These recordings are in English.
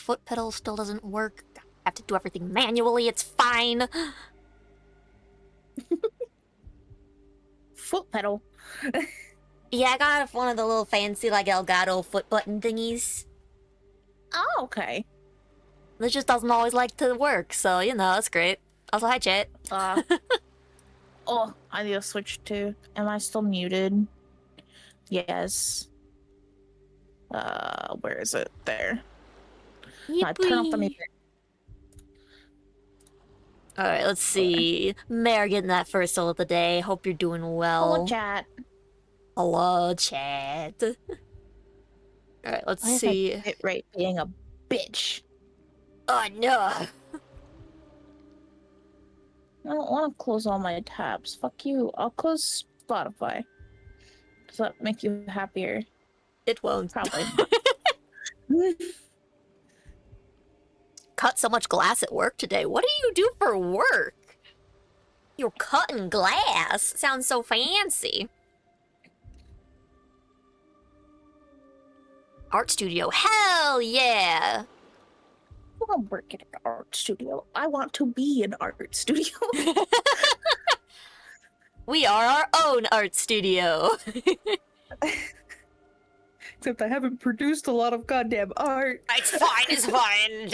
foot pedal still doesn't work. I have to do everything manually, it's fine. Foot pedal. Yeah, I got one of the little fancy, like, Elgato foot button thingies. Oh, okay. It just doesn't always like to work, so, you know, that's great. Also, hi, chat. Oh, I need to switch to. Am I still muted? Yes. Where is it? There. Turn off the music. Alright, let's see. Mare getting that first soul of the day. Hope you're doing well. Hello, chat. Hello, chat. Alright, let's see. It right being a bitch. Oh, no. I don't want to close all my tabs. Fuck you. I'll close Spotify. Does that make you happier? It won't. Probably. Cut so much glass at work today. What do you do for work? You're cutting glass. Sounds so fancy. Art studio. Hell yeah. I want to work at an art studio. I want to be an art studio. We are our own art studio. Except I haven't produced a lot of goddamn art. It's fine, it's fine.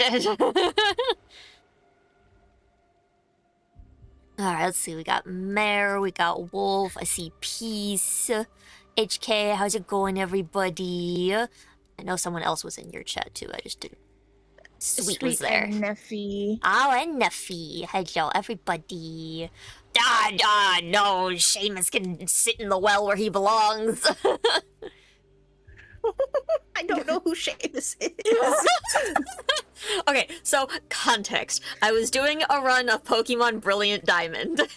Alright, let's see. We got Mare, we got Wolf, I see Peace. HK, how's it going, everybody? I know someone else was in your chat too, I just didn't. Sweet was there. And Neffy. Oh, and Neffy. Hello, everybody. No, Seamus can sit in the well where he belongs. I don't know who Seamus is. Okay, so context. I was doing a run of Pokemon Brilliant Diamond.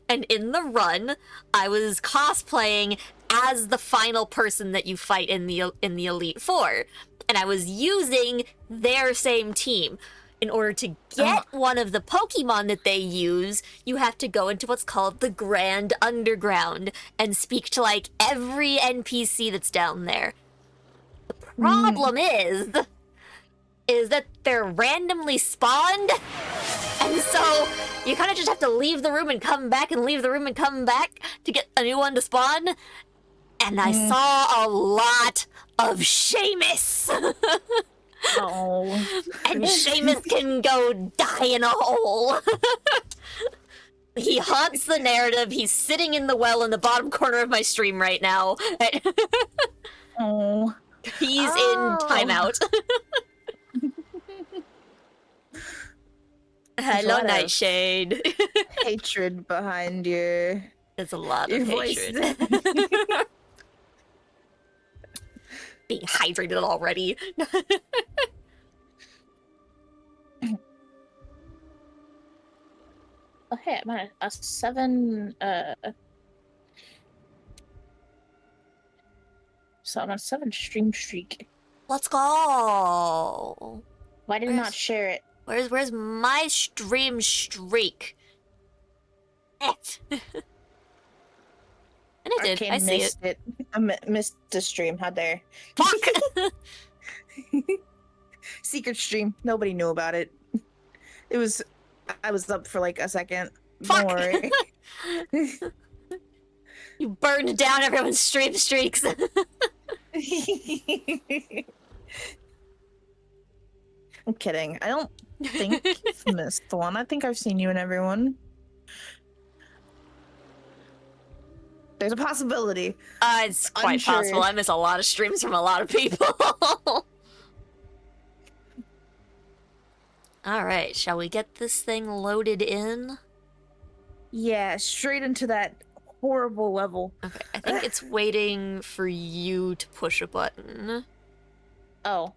And in the run, I was cosplaying as the final person that you fight in the Elite Four. And I was using their same team. In order to get one of the Pokemon that they use, you have to go into what's called the Grand Underground and speak to, like, every NPC that's down there. The problem is that they're randomly spawned, and so you kind of just have to leave the room and come back and leave the room and come back to get a new one to spawn. And I saw a lot of Seamus. Oh. And Seamus can go die in a hole. He haunts the narrative. He's sitting in the well in the bottom corner of my stream right now. Oh. He's in timeout. Hello, Nightshade. Hatred behind you. There's a lot of hatred. Being hydrated already. Oh, hey, I'm at a 7, so I'm on a 7 stream streak. Let's go. Why did I not share it? Where's my stream streak? And I did. Arcane I see missed it. I missed the stream. How dare? Fuck! Secret stream. Nobody knew about it. It was. I was up for like a second. Fuck! Don't worry. You burned down everyone's stream streaks. I'm kidding. I don't think you've missed one. I think I've seen you and everyone. There's a possibility. It's quite possible. I miss a lot of streams from a lot of people. Alright, shall we get this thing loaded in? Yeah, straight into that horrible level. Okay, I think it's waiting for you to push a button. Oh.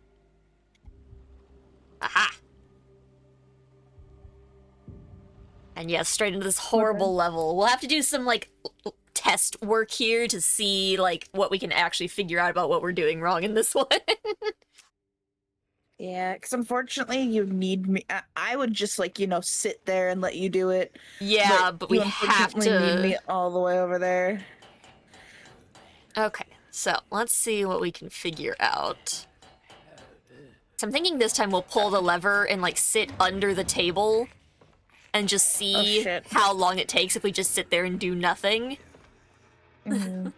Aha! And yeah, straight into this horrible level. We'll have to do some, like, test work here to see, like, what we can actually figure out about what we're doing wrong in this one. Yeah, because unfortunately you need me. I would just, like, you know, sit there and let you do it. Yeah, but we have to need me all the way over there. Okay, so let's see what we can figure out. So I'm thinking this time we'll pull the lever and like sit under the table and just see shit. how long it takes if we just sit there and do nothing. Mm.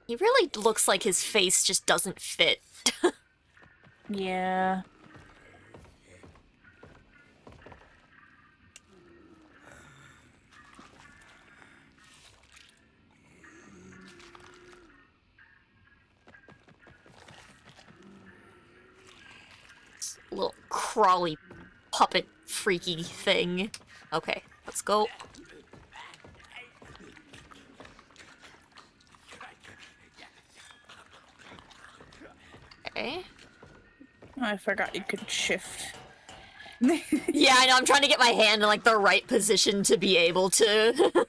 He really looks like his face just doesn't fit. Yeah. Little crawly puppet freaky thing. Okay, let's go. Okay. Oh, I forgot you could shift. Yeah, I know, I'm trying to get my hand in like the right position to be able to.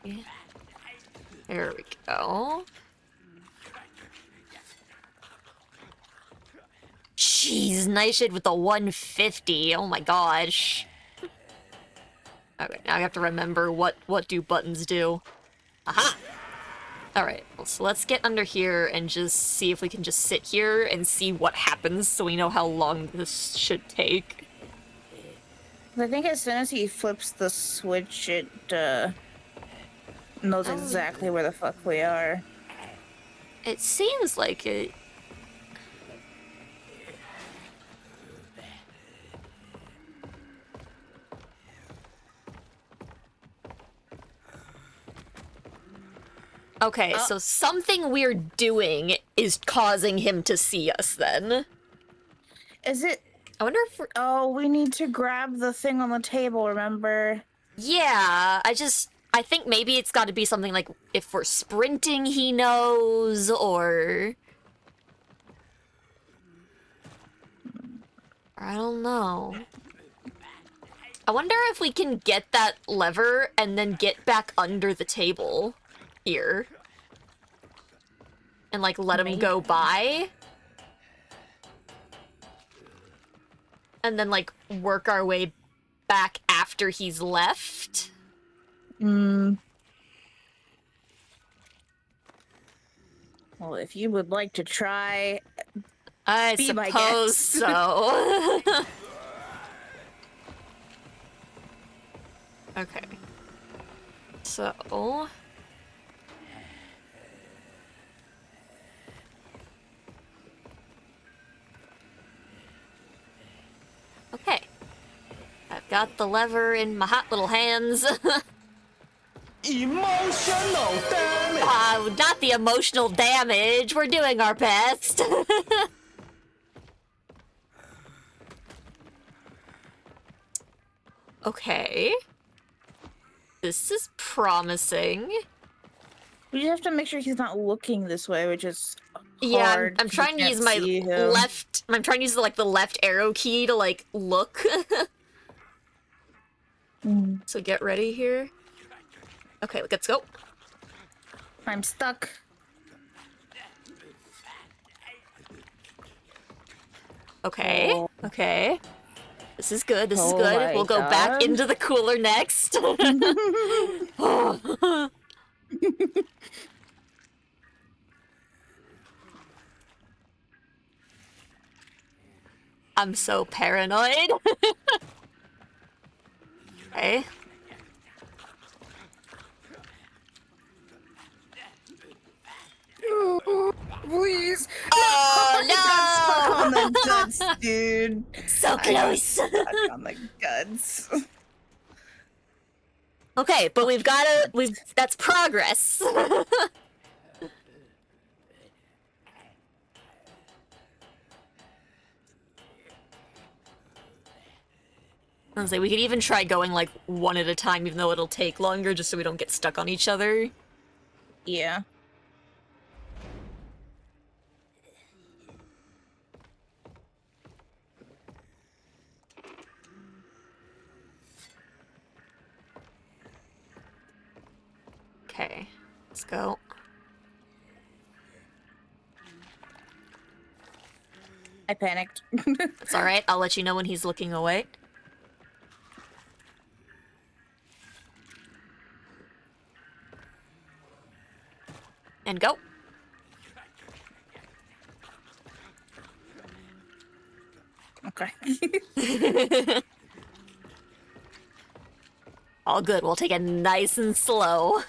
Okay. There we go. Jeez, Nightshade with the 150. Oh my gosh. Okay, now I have to remember what do buttons do. Aha! Alright, so let's get under here and just see if we can just sit here and see what happens so we know how long this should take. I think as soon as he flips the switch, it knows exactly where the fuck we are. It seems like it. Okay, so something we're doing is causing him to see us then. Is it? I wonder if we're... Oh, we need to grab the thing on the table, remember? Yeah, I think maybe it's got to be something like if we're sprinting he knows, or I don't know. I wonder if we can get that lever and then get back under the table here. And like let him go by. And then like work our way back after he's left. Well, if you would like to try, I be my suppose guest. so. Okay. So... Okay. I've got the lever in my hot little hands. Emotional damage! Not the emotional damage. We're doing our best. Okay. This is promising. we just have to make sure he's not looking this way, which is Yeah, hard. I'm trying to use my left... I'm trying to use the left arrow key to, like, look. So get ready here. Okay, let's go. I'm stuck. Okay, Oh. okay. This is good, this is Oh good. my We'll go back God. into the cooler next. I'm so paranoid. Okay. Please. Oh Stuck on no! the guts, dude. So I got close. stuck on the guts. Okay, but that's progress. I was like, we could even try going like one at a time, even though it'll take longer, just so we don't get stuck on each other. Yeah. Okay, let's go. I panicked. It's alright, I'll let you know when he's looking away. And go. Okay. All good, we'll take it nice and slow.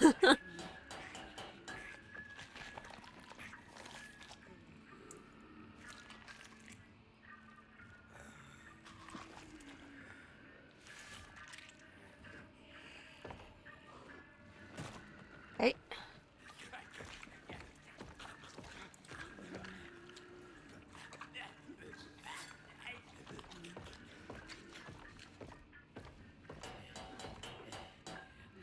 Right.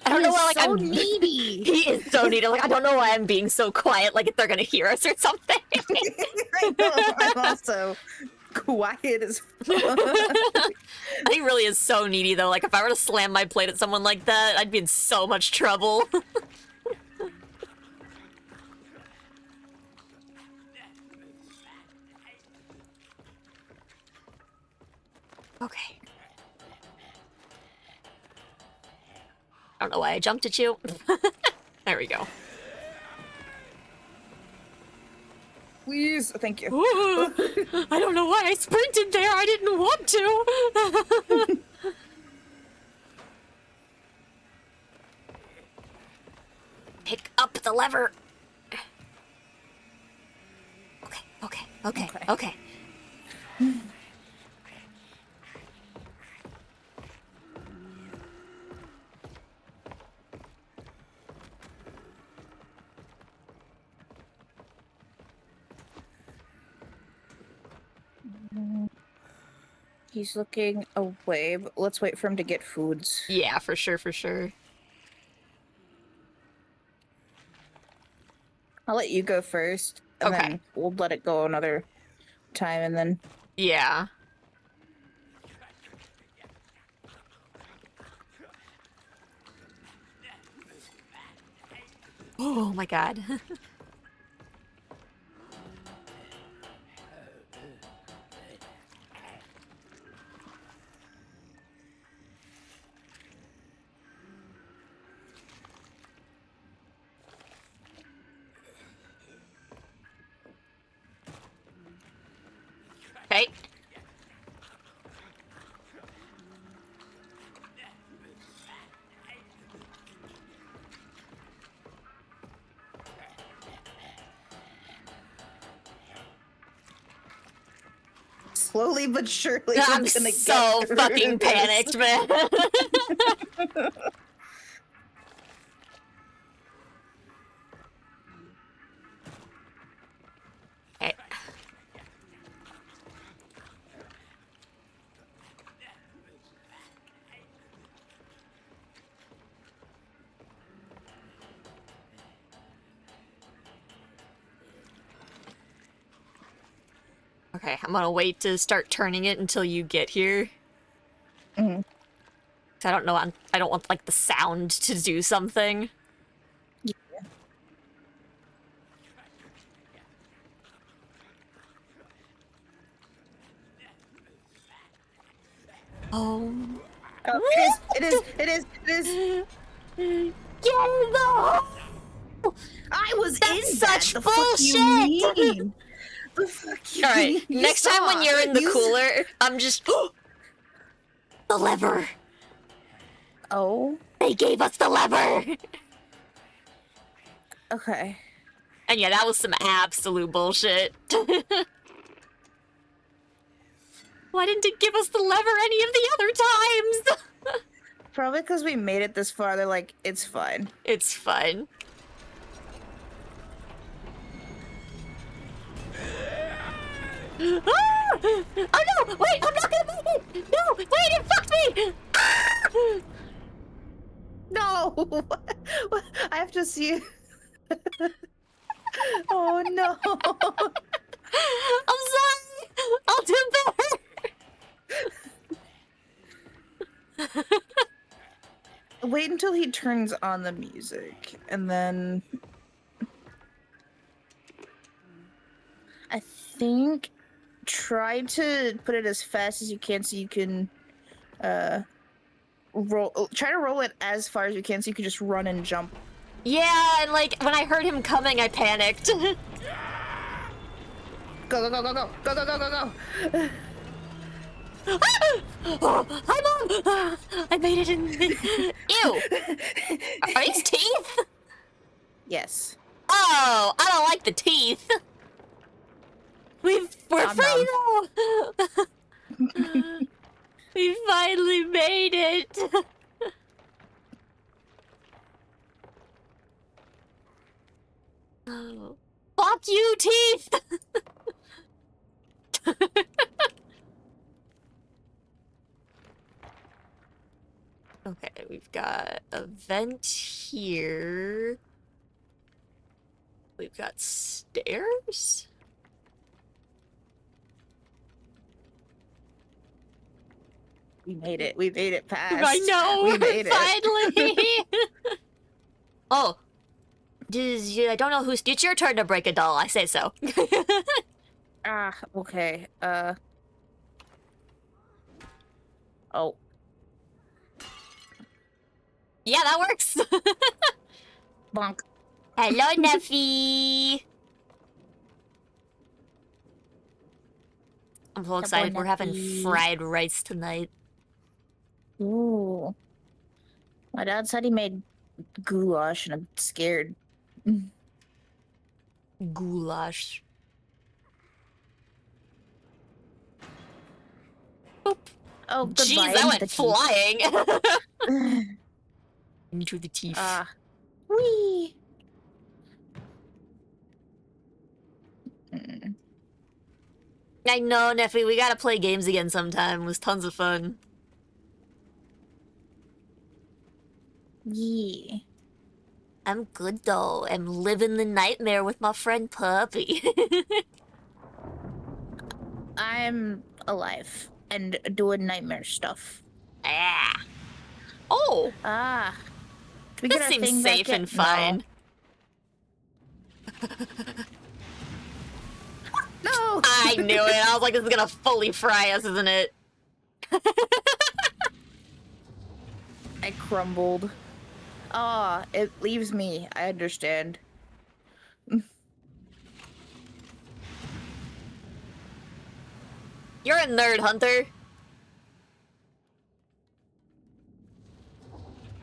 I don't know why, like, so I'm needy. He is so needy. Like, I don't know why I'm being so quiet, like if they're gonna hear us or something. I know. I'm also quiet as fuck. He really is so needy, though. Like, if I were to slam my plate at someone like that, I'd be in so much trouble. Okay. I don't know why I jumped at you. There we go. Please, thank you. Ooh, I don't know why I sprinted there. I didn't want to. Pick up the lever. Okay. He's looking away, but let's wait for him to get foods. Yeah, for sure. I'll let you go first, and Okay. then we'll let it go another time, and then... Yeah. Oh my god. Okay. Slowly but surely, I'm we're gonna so get through fucking this. panicked, man. Okay. Okay, I'm gonna wait to start turning it until you get here. Mhm. 'Cause I don't know, I don't want, like, the sound to do something. Oh. Oh, it is. Get in the hole! I was That's in such that. The fuck you bullshit! mean? The fuck you Alright, mean? You next time when saw. you're in the You s- cooler, I'm just... The lever! Oh, They gave us the lever! okay. And yeah, that was some absolute bullshit. Why didn't it give us the lever any of the other times? Probably because we made it this far, they're like, it's fine. It's fun. Ah! Oh no! Wait, I'm not gonna make it! No! Wait, it fucked me! Ah! No! I have to see. Oh no! I'm sorry! I'll do better! Wait until he turns on the music, and then I think try to put it as fast as you can so you can roll. Try to roll it as far as you can so you can just run and jump. Yeah, and like when I heard him coming, I panicked. Go, go, go, go, go, go, go, go, go, go. Oh, hi, Mom! I made it in. Ew! Are these teeth? Yes. Oh, I don't like the teeth. We're Calm free though. We finally made it. Oh. Fuck you, teeth! Okay, we've got a vent here. We've got stairs? We made it. We made it past. I know! We made it. Finally! Oh. I don't know who's... It's your turn to break a doll, I say so. Ah, okay. Oh. Yeah, that works! Bonk. Hello, Neffy! I'm so excited. We're having Neffy. fried rice tonight. Ooh. My dad said he made goulash and I'm scared. Goulash. Boop. Oh, goodbye. Jeez, that into went the teeth. flying! Into the teeth. Whee! Mm. I know, Neffy, we gotta play games again sometime. It was tons of fun. Yeah. I'm good though. I'm living the nightmare with my friend Puppy. I'm alive and doing nightmare stuff. Ah. Oh, Ah. We this get our seems thing back safe yet? and fine. No! I knew it. I was like, this is gonna fully fry us, isn't it? I crumbled. Ah, it leaves me. I understand. You're a nerd, Hunter.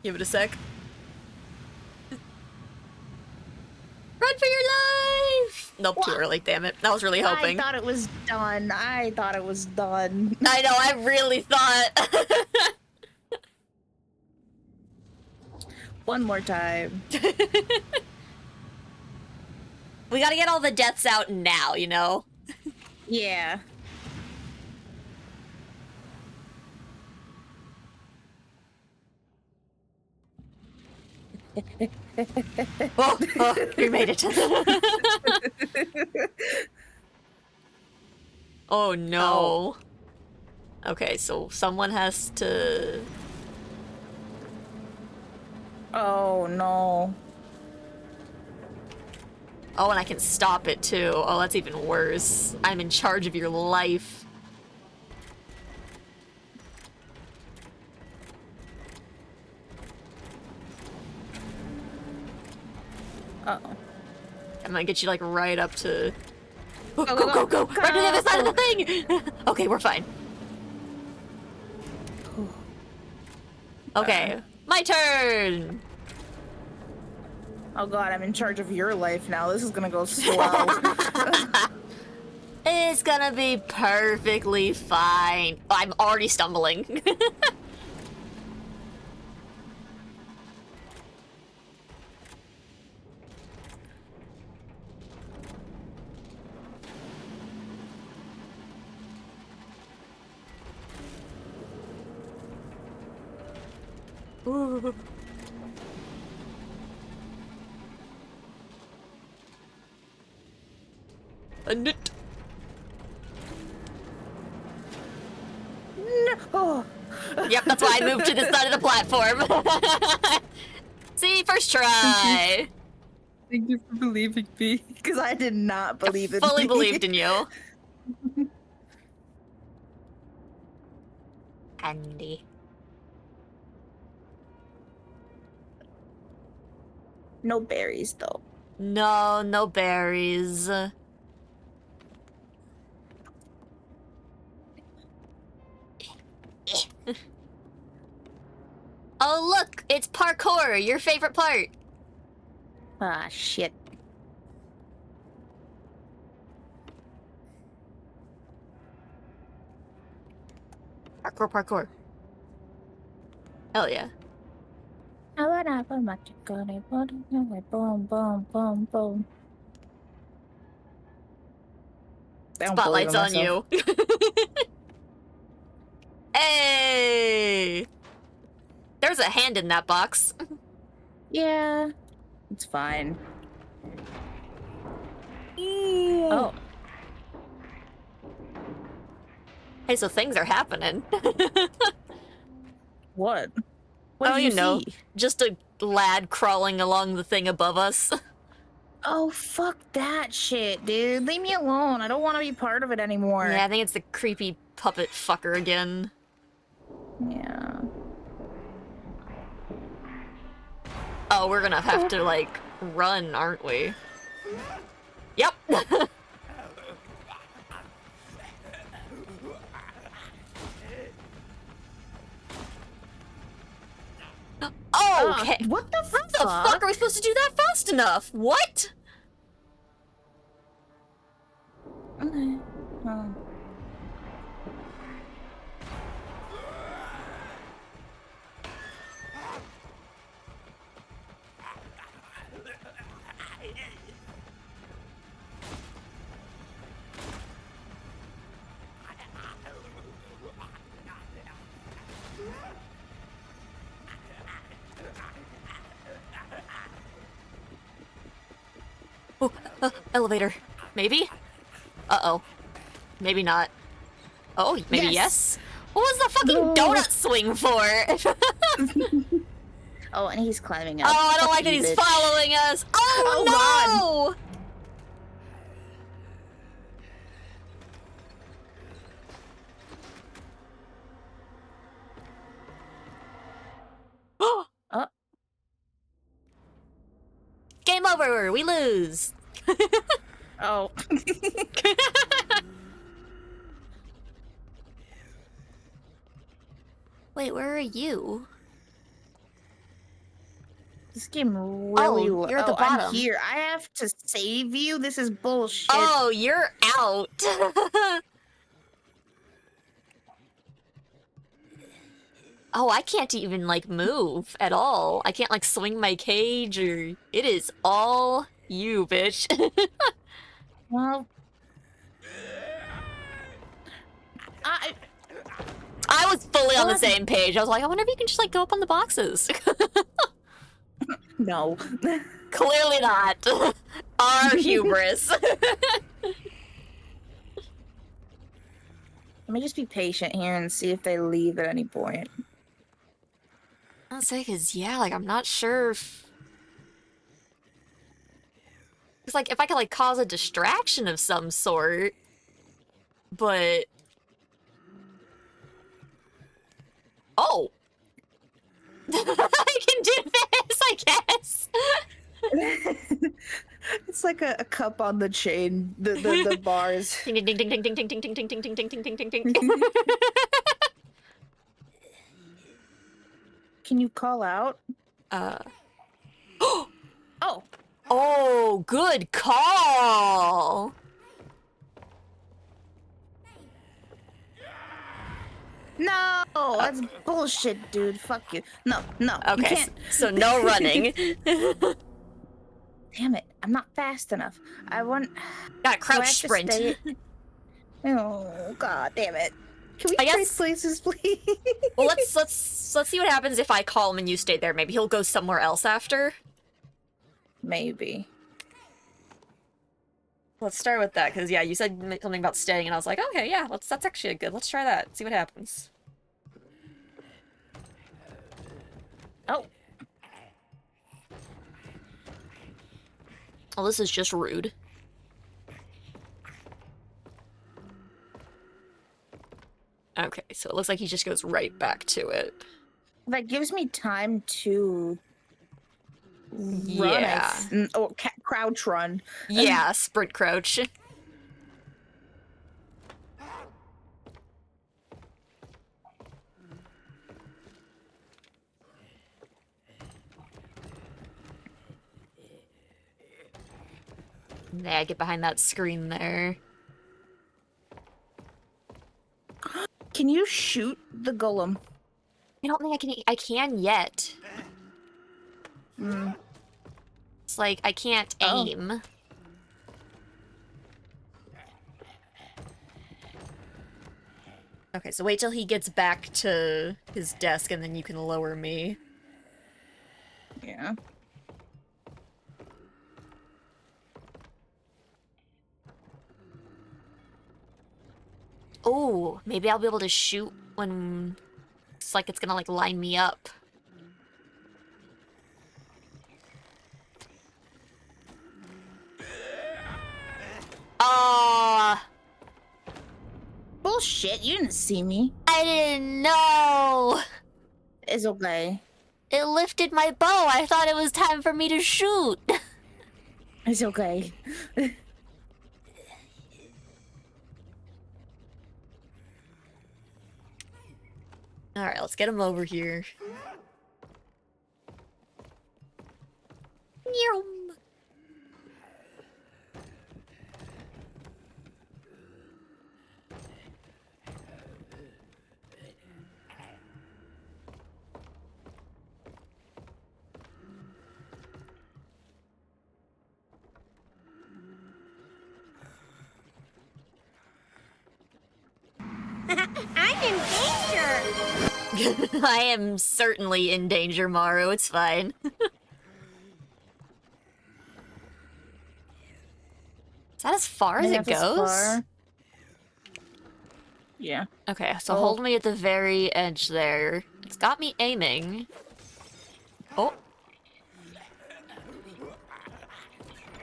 Give it a sec. Run for your life! Nope, too What? early, damn it. I was really hoping. I thought it was done. I thought it was done. I know, I really thought. One more time. We gotta get all the deaths out now, you know? Yeah. Oh, we made it. Oh no. Okay, so someone has to... Oh no. Oh, and I can stop it too. Oh, that's even worse. I'm in charge of your life. Uh-oh. I'm gonna get you like right up to... Go, Go, go, go, go, go, Right to the other side of the go. thing! Okay, we're fine. Okay, my turn! Oh god, I'm in charge of your life now. This is gonna go slow. It's gonna be perfectly fine. Oh, I'm already stumbling. Ooh. A nut. No. Oh. Yep, that's why I moved to this side of the platform. See, first try. Thank you for believing me. Because I did not believe in Fully me. believed in you. candy. No berries though. No, no berries. Oh look, it's parkour, your favorite part. Ah, shit. Parkour, parkour. Hell yeah. Boom, boom, boom, boom. I don't believe Spotlight's in on myself. you. Hey! There's a hand in that box. Yeah, it's fine. Ooh. Oh, Hey, so things are happening. what? What Oh, did you you know, see? just a lad crawling along the thing above us. Oh, fuck that shit, dude. Leave me alone. I don't want to be part of it anymore. Yeah, I think it's the creepy puppet fucker again. Yeah. Oh, we're gonna have to, like, run, aren't we? Yep! Okay. What the How the fuck are we supposed to do that fast enough? What? Okay. Oh. Oh, elevator. Maybe? Uh-oh. Maybe not. Oh, maybe yes? What was the fucking No. donut swing for? Oh, and he's climbing up. Oh, I don't Fuck like that you, he's bitch. following us. Oh, Oh, no! Oh. Game over. We lose. Oh. Wait, where are you? This game really. Oh, you're at the bottom. I'm here. I have to save you. This is bullshit. Oh, you're out. Oh, I can't even, like, move at all. I can't, like, swing my cage or... It is all you, bitch. Well. I was fully on the What? same page. I was like, I wonder if you can just, like, go up on the boxes. No. Clearly not. Our hubris. Let me just be patient here and see if they leave at any point. I'll say, cause yeah, like I'm not sure if... It's like if I could like cause a distraction of some sort, but... Oh! I can do this, I guess! It's like a cup on the chain, the bars. Ding ding ding ding ding ding ding ding ding ding ding ding ding ding ding ding. Can you call out? Oh! Oh, Good call! no, that's bullshit, dude. Fuck you. No, no, you Okay, can't. so no running. Damn it, I'm not fast enough. I want. Gotta Do I have crouch to sprint. stay- Oh god, damn it. Can we I trade guess- places, please? Well, let's see what happens if I call him and you stay there. Maybe he'll go somewhere else after. Maybe. Let's start with that, because yeah, you said something about staying, and I was like, okay, yeah, that's actually good. Let's try that. See what happens. Oh, Oh, this is just rude. Okay, So it looks like he just goes right back to it. That gives me time to run, Yeah. or crouch run. Yeah, sprint crouch. Yeah, get behind that screen there. Can you shoot the golem? I don't think I can yet. Mm. It's like I can't Oh. aim. Okay, so wait till he gets back to his desk and then you can lower me. Yeah. Oh, maybe I'll be able to shoot when it's like it's gonna like line me up. Oh, Bullshit, you didn't see me. I didn't know. It's okay. It lifted my bow. I thought it was time for me to shoot. It's okay. All right, let's get him over here. Meow. I'm in danger! I am certainly in danger, Maru. It's fine. Is that as far as it goes? Yeah. Okay, so Oh. hold me at the very edge there. It's got me aiming. Oh.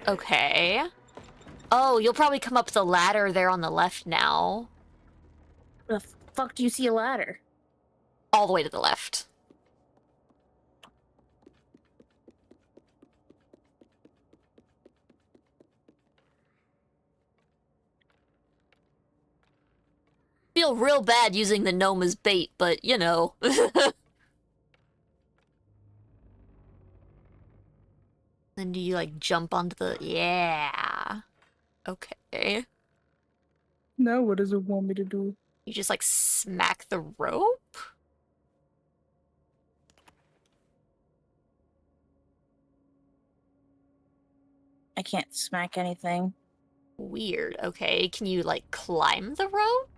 Okay. Oh, you'll probably come up the ladder there on the left now. The fuck do you see a ladder? All the way to the left. Feel real bad using the gnome as bait, but you know. Then do you like jump onto the... Yeah. Okay. Now what does it want me to do? You just like smack the rope? I can't smack anything. Weird. Okay, can you like climb the rope?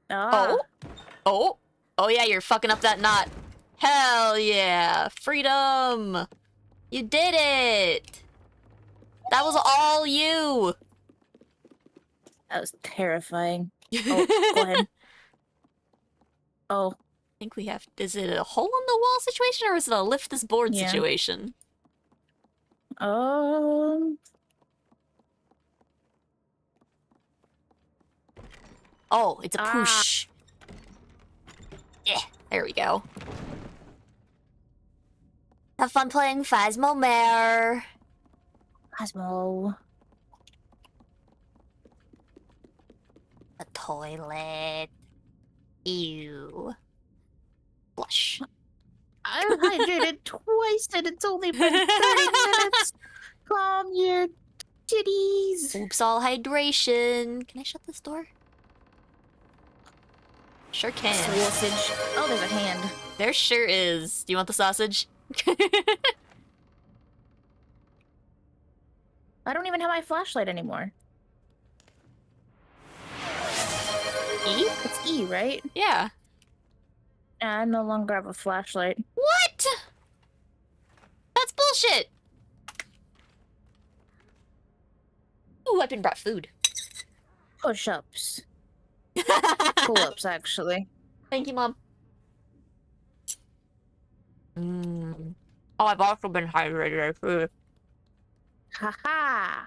Ah. Oh? Oh yeah, you're fucking up that knot. Hell yeah! Freedom! You did it! That was all you! That was terrifying. Oh, go ahead. Oh, I think we have... Is it a hole in the wall situation or is it a lift this board Yeah. situation? Oh, it's a Ah. push. Yeah, there we go. Have fun playing Phasmomare. Cosmo. The toilet. Ew. Flush. I've hydrated twice and it's only been 30 minutes. Calm your titties. Oops, all hydration. Can I shut this door? Sure can. Sausage. Oh, there's a hand. There sure is. Do you want the sausage? I don't even have my flashlight anymore. E? It's E, right? Yeah. I no longer have a flashlight. What? That's bullshit. Ooh, I've been brought food. Push-ups. Pull-ups, actually. Thank you, Mom. Mmm. Oh, I've also been hydrated. I see. Haha.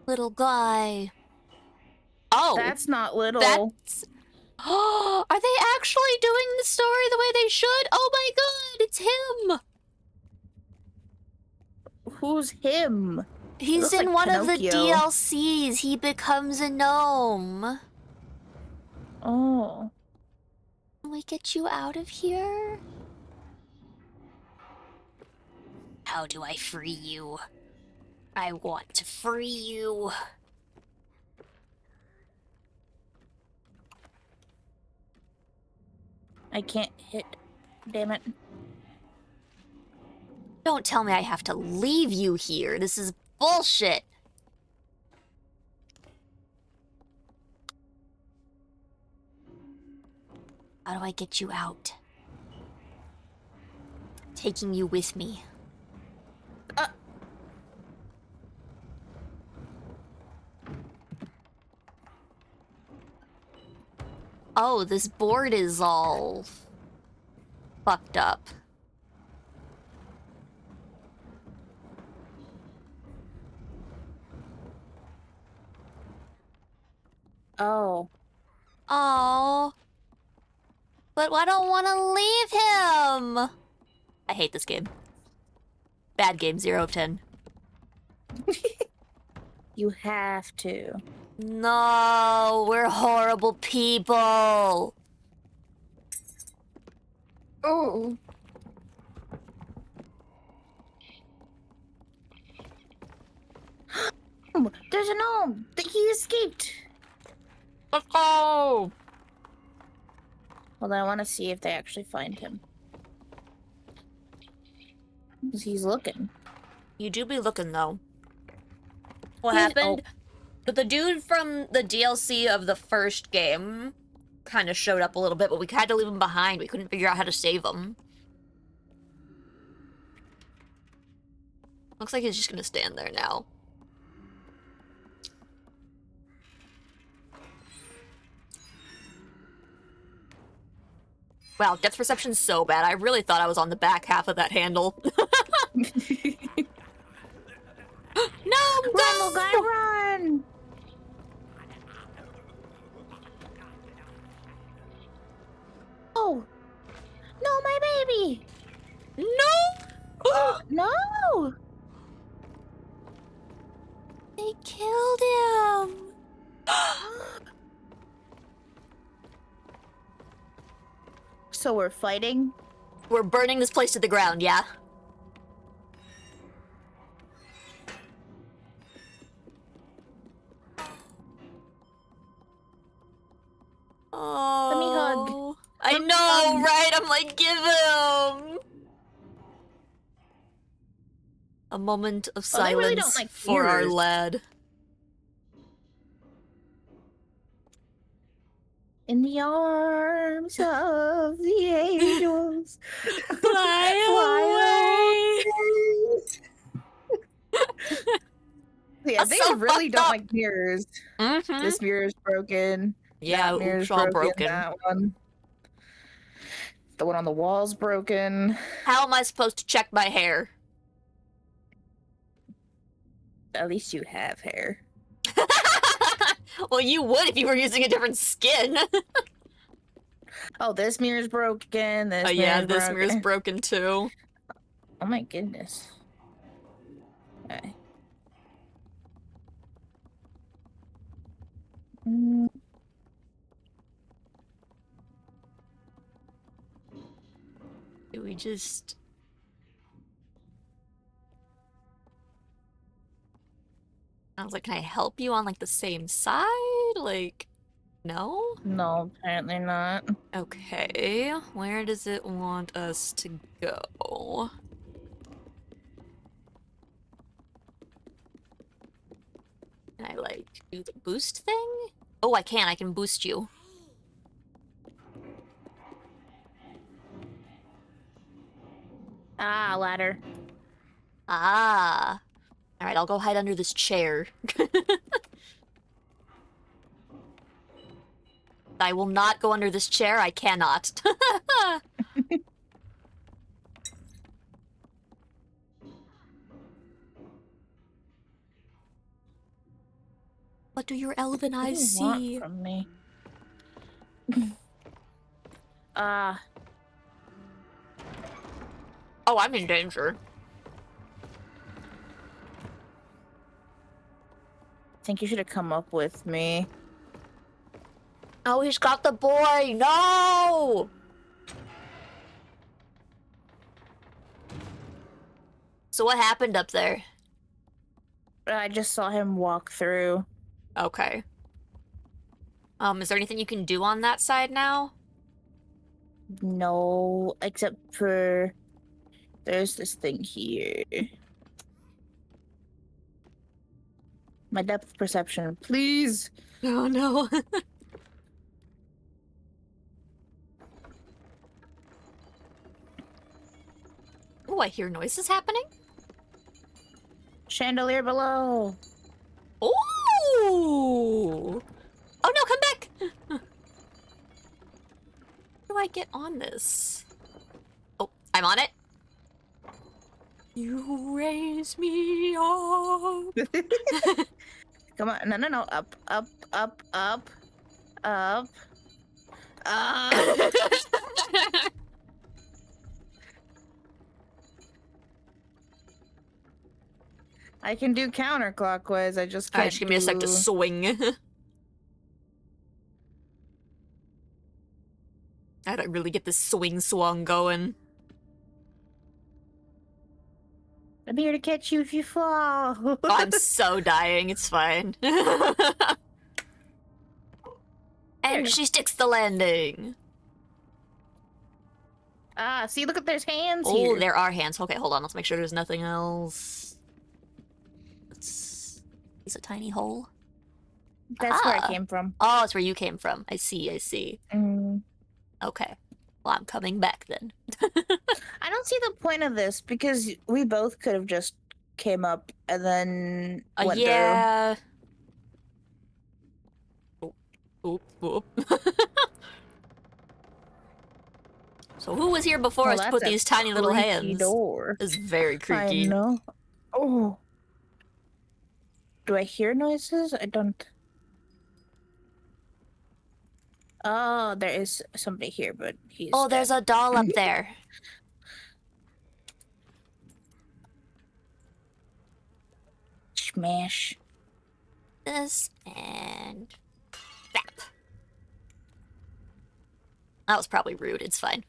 Little guy. Oh, That's not little. that's. Oh, are they actually doing the story the way they should? Oh my god, it's him. Who's him? He's looks in like one of the Pinocchio. DLCs. He becomes a gnome. Oh. Can we get you out of here? How do I free you? I want to free you. I can't hit. Damn it. Don't tell me I have to leave you here. This is bullshit. How do I get you out? Taking you with me. Oh, this board is all fucked up. Oh. Oh. But I don't want to leave him. I hate this game. Bad game, 0 of 10. You have to. No, we're horrible people. Oh. There's a gnome! He escaped! Let's go. Well, then I want to see if they actually find him. 'Cause he's looking. You do be looking, though. What He's- happened? The dude from the DLC of the first game kind of showed up a little bit, but we had to leave him behind. We couldn't figure out how to save him. Looks like he's just gonna stand there now. Wow, depth perception's so bad. I really thought I was on the back half of that handle. No, Run, little guy, run! Oh! No, my baby! No! No! They killed him! So we're fighting? We're burning this place to the ground, yeah? Oh. Let me hug. I Let me know, hug. right? I'm like, give him! A moment of Oh, they really silence don't like for our ears. lad. In the arms of the angels. Fly Yeah, That's they so really fucked don't up. like mirrors. Mm-hmm. This mirror's broken. Yeah, That mirror's it's all broken. That one. The one on the wall's broken. How am I supposed to check my hair? At least you have hair. Well, you would if you were using a different skin. Oh, this mirror's broken. This Oh yeah, mirror's this broken. mirror's broken too. Oh my goodness. Okay. Mm, Do we just... I was like, can I help you on like the same side? Like, no? no, apparently not. Okay, where does it want us to go? Can I like do the boost thing? Oh, I can boost you. Ah, ladder. Ah. Alright, I'll go hide under this chair. I will not go under this chair, I cannot. What do your elven What do eyes you want see? from me? Oh, I'm in danger. I think you should have come up with me. Oh, he's got the boy! No! So what happened up there? I just saw him walk through. Okay. Is there anything you can do on that side now? No, except for there's this thing here. My depth perception, please. Oh no. Oh, I hear noises happening. Chandelier below. Oh! Oh no, come back! How do I get on this? Oh, I'm on it. You raise me up. Come on, no, up, up, up, up, up, up. I can do counterclockwise. I just can't. Alright, just give me a sec to swing. I gotta really get this swing swung going. I'm here to catch you if you fall. Oh, I'm so dying. It's fine. And she sticks the landing. Ah, see, look at there's hands Oh, here. there are hands. Okay, hold on. Let's make sure there's nothing else. It's a tiny hole. That's where Ah. I came from. Oh, it's where you came from. I see, I see. Mm. Okay. Well, I'm coming back then. I don't see the point of this because we both could have just came up and then went Yeah. Oop, oop, oop. So who was here before through. us to put these tiny little creaky hands? door. It's very creaky. I know. Oh. Do I hear noises? I don't. Oh, there is somebody here, but he's. Oh, there's a doll up there. Smash. This and that. That was probably rude. It's fine.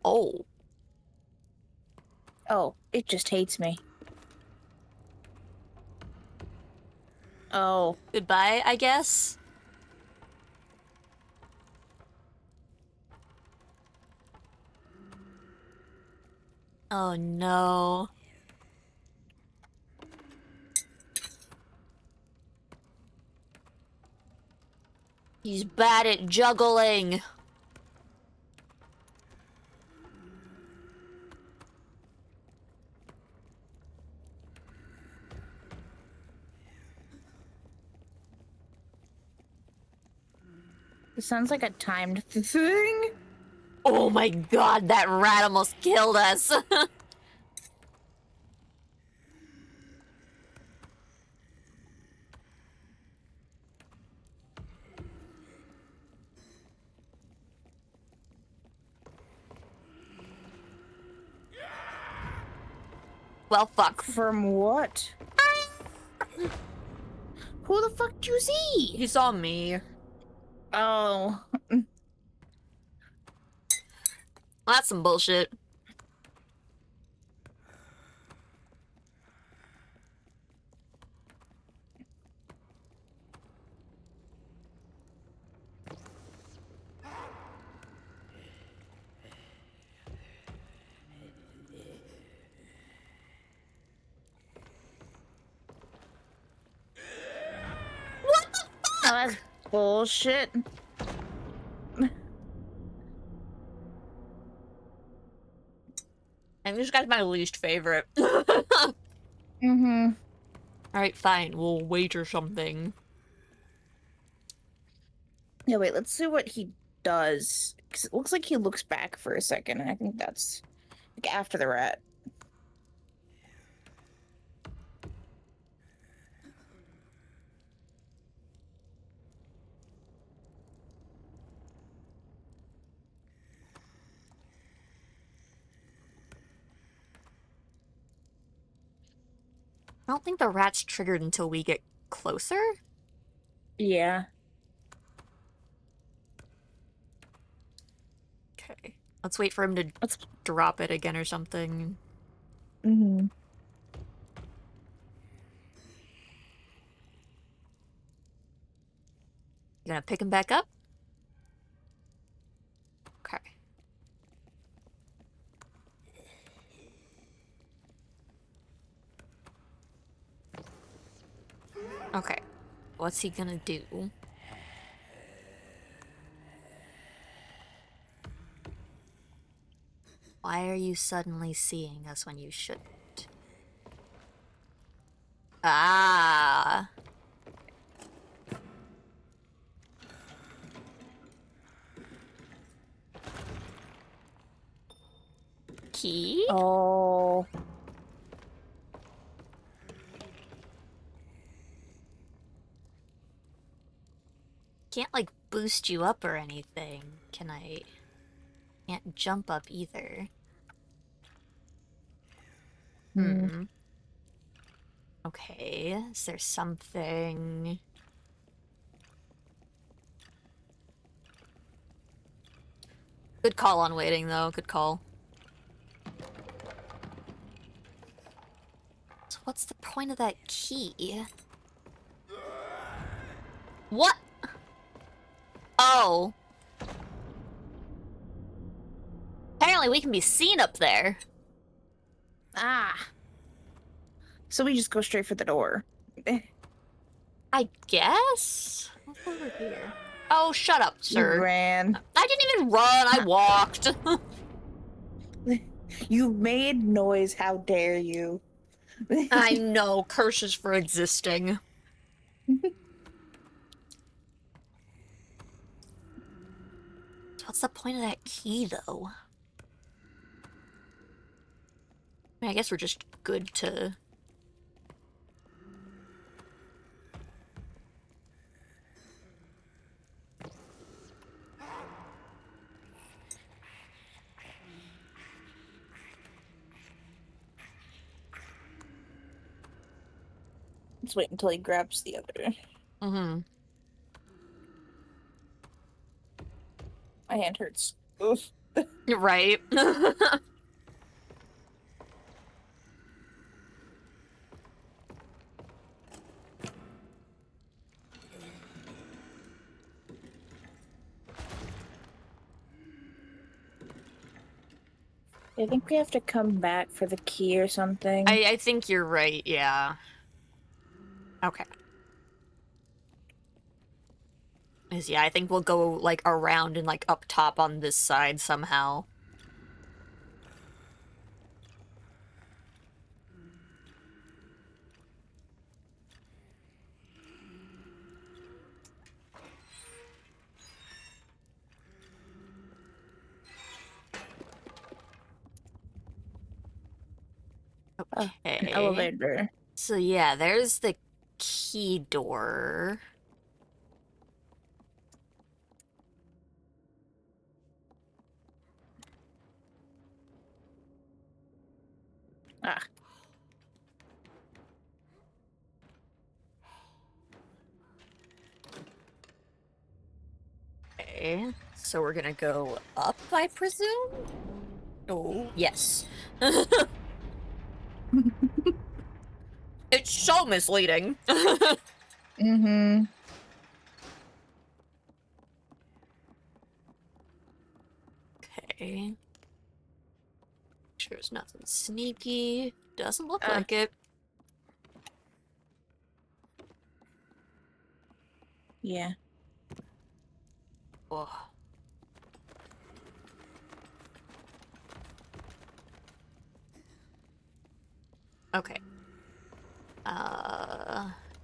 Oh. Oh, it just hates me. Oh. Goodbye, I guess. Oh no. He's bad at juggling. It sounds like a timed thing. Oh my god, that rat almost killed us. Well, fuck. From what? Who the fuck do you see? He saw me. Oh. That's some bullshit. Bullshit. And this guy's my least favorite. Mm-hmm. Alright, fine. We'll wager something. Yeah, wait, let's see what he does. 'Cause it looks like he looks back for a second, and I think that's like after the rat. I don't think the rat's triggered until we get closer. Yeah. Okay. Let's wait for him to Let's. drop it again or something. Mm-hmm. You gonna pick him back up? Okay. Okay. What's he gonna do? Why are you suddenly seeing us when you shouldn't? Ah. Key? Oh. Can't, like, boost you up or anything. Can I? Can't jump up either. Hmm. Okay, is there something... Good call on waiting, though. Good call. So what's the point of that key? What? Oh. Apparently we can be seen up there. Ah. So we just go straight for the door. I guess? What's over here? Oh, shut up, You sir. ran. I didn't even run, I walked. You made noise, how dare you? I know, curses for existing. What's the point of that key, though? I mean, I guess we're just good to... Let's wait until he grabs the other. Mm-hmm. My hand hurts. Oof. Right. I think we have to come back for the key or something. I think you're right, yeah. Okay. 'Cause, yeah, I think we'll go, like, around and, like, up top on this side somehow. Okay. An elevator. So, yeah, there's the key door. Ah. Okay. So we're gonna go up, I presume? Oh, yes. It's so misleading. Mm-hmm. Okay. Sure there's nothing sneaky. Doesn't look Ah. like it. Yeah. Oh. Okay.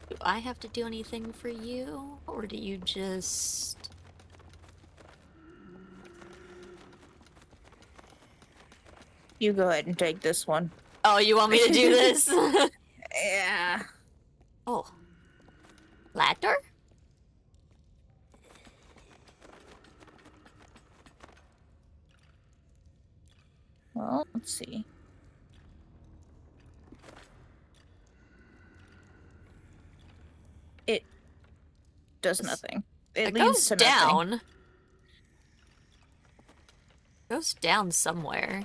Do I have to do anything for you? Or do you just... You go ahead and take this one. Oh, you want me to do this? Yeah. Oh. Ladder? Well, let's see. It does nothing. It It leads goes to nothing. down. It goes down somewhere.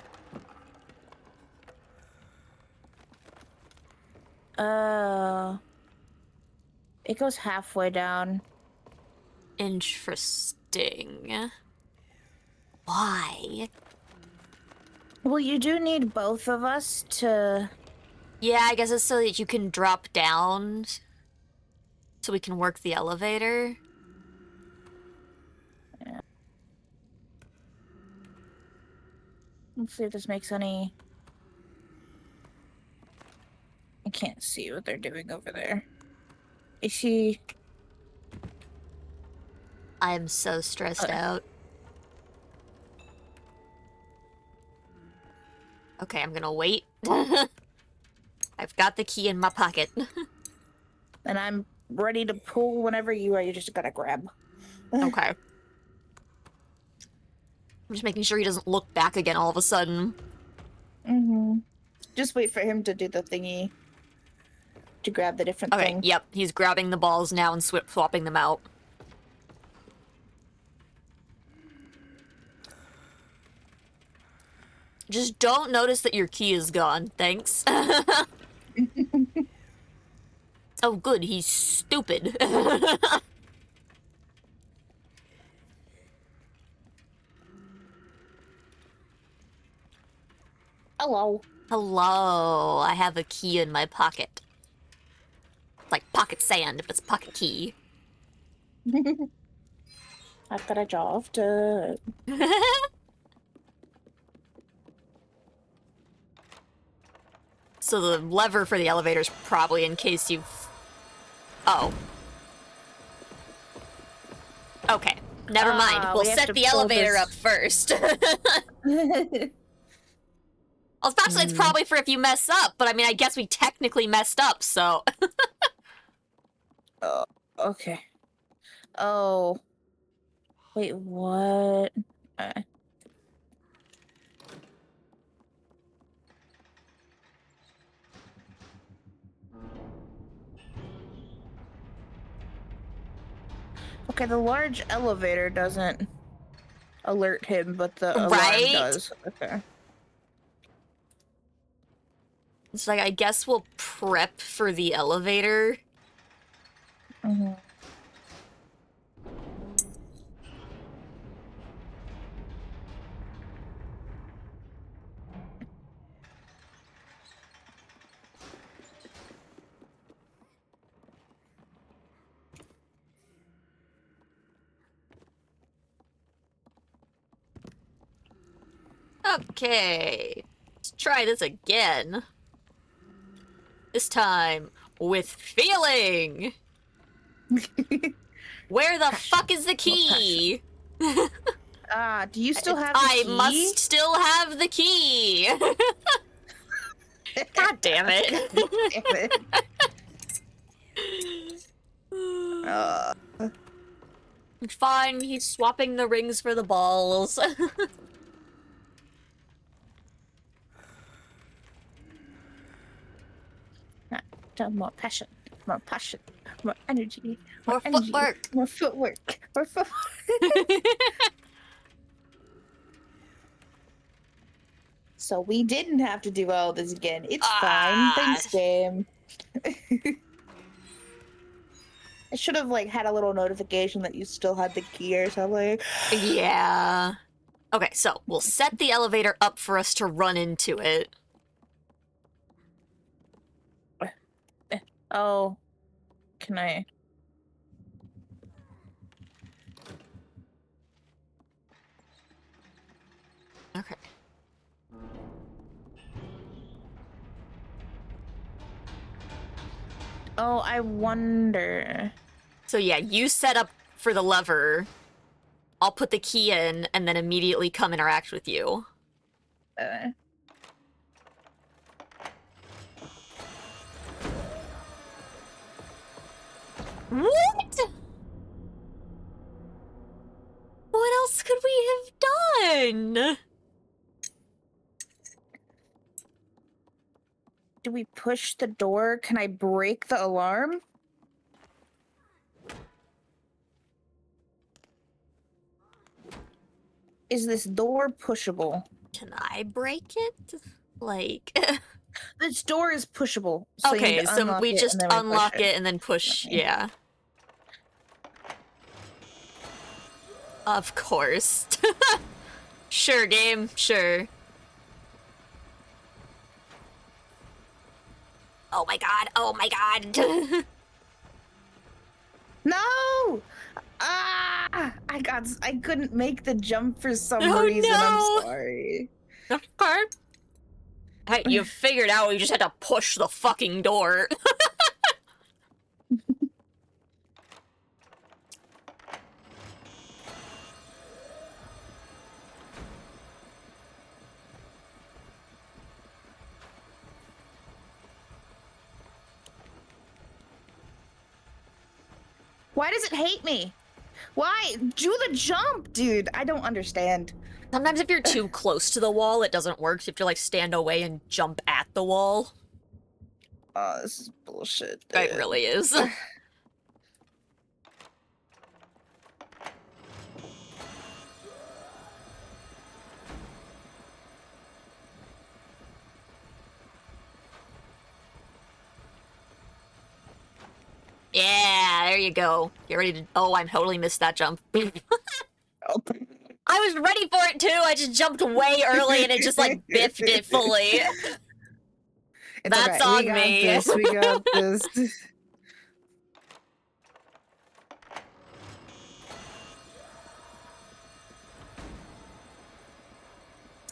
It goes halfway down. Interesting. Why? Well, you do need both of us to... Yeah, I guess it's so that you can drop down. So we can work the elevator. Yeah. Let's see if this makes any... I can't see what they're doing over there. Is she... I am so stressed out. Okay, I'm gonna wait. I've got the key in my pocket. And I'm ready to pull whenever you are. You just gotta grab. Okay. I'm just making sure he doesn't look back again all of a sudden. Mm-hmm. Just wait for him to do the thingy. To grab the different Okay, thing. yep, he's grabbing the balls now and swapping them out. Just don't notice that your key is gone, thanks. Oh good, he's stupid. Hello. Hello, I have a key in my pocket. It's like pocket sand, if it's a pocket key. I've got a job to... So the lever for the elevator is probably in case you've... Oh. Okay, never mind. We'll we have set to the pull elevator this. up first. Well, especially it's probably for if you mess up, but I mean, I guess we technically messed up, so... Oh, okay. Oh. Wait, what? Okay, the large elevator doesn't alert him, but the alarm Right? does. Okay. It's like, I guess we'll prep for the elevator. Mm-hmm. Okay. Let's try this again. This time with feeling. Where the fuck is the key? Do you still have the I key? must still have the key. God damn it. Damn it. Fine, he's swapping the rings for the balls. More passion, more energy, More energy, footwork. more footwork, more footwork. So we didn't have to do all this again. It's fine. Thanks, game. I should have had a little notification that you still had the key or something. Yeah. Okay, so we'll set the elevator up for us to run into it. Oh, can I? Oh, I wonder. So yeah, you set up for the lever. I'll put the key in and then immediately come interact with you. What? What else could we have done? Do we push the door? Can I break the alarm? Is this door pushable? Can I break it? Like... This door is pushable. So you need okay, to so unlock we it just and then we push unlock it and then push, Okay. yeah. Of course. Sure, game, sure. Oh my god, oh my god. No! Ah! I couldn't make the jump for some Oh, reason. no! I'm sorry. Okay. Hey, you figured out you just had to push the fucking door. Why does it hate me? Why? Do the jump, dude. I don't understand. Sometimes if you're too close to the wall, it doesn't work. So you have to like stand away and jump at the wall. Oh, this is bullshit. It dude. really is. Yeah, there you go. Get ready to... Oh, I totally missed that jump. Oh. I was ready for it too. I just jumped way early and it just like biffed it fully. It's That's okay. on me. We got this.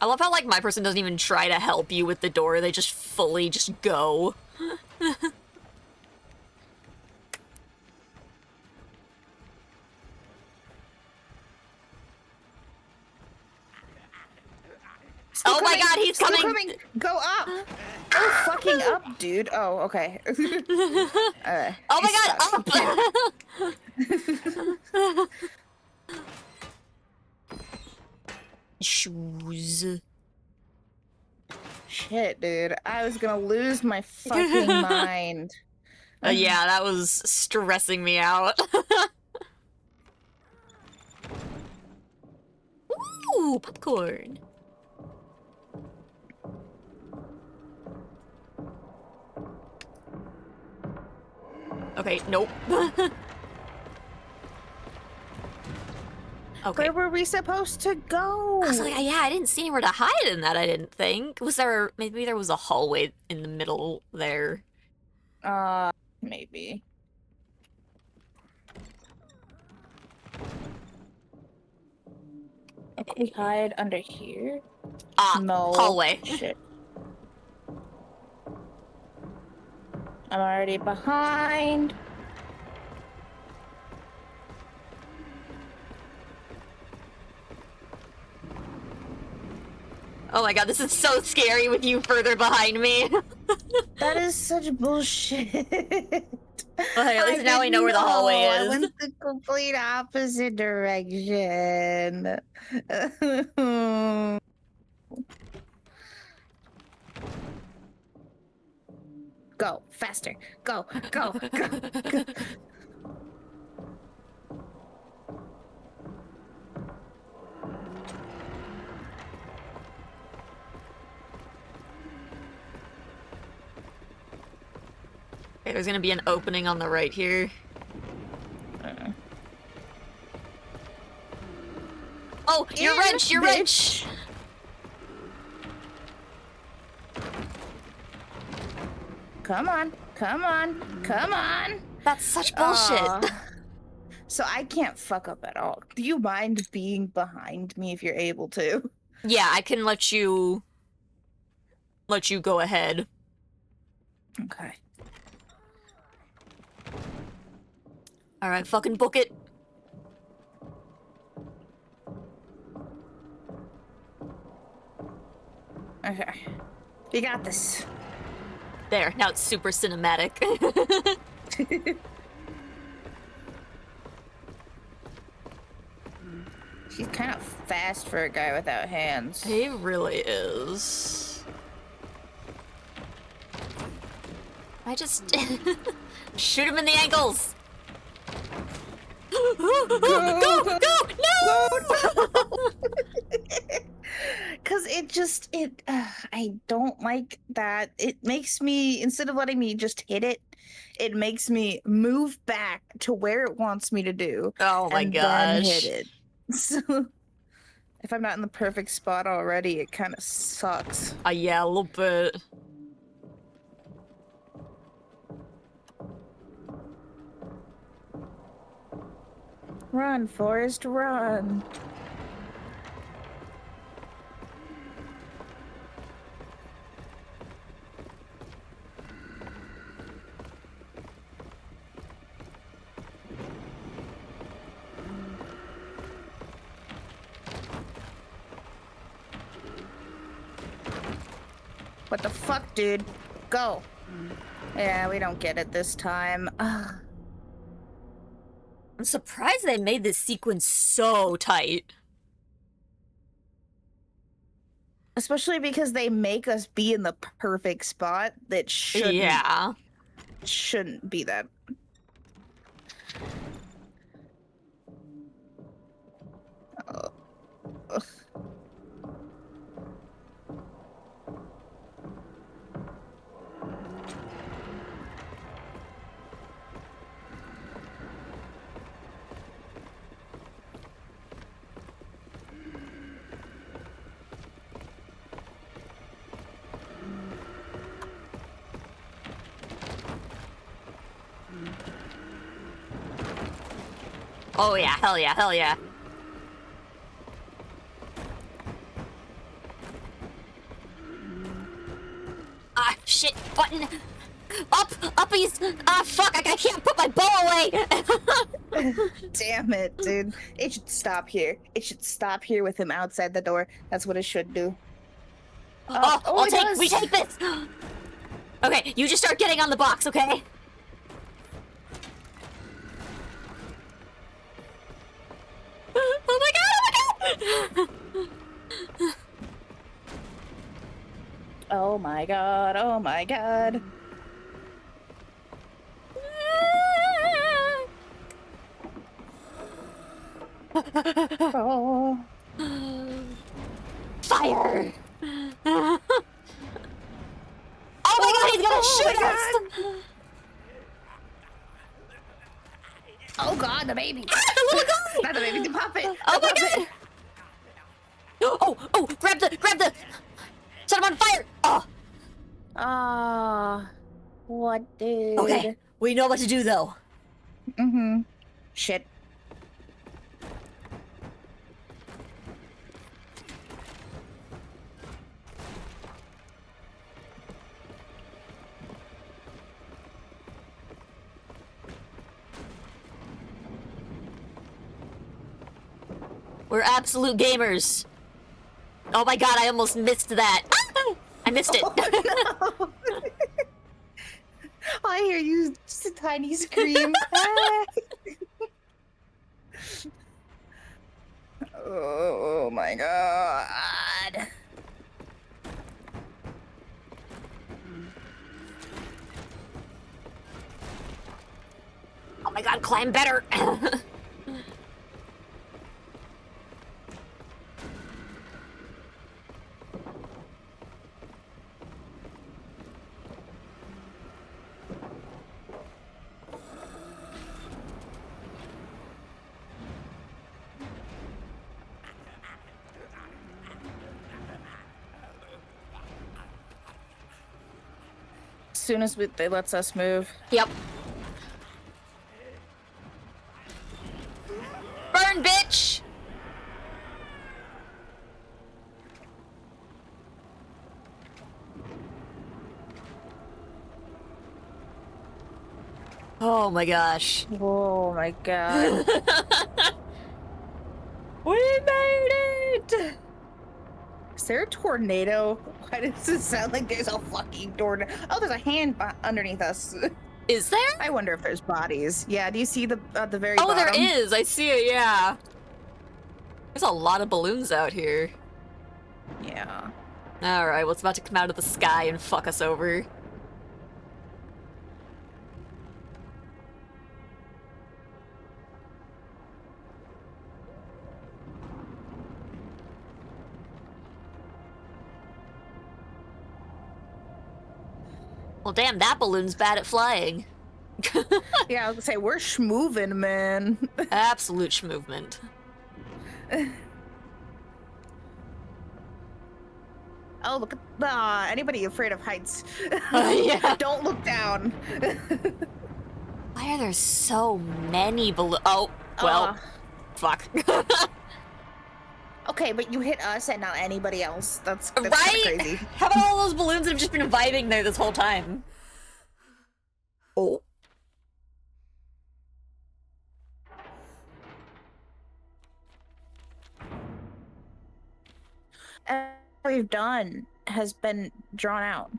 I love how like my person doesn't even try to help you with the door. They just fully just go. Still Oh my coming, god, he's still coming. Go up. Go fucking up, dude. Oh, okay. Alright. Oh my god, up! Shoes. Shit, dude. I was gonna lose my fucking mind. Yeah, that was stressing me out. Ooh, popcorn. Okay, nope. Okay. Where were we supposed to go? I was like, yeah, I didn't see anywhere to hide in that, I didn't think. Was there, maybe there was a hallway in the middle there. Maybe. Can we hide under here? Ah, No. hallway. Shit. I'm already behind. Oh my god, this is so scary with you further behind me. That is such bullshit. Okay, at least now we know where the hallway I is. went the complete opposite direction. Go faster. Go, go, go, go. Okay, there's gonna be an opening on the right here. Oh, you're Yeah, wrench, you're wrench! Come on, come on, come on. That's such bullshit. Aw. So I can't fuck up at all. Do you mind being behind me if you're able to? Yeah, I can let you go ahead. Okay. Alright, fucking book it. Okay. You got this. There, now it's super cinematic. She's kind of fast for a guy without hands. He really is. I just... shoot him in the ankles! Go! No! Cause I don't like that. It makes me, instead of letting me just hit it, it makes me move back to where it wants me to do. Oh my and then gosh. hit it. So if I'm not in the perfect spot already, it kind of sucks. Yeah, a little bit. Run, Forrest, run. What the fuck, dude? Go. Yeah, we don't get it this time. Ugh. I'm surprised they made this sequence so tight. Especially because they make us be in the perfect spot that shouldn't be that. Ugh. Oh yeah, hell yeah, hell yeah. Ah, shit, button. Uppies. Ah, fuck, I can't put my bow away. Damn it, dude. It should stop here. It should stop here with him outside the door. That's what it should do. We take this. Okay, you just start getting on the box, okay? Oh my god! Oh my god, oh my god. Oh. Fire! Oh my god, he's gonna shoot us! Oh god, the baby! The little guy! Not the baby, the puppet! Oh my god! Oh, grab the... Set him on fire! Oh! Ah, what dude? Okay, we know what to do though. Mm-hmm. Shit. We're absolute gamers. Oh my god, I almost missed that. I missed it. Oh, no. I hear you, just a tiny scream. Oh my god. Oh my god, climb better. As soon as they lets us move. Yep. Burn, bitch! Oh my gosh. Oh my god. We made it! Is there a tornado? Why does it sound like there's a fucking tornado? Oh, there's a hand underneath us. Is there? I wonder if there's bodies. Yeah, do you see the at the very Oh, bottom? there is. I see it, yeah. There's a lot of balloons out here. Yeah. Alright, well, it's about to come out of the sky and fuck us over. Well, damn, that balloon's bad at flying. Yeah, I was gonna say, we're schmoving, man. Absolute schmovement. Oh, look at anybody afraid of heights. Yeah. Don't look down. Why are there so many balloons? Oh, well, fuck. Okay, but you hit us and not anybody else. That's kinda Right? crazy. How about all those balloons that have just been vibing there this whole time? Oh. Everything we've done has been drawn out.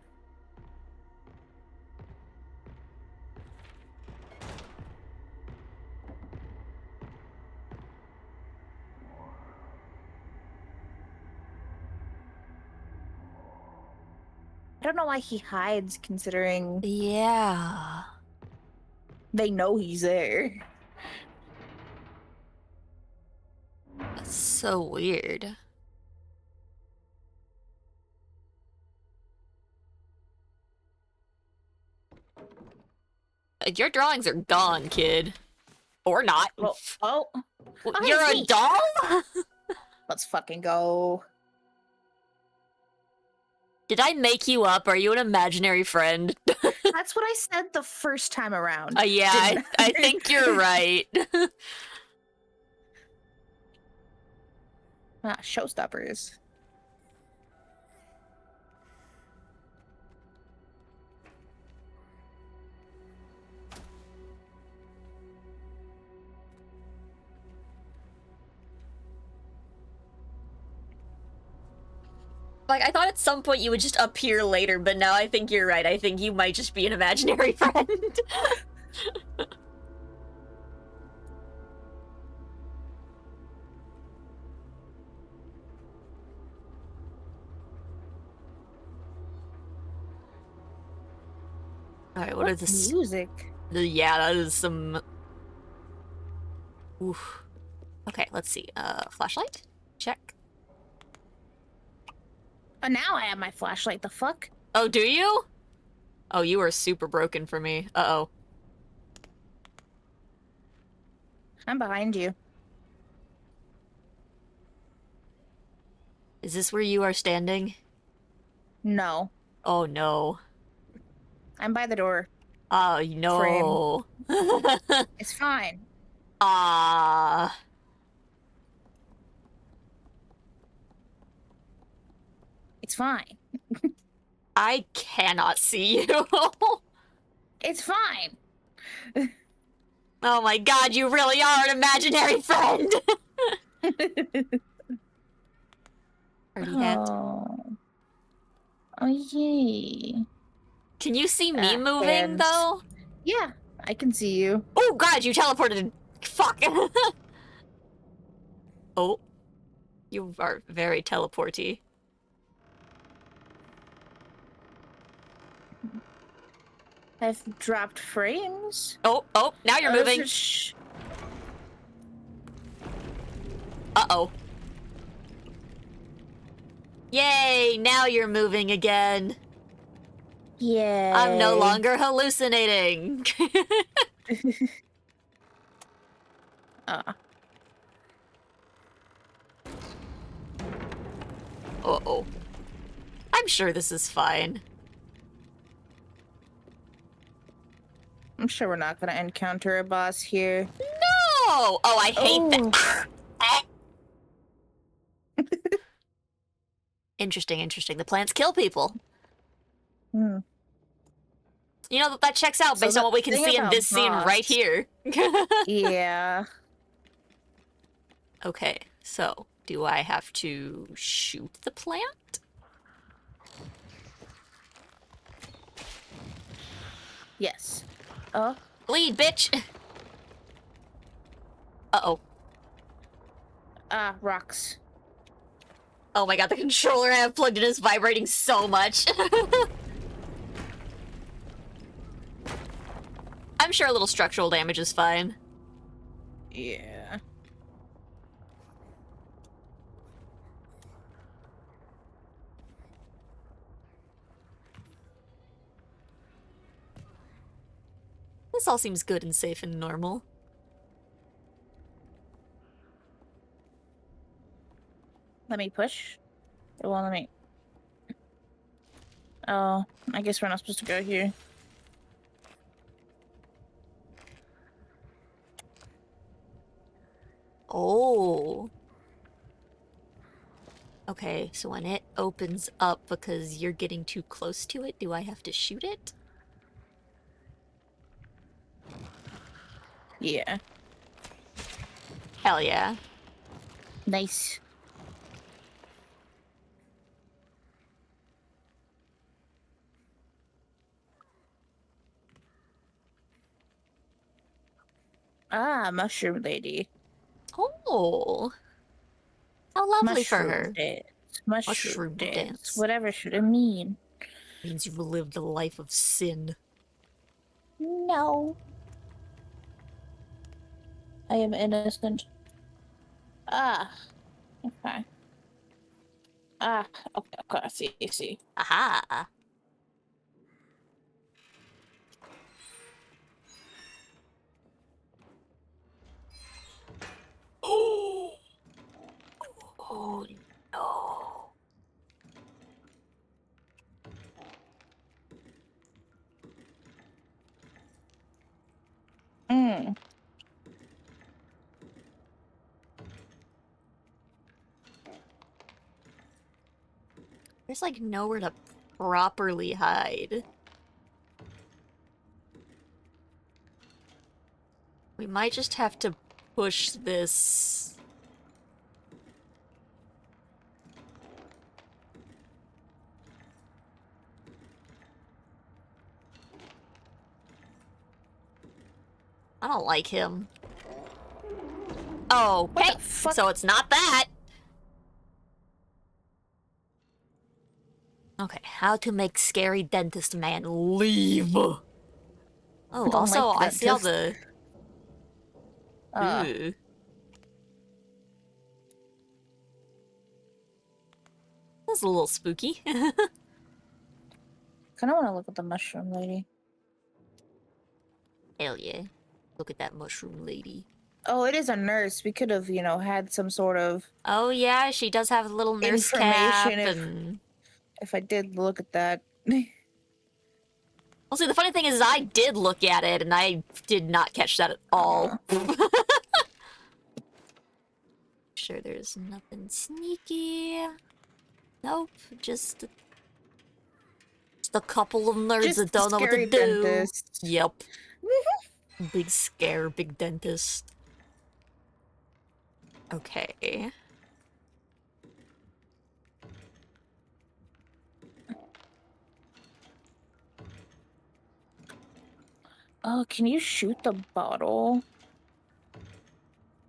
I don't know why he hides, considering Yeah. they know he's there. That's so weird. Your drawings are gone, kid. Or not. Well, oh, Well, you're a neat. doll? Let's fucking go. Did I make you up? Are you an imaginary friend? That's what I said the first time around. Yeah, Didn't I think you're right. Showstoppers. Like, I thought at some point you would just appear later, but now I think you're right. I think you might just be an imaginary friend. Alright, what is this? Music. Yeah, that is some... Oof. Okay, let's see. Flashlight? Check. Oh, now I have my flashlight. The fuck? Oh, do you? Oh, you are super broken for me. Uh-oh. I'm behind you. Is this where you are standing? No, Oh, no. I'm by the door. Oh, no. It's fine. Ah. It's fine. I cannot see you. It's fine. Oh my god, you really are an imaginary friend. Party hat. Oh. Oh, yay. Can you see me Ah, moving, and- though? Yeah, I can see you. Oh god, you teleported. Fuck. Oh. You are very teleporty. I've dropped frames. Oh, now you're Oh, moving. Uh-oh. Yay, now you're moving again. Yeah. I'm no longer hallucinating. Uh-oh. I'm sure this is fine. I'm sure we're not gonna encounter a boss here. No! Oh, I hate that. Interesting. The plants kill people. Hmm. You know, that checks out So based on the what we can thing see in about this scene right boss- here. Yeah. Okay, so do I have to shoot the plant? Yes. Oh. Bleed, bitch! Uh-oh. Ah, rocks. Oh my god, the controller I have plugged in is vibrating so much. I'm sure a little structural damage is fine. Yeah. This all seems good and safe and normal. Let me push. It won't let me. Oh, I guess we're not supposed to go here. Oh. Okay, so when it opens up because you're getting too close to it, do I have to shoot it? Yeah. Hell yeah. Nice. Ah, mushroom lady. Oh. How lovely for Mushroom her. dance. Mushroom, Mushroom dance. dance. Whatever should it mean? Means you've lived a life of sin. No. I am innocent. Ah. Okay. Ah. Okay. Okay. I see. I see. Aha. Oh. Oh no. Mm. There's like nowhere to properly hide. We might just have to push this. I don't like him. Oh, What okay. the fuck? So it's not that. Okay, how to make scary dentist man leave. Oh, don't also, like I see all dentist. the... Uh, Ooh. That's a little spooky. kind of want to look at the mushroom lady. Hell yeah. Look at that mushroom lady. Oh, it is a nurse. We could have, had some sort of Oh yeah, she does have a little nurse cap Information and... if I did look at that. Well, see, the funny thing is I did look at it and I did not catch that at all. Sure there's nothing sneaky. Nope, just a couple of nerds Just that don't know what to scary do. dentist. Yep. Big scare, big dentist. Okay. Oh, can you shoot the bottle?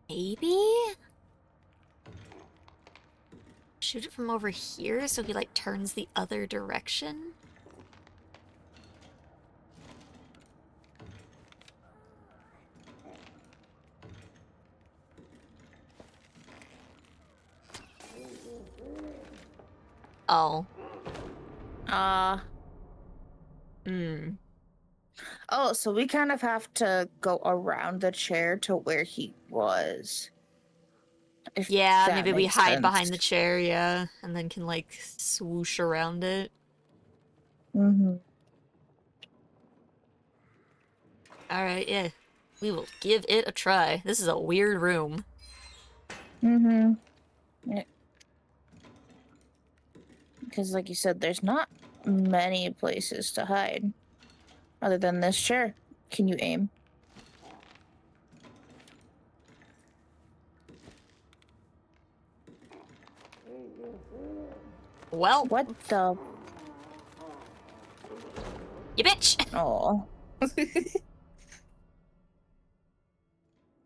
Maybe? Shoot it from over here so he, like, turns the other direction? Oh. Hmm. Oh, so we kind of have to go around the chair to where he was. If Yeah, that maybe we makes hide behind the sense. chair, yeah, and then can, like, swoosh around it. Mm-hmm. Alright, yeah. We will give it a try. This is a weird room. Mm-hmm. Yeah. Because, like you said, there's not many places to hide. Other than this chair. Can you aim? Well, What the? you bitch! Oh.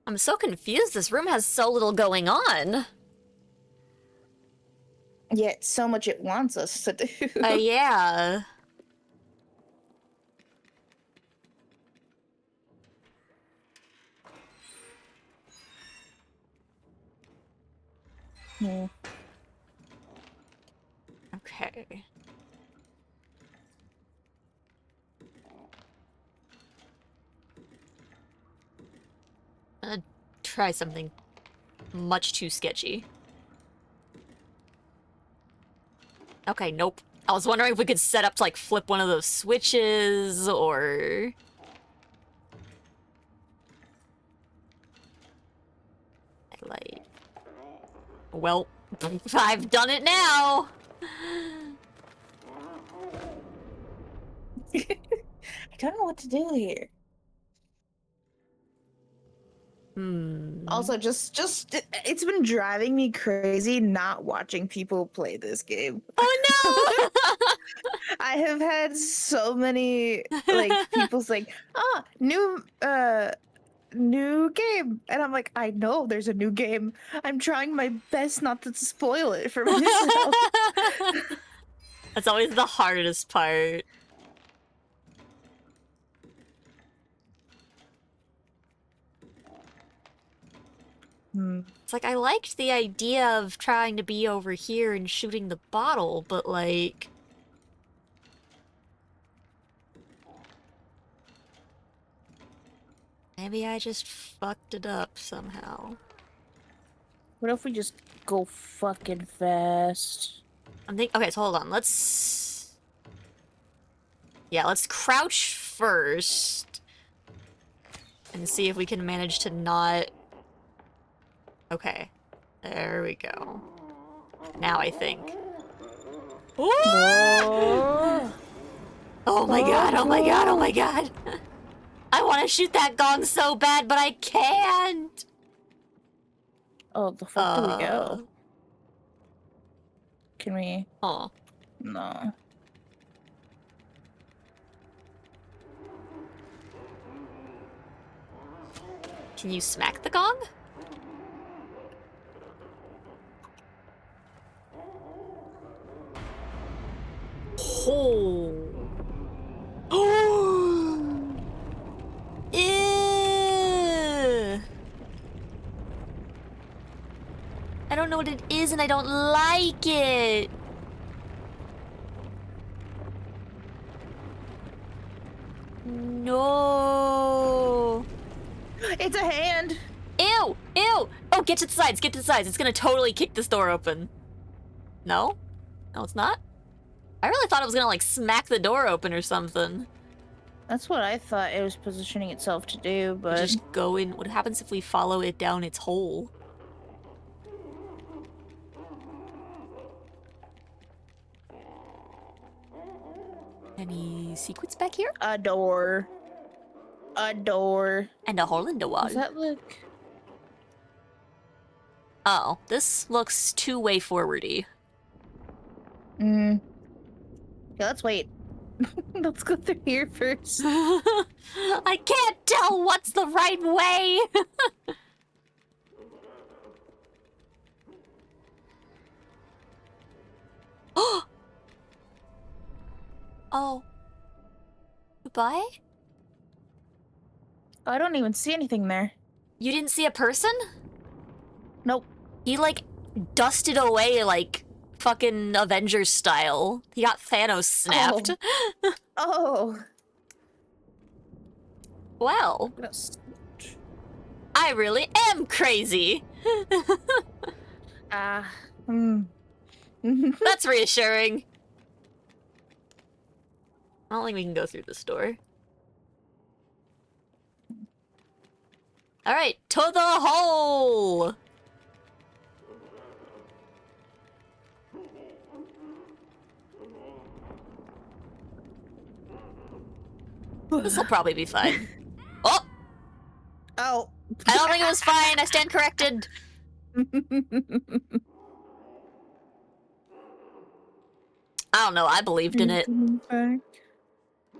I'm so confused. This room has so little going on. Yet so much it wants us to do. Yeah. Hmm. Okay. I'm gonna try something much too sketchy. Okay, nope. I was wondering if we could set up to, like, flip one of those switches, or... Like... Well, I've done it now! I don't know what to do here. Also, just it's been driving me crazy not watching people play this game. Oh no! I have had so many like people's like, new game. And I'm like, I know there's a new game. I'm trying my best not to spoil it for myself. That's always the hardest part. It's like, I liked the idea of trying to be over here and shooting the bottle, but like... Maybe I just fucked it up somehow. What if we just go fucking fast? Okay, so hold on, let's... Yeah, let's crouch first. And see if we can manage to not... Okay. There we go. Now I think. Oh. Oh my god, oh my god, oh my god! I want to shoot that gong so bad, but I can't! Oh, the fuck do we go? Can we? Oh. No. Can you smack the gong? Oh. Oh. Ew. I don't know what it is and I don't like it. No. It's a hand. Ew! Ew! Oh, get to the sides, get to the sides. It's gonna totally kick this door open. No? No, it's not? I really thought it was gonna, like, smack the door open or something. That's what I thought it was positioning itself to do, but... Just go in. What happens if we follow it down its hole? Any secrets back here? A door. A door. And a hole in the wall. Does that look... Oh, this looks two-way forwardy. Yeah, let's wait. Let's go through here first. I can't tell what's the right way! Oh. Goodbye? I don't even see anything there. You didn't see a person? Nope. He, like, dusted away, like, fucking Avengers style. He got Thanos snapped. Oh. Well, I really am crazy. That's reassuring. I don't think we can go through this door. Alright, to the hole! This'll probably be fine. Oh! Oh. I don't think it was fine. I stand corrected. I don't know. I believed in it.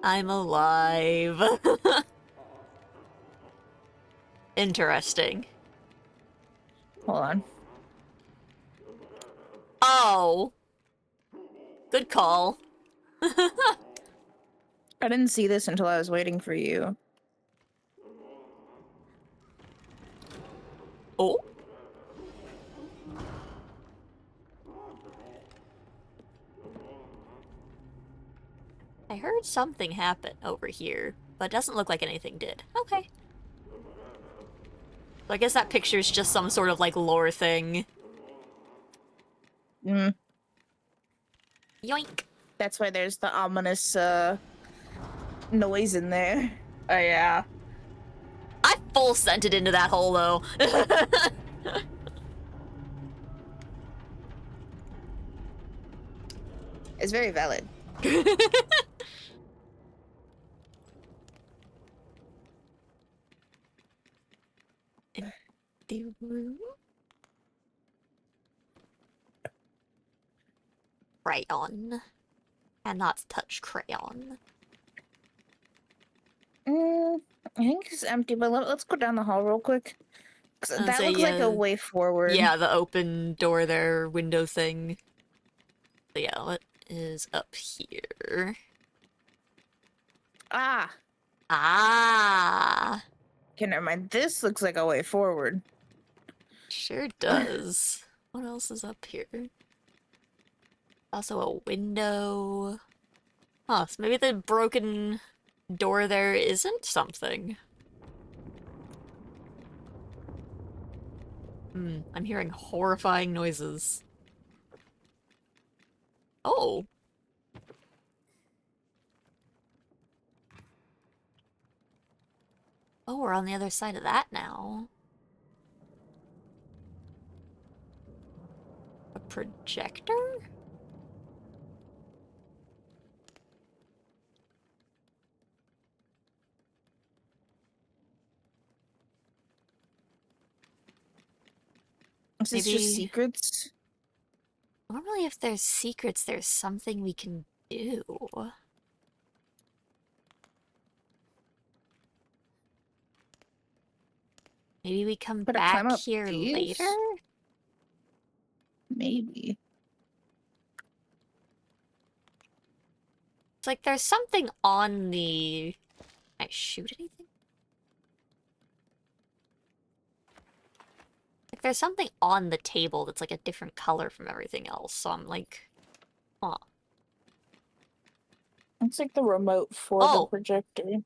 I'm alive. Interesting. Hold on. Oh. Good call. I didn't see this until I was waiting for you. Oh. I heard something happen over here, but it doesn't look like anything did. Okay. So I guess that picture's just some sort of, like, lore thing. Mm, Yoink. that's why there's the ominous noise in there. Oh, yeah. I full sent it into that hole, though. It's very valid. The room? Crayon. Cannot touch crayon. I think it's empty, but let's go down the hall real quick. 'Cause I'd that say, looks like a way forward. Yeah, the open door there, window thing. So yeah, what is up here? Ah. Ah! Okay, never mind. This looks like a way forward. Sure does. What else is up here? Also a window. Huh, so maybe the broken door there isn't something. I'm hearing horrifying noises. Oh. Oh, we're on the other side of that now. A projector? Is this just Maybe- secrets? Normally if there's secrets, there's something we can do. Maybe we come Could I climb back up here these? later? Maybe. It's like there's something on the... Can I shoot anything? Like there's something on the table that's like a different color from everything else, so I'm like... Huh. It's like the remote for Oh. the projector.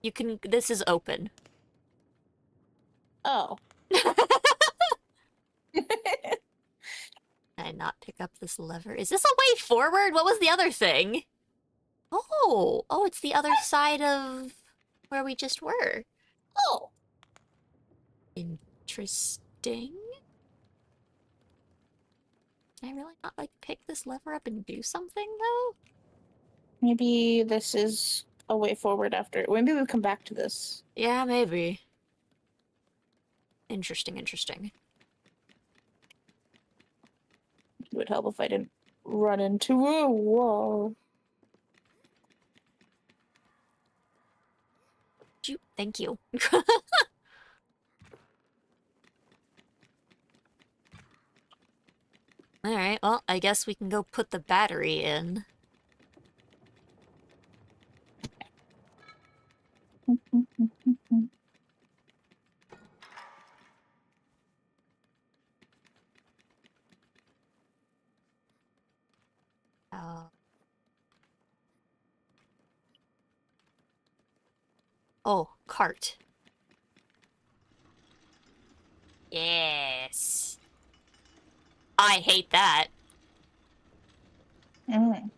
You can... This is open. Oh. Can I not pick up this lever? Is this a way forward? What was the other thing? Oh! Oh, it's the other side of where we just were. Oh. Interesting. Can I really not, like, pick this lever up and do something, though? Maybe this is a way forward after. Maybe we'll come back to this. Yeah, maybe. Interesting, interesting. It would help if I didn't run into a wall. Thank you. Alright, well, I guess we can go put the battery in. Oh, cart. Yes. I hate that. Mm.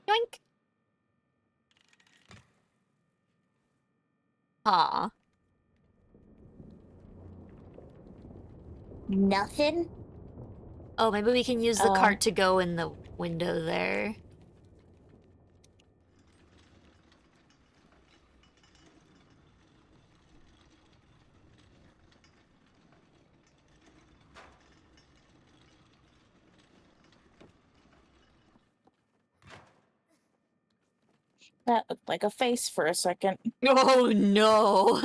Yoink. Aw. Nothing? Oh, maybe we can use the Oh. cart to go in the window there. That looked like a face for a second. Oh no!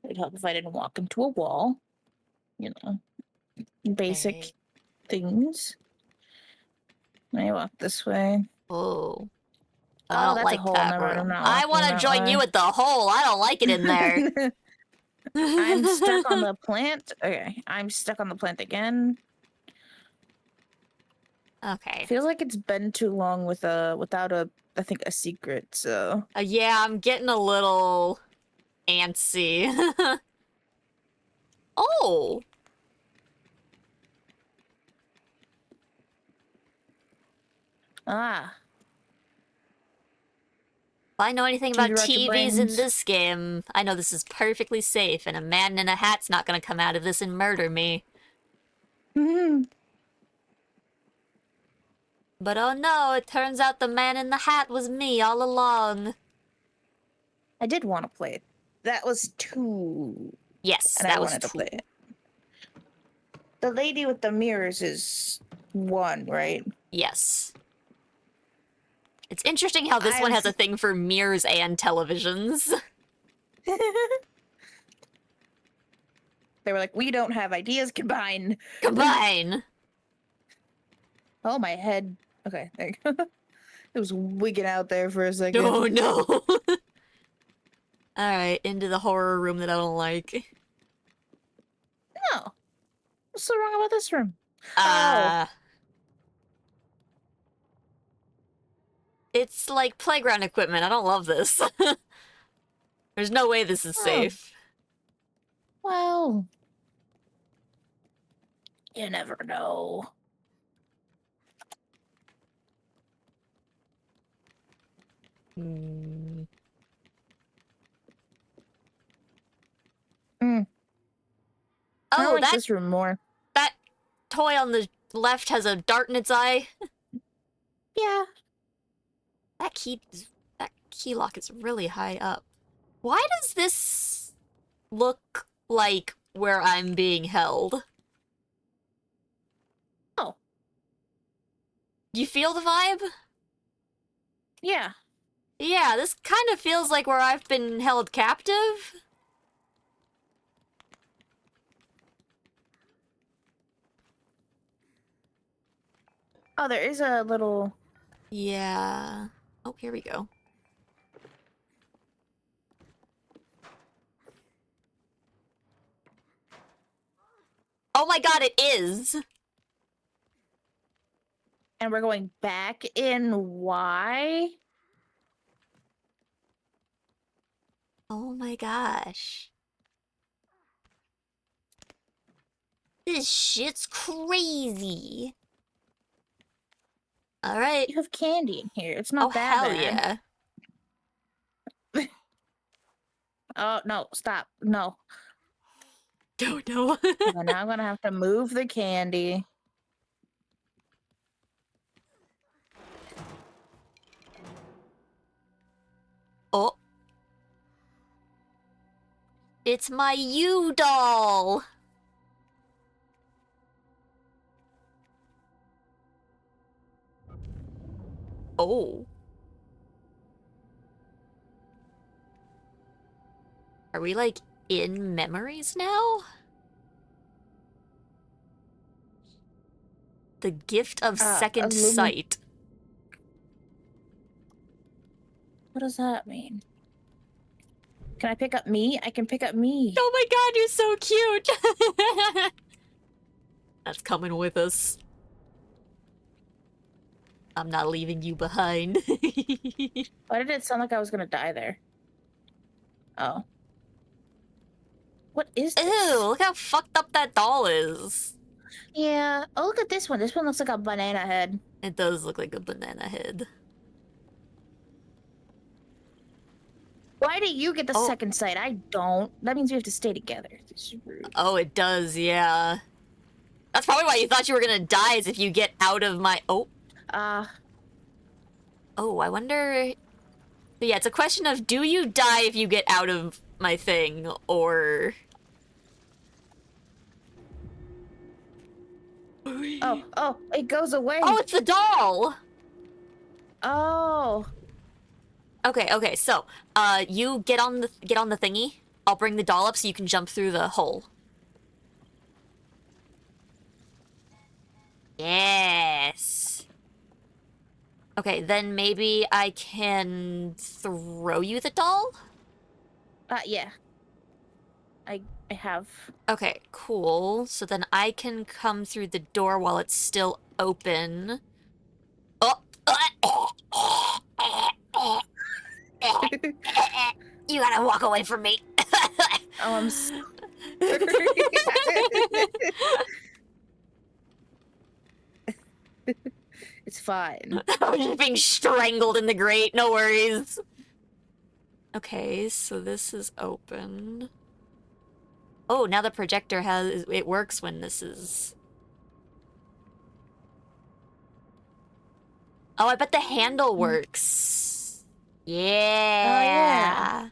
It'd help if I didn't walk into a wall. You know, basic Okay. things. Let me walk this way. Oh. I Oh, don't that's a like hole. that Never mind, I'm room. not I walking want to that join you way. at the hole. I don't like it in there. I'm stuck on the plant. Okay, I'm stuck on the plant again. Okay. Feels like it's been too long without I think a secret. So Yeah, I'm getting a little antsy. Oh! ah, If I know anything Can about you rot your TVs in brains? this game, I know this is perfectly safe, and a man in a hat's not gonna come out of this and murder me. But oh no, it turns out the man in the hat was me all along. I did want to play it. That was two, Yes, and I that was wanted to play two. it. The lady with the mirrors is one, right? Yes. It's interesting how this one has a thing for mirrors and televisions. They were like, we don't have ideas combined. Combine! Oh, my head. Okay, there you go. It was wigging out there for a second. Oh no! Alright, into the horror room that I don't like. No. What's so wrong about this room? It's like playground equipment. I don't love this. There's no way this is Oh. safe. Well, you never know. Hmm. I Oh, like that this room more. toy on the left has a dart in its eye. Yeah. That key lock is really high up. Why does this look like where I'm being held? Oh. You feel the vibe? Yeah. Yeah, this kind of feels like where I've been held captive. Oh, there is a little. Yeah. Oh, here we go. Oh my god, it is! And we're going back in Y. Oh my gosh. This shit's crazy. Alright. You have candy in here. It's Oh, not that hell bad. yeah. Oh, no. Stop. No. Oh no. Okay, now I'm going to have to move the candy. Oh. It's my U doll. Oh. Are we like in memories now? The gift of second sight. What does that mean? Can I pick up me? I can pick up me. Oh my god, you're so cute! That's coming with us. I'm not leaving you behind. Why did it sound like I was gonna die there? Oh. What is this? Ew, look how fucked up that doll is. Yeah. Oh, look at this one. This one looks like a banana head. It does look like a banana head. Why do you get the Oh. second sight? I don't. That means we have to stay together. This is rude. Oh, it does, yeah. That's probably why you thought you were gonna die, is if you get out of my... Oh, oh, I wonder... But yeah, it's a question of, do you die if you get out of my thing, or... oh, it goes away. Oh, it's the doll! Oh. Okay, so, you get on the thingy. I'll bring the doll up so you can jump through the hole. Yes. Okay, then maybe I can throw you the doll? Yeah. I have. Okay, cool. So then I can come through the door while it's still open. Oh! You gotta walk away from me. Oh, I'm sorry. It's fine. I'm just being strangled in the grate, no worries. Okay, so this is open. Oh, now the projector it works when this is... Oh, I bet the handle works. Yeah.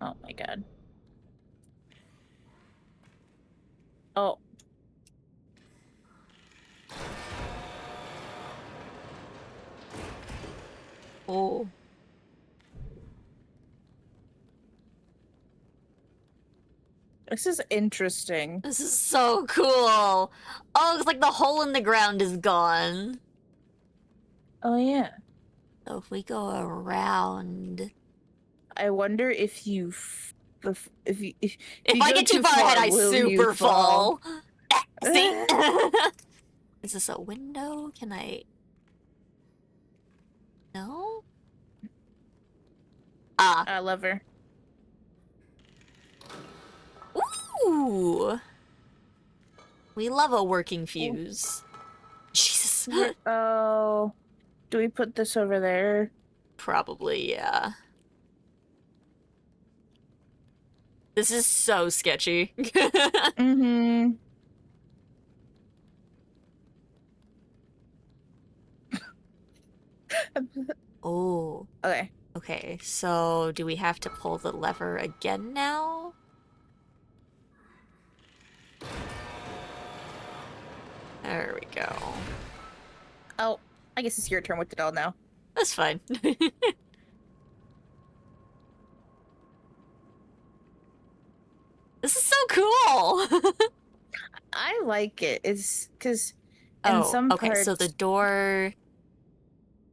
Oh my god. Oh. Oh. This is interesting. This is so cool. Oh, it's like the hole in the ground is gone. Oh yeah. So if we go around... I wonder if you if you If you I go get too far ahead, I will you super fall. See? Is this a window? Can I... No? Ah. I love her. Ooh! We love a working fuse. Jesus. Oh. Do we put this over there? Probably, yeah. This is so sketchy. Mm-hmm. Oh. Okay. Okay, so do we have to pull the lever again now? There we go. Oh, I guess it's your turn with the doll now. That's fine. This is so cool! I like it. It's because in some okay, parts... so the door...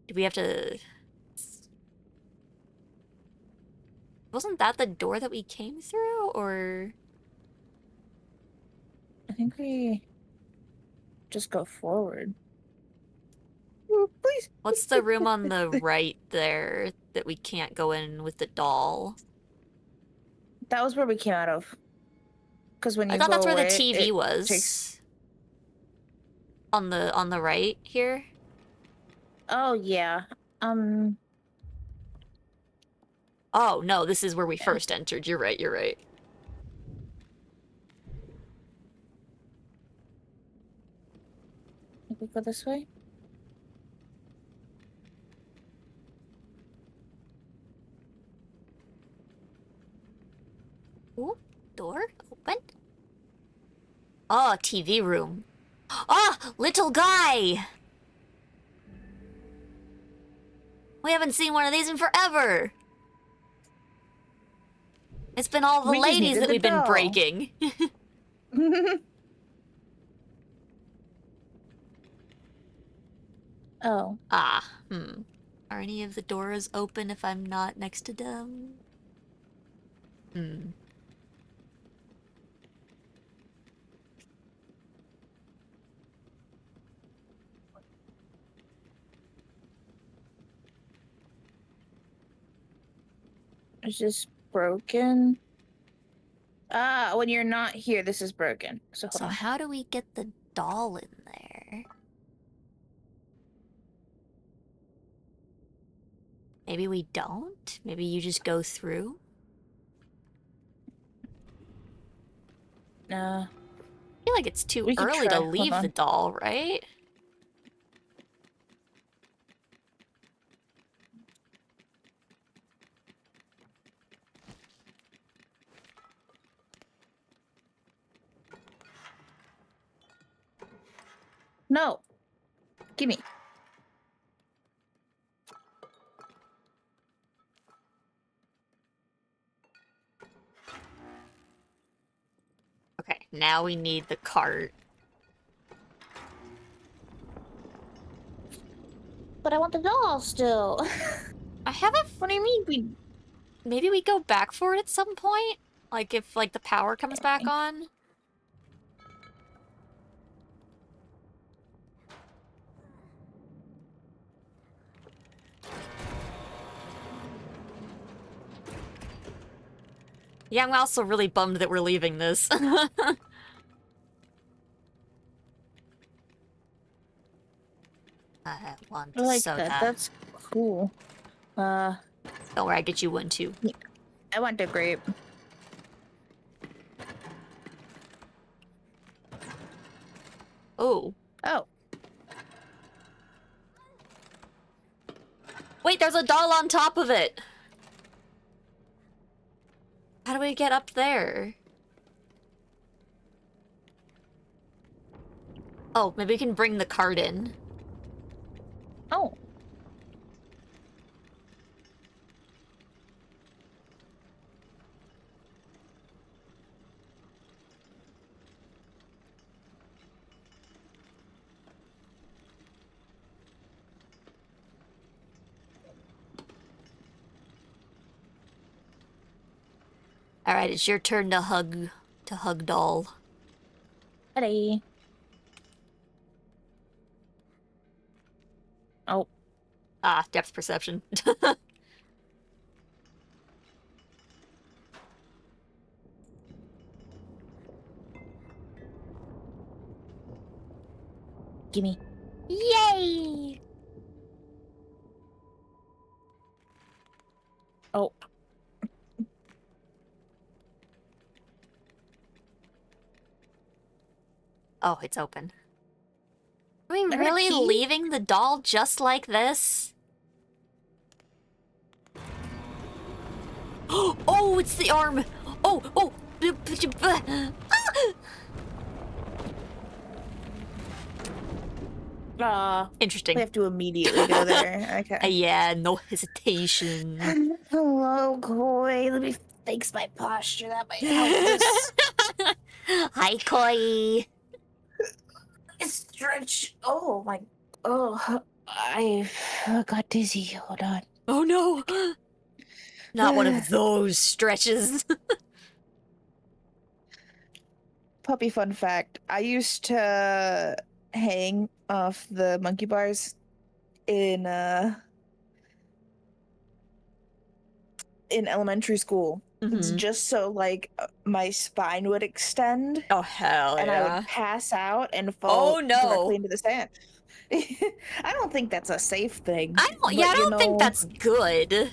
Do we have to... Wasn't that the door that we came through, or...? I think we just go forward. Ooh, please. What's the room on the right there that we can't go in with the doll? That was where we came out of. Because when you I thought go that's where the away, TV it was. takes- On the right here? Oh yeah. Oh, no, this is where we first entered. You're right, you're right. We go this way. Ooh, door open. Oh, TV room. Ah, little guy! We haven't seen one of these in forever. It's been all the We just ladies needed that the we've been doll. breaking. Oh. Ah, Are any of the doors open if I'm not next to them? Is this broken? Ah, when you're not here, this is broken. So hold So on. how do we get the doll in there? Maybe we don't? Maybe you just go through? Nah. I feel like it's too We can early try. to Hold leave the on. doll, right? No. Gimme. Okay, now we need the cart. But I want the doll still. I have a... What do you mean? Maybe we go back for it at some point? Like, if, like, the power comes back on? Yeah, I'm also really bummed that we're leaving this. I want I the like soda. that. That's cool. Don't worry, I get you one too. I want the grape. Oh. Oh. Wait, there's a doll on top of it! How do we get up there? Oh, maybe we can bring the cart in. Oh. Alright, it's your turn to hug doll. Ready. Oh. Ah, depth perception. Gimme. Yay! Oh. Oh, it's open. Are we Is that a really key? leaving the doll just like this? Oh, it's the arm! Oh, oh! Interesting. We have to immediately go there. Okay. Yeah, no hesitation. Hello, Koi. Let me fix my posture. That might help this. Hi, Koi. Stretch. Oh my. Oh, I got dizzy. Hold on. Oh no! Not one of those stretches. Puppy fun fact. I used to hang off the monkey bars in elementary school. It's Mhm. just so like my spine would extend Oh, hell and I yeah. would pass out and fall Oh, no. directly into the sand. I don't think that's a safe thing. I but, don't think that's good.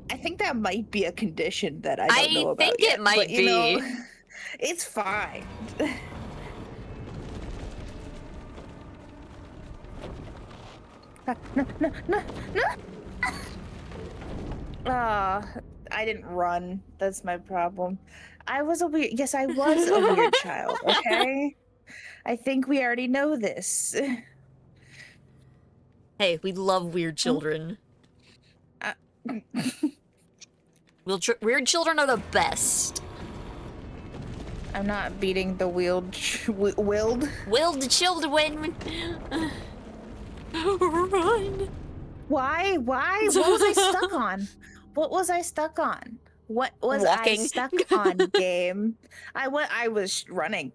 I think that might be a condition that I don't know about think yet. it might but, you know, be. it's fine. No. I didn't run. That's my problem. I was a weird. Yes, I was a weird child. Okay. I think we already know this. Hey, we love weird children. Weird children are the best. I'm not beating the willed. Willed children. Run. Why? What was I stuck on? What was I stuck on? What was Walking. I stuck on, game? I was running.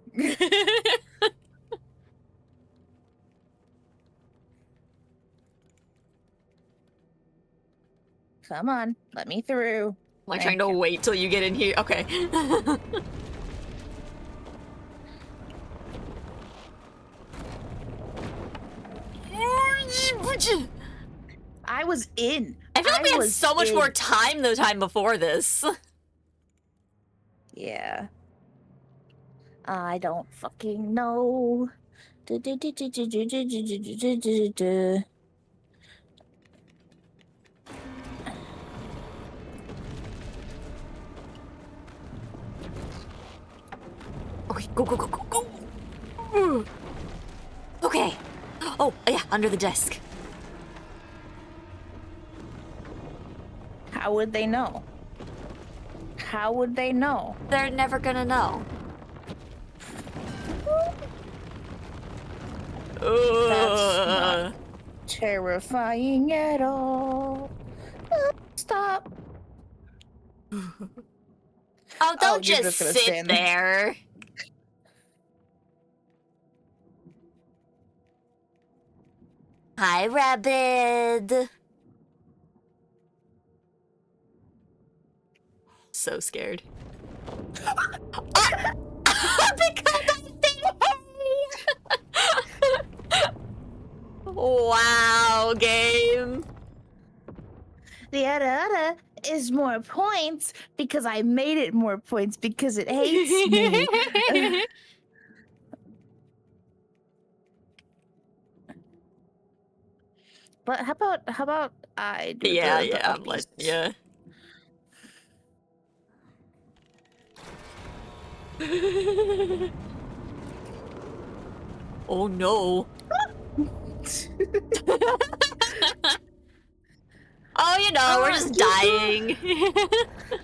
Come on, let me through. I'm trying to wait till you get in here. Okay. I was in. I feel like we had was so much in- more time the time before this. Yeah. I don't fucking know. Okay, go, go, go, go, go. Okay. Oh, yeah, under the desk. How would they know? How would they know? They're never gonna know. not terrifying at all. Stop. Oh, don't you're just just gonna sit stand there. there. Hi, Rabbit. So scared. Because I said hey! Wow, game. The other is more points because I made it more points because it hates me. But how about I do Yeah, the yeah, uppies? yeah. Oh no. Oh, you know, we're just dying.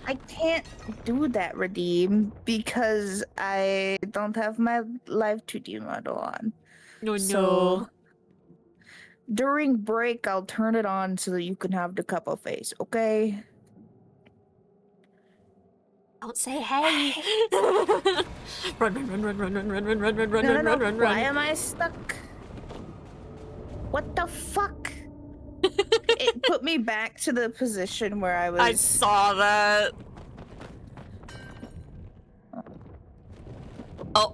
I can't do that, Redeem, because I don't have my Live 2D model on. No, So during break, I'll turn it on so that you can have the couple face, okay? Don't say hey. Run, run, run, run, run, run, run, run, run, run, run, No, run, no, run, no. run, Why run. am I stuck? What the fuck? It put me back to the position where I was. I saw that. Oh,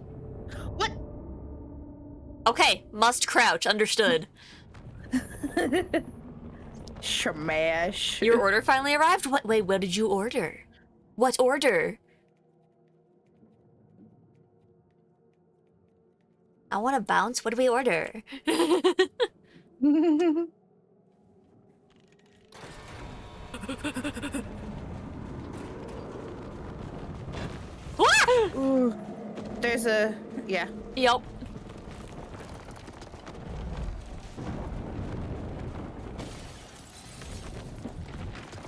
What? okay. Must crouch. Understood. Shamash. Your order finally arrived? What? Wait, what did you order? What order? I want to bounce. What do we order? Ooh, there's a yeah. Yup.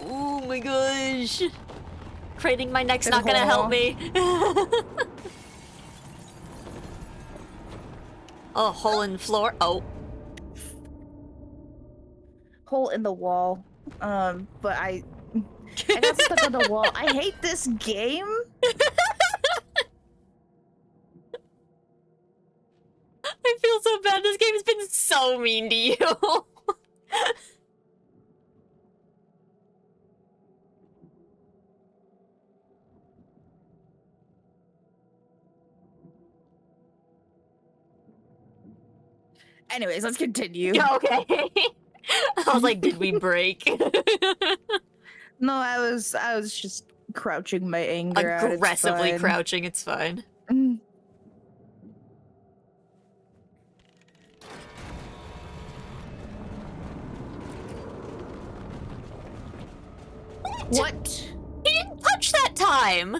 Oh my gosh. Craning my neck's not gonna help me. Oh, hole in floor. Oh. Hole in the wall. But I got stuck on the wall. I hate this game. I feel so bad. This game has been so mean to you. Anyways, let's continue. Okay. I was like, did we break? No, I was just crouching my anger out. It's Aggressively fine. crouching, it's fine. Mm. What? He didn't touch that time!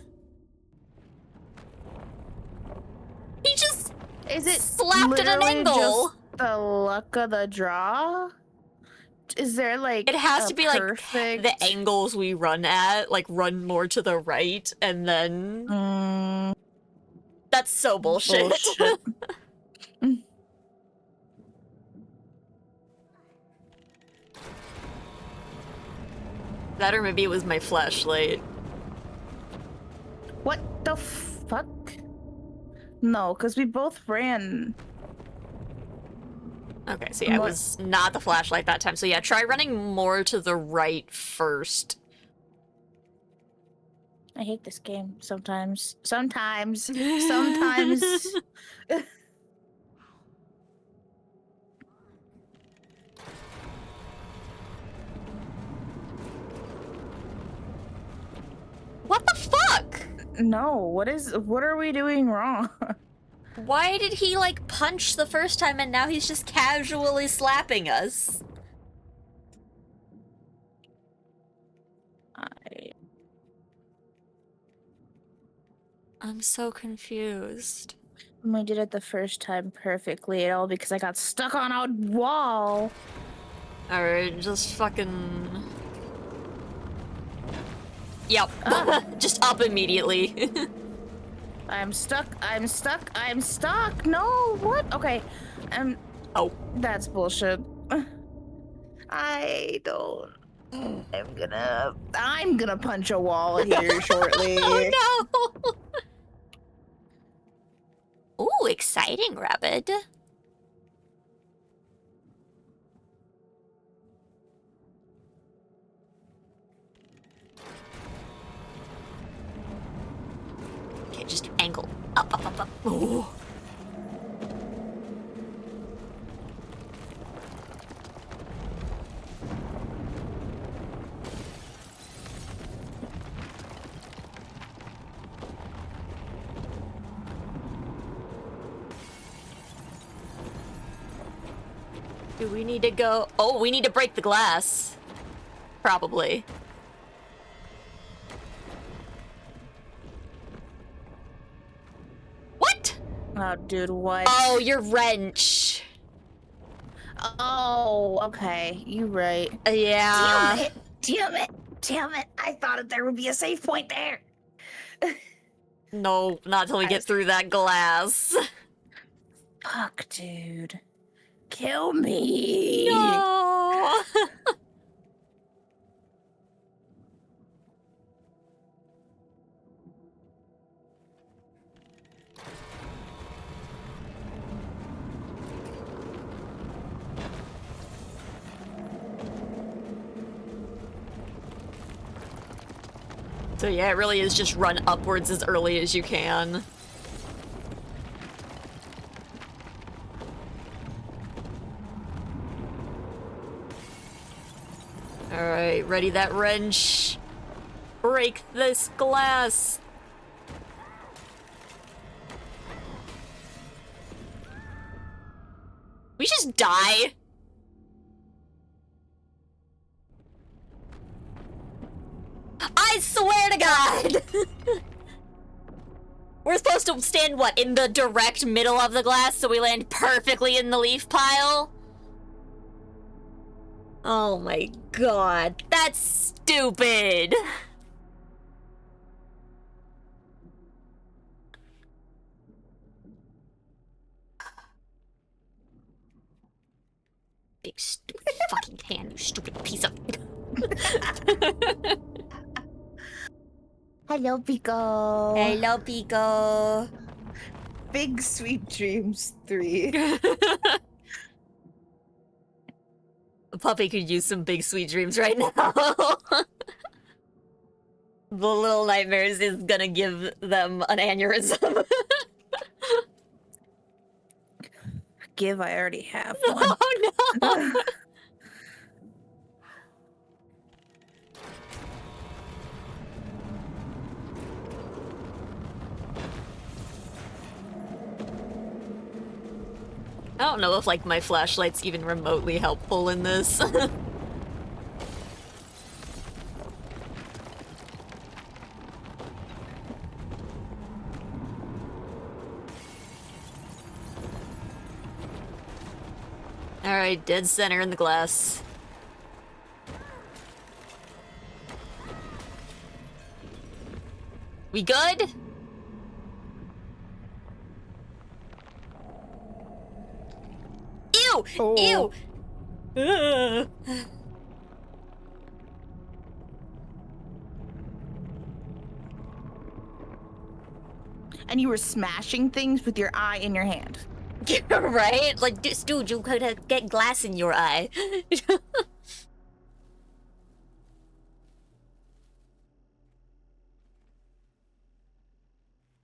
He just Is it slapped at an literally angle! just the luck of the draw? Is there like It has a to be like perfect... the angles we run at, like run more to the right, and then... Mm, That's so bullshit. bullshit. That or maybe it was my flashlight. What the fuck? No, because we both ran. Okay, so yeah, it What? was not the flashlight that time. So yeah, try running more to the right first. I hate this game sometimes. Sometimes. Sometimes. No, what are we doing wrong? Why did he, like, punch the first time and now he's just casually slapping us? I'm so confused. We did it the first time perfectly at all because I got stuck on a wall. Alright, just fucking... Yep. Just up immediately. I'm stuck. I'm stuck. I'm stuck. No, what? Okay. Oh. That's bullshit. I don't. I'm gonna punch a wall here shortly. Oh no! Ooh, exciting, Rabbit. Okay, just angle. Up, up, up, up. Ooh. Do we need to go? Oh, we need to break the glass. Probably. What? Oh, dude, what? Oh, your wrench. Oh, okay. You right. Yeah. Damn it! Damn it! Damn it! I thought there would be a safe point there. No, not till we get through that glass. Fuck, dude. Kill me. No. So yeah, it really is just run upwards as early as you can. Alright, ready that wrench. Break this glass. We just die. I swear to God! We're supposed to stand, what, in the direct middle of the glass so we land perfectly in the leaf pile? Oh my god, that's stupid! Big stupid fucking hand, you stupid piece of... Hello, Pico. Hello, Pico. Big Sweet Dreams 3. Puppy could use some big sweet dreams right now. The Little Nightmares is gonna give them an aneurysm. I already have one. Oh no! I don't know if, like, my flashlight's even remotely helpful in this. Alright, dead center in the glass. We good? Ew! Oh. Ew! Ugh. And you were smashing things with your eye in your hand. Right? Like, dude, you could get glass in your eye.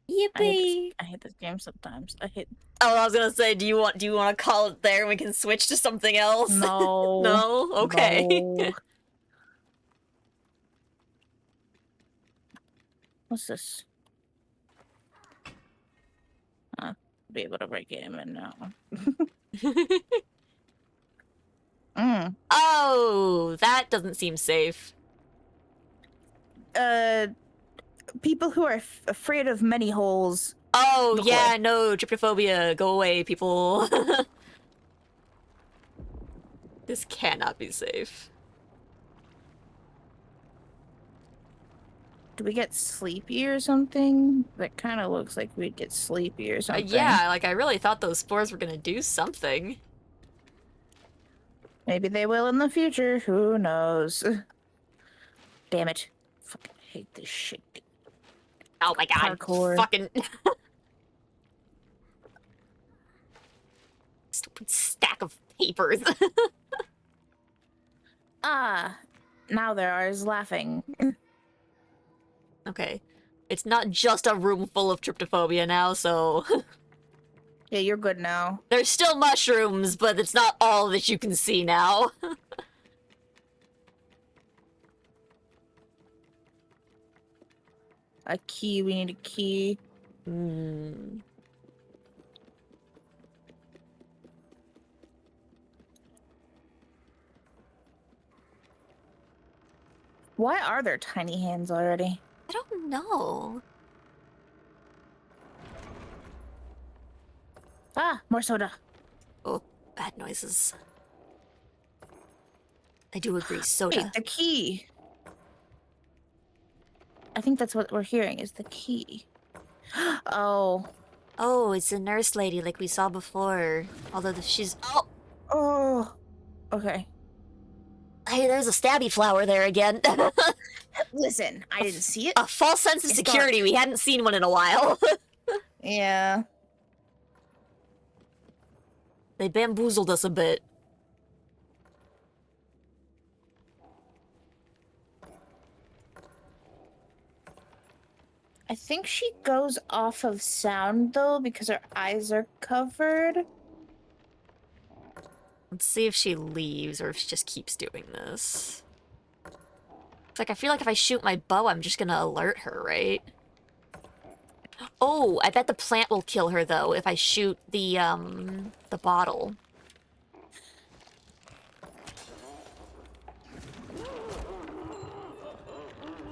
Yippee! I hate this game sometimes. Oh, I was gonna say, do you want to call it there and we can switch to something else? No. No? Okay. No. What's this? be able to break him in now. Mm. Oh, that doesn't seem safe. People who are afraid of many holes. Oh, Look yeah, away. no, trypophobia. Go away, people. This cannot be safe. Do we get sleepy or something? That kind of looks like we'd get sleepy or something. Yeah, like, I really thought those spores were gonna do something. Maybe they will in the future. Who knows? Damn it. Fucking hate this shit. Oh my god. Parkour. Fucking... Stupid stack of papers. Ah, now there are is laughing. Okay. It's not just a room full of trypophobia now, so... Yeah, you're good now. There's still mushrooms, but it's not all that you can see now. A key, we need a key. Hmm. Why are there tiny hands already? I don't know. Ah, more soda. Oh, bad noises. I do agree, soda. Wait, the key. I think that's what we're hearing is the key. Oh. Oh, it's a nurse lady like we saw before. Although she's... Oh! Oh. Okay. Hey, there's a stabby flower there again. Listen, I didn't see it. A false sense of It's security. We hadn't seen one in a while. Yeah. They bamboozled us a bit. I think she goes off of sound though because her eyes are covered. Let's see if she leaves or if she just keeps doing this. It's like, I feel like if I shoot my bow, I'm just gonna alert her, right? Oh, I bet the plant will kill her, though, if I shoot the bottle.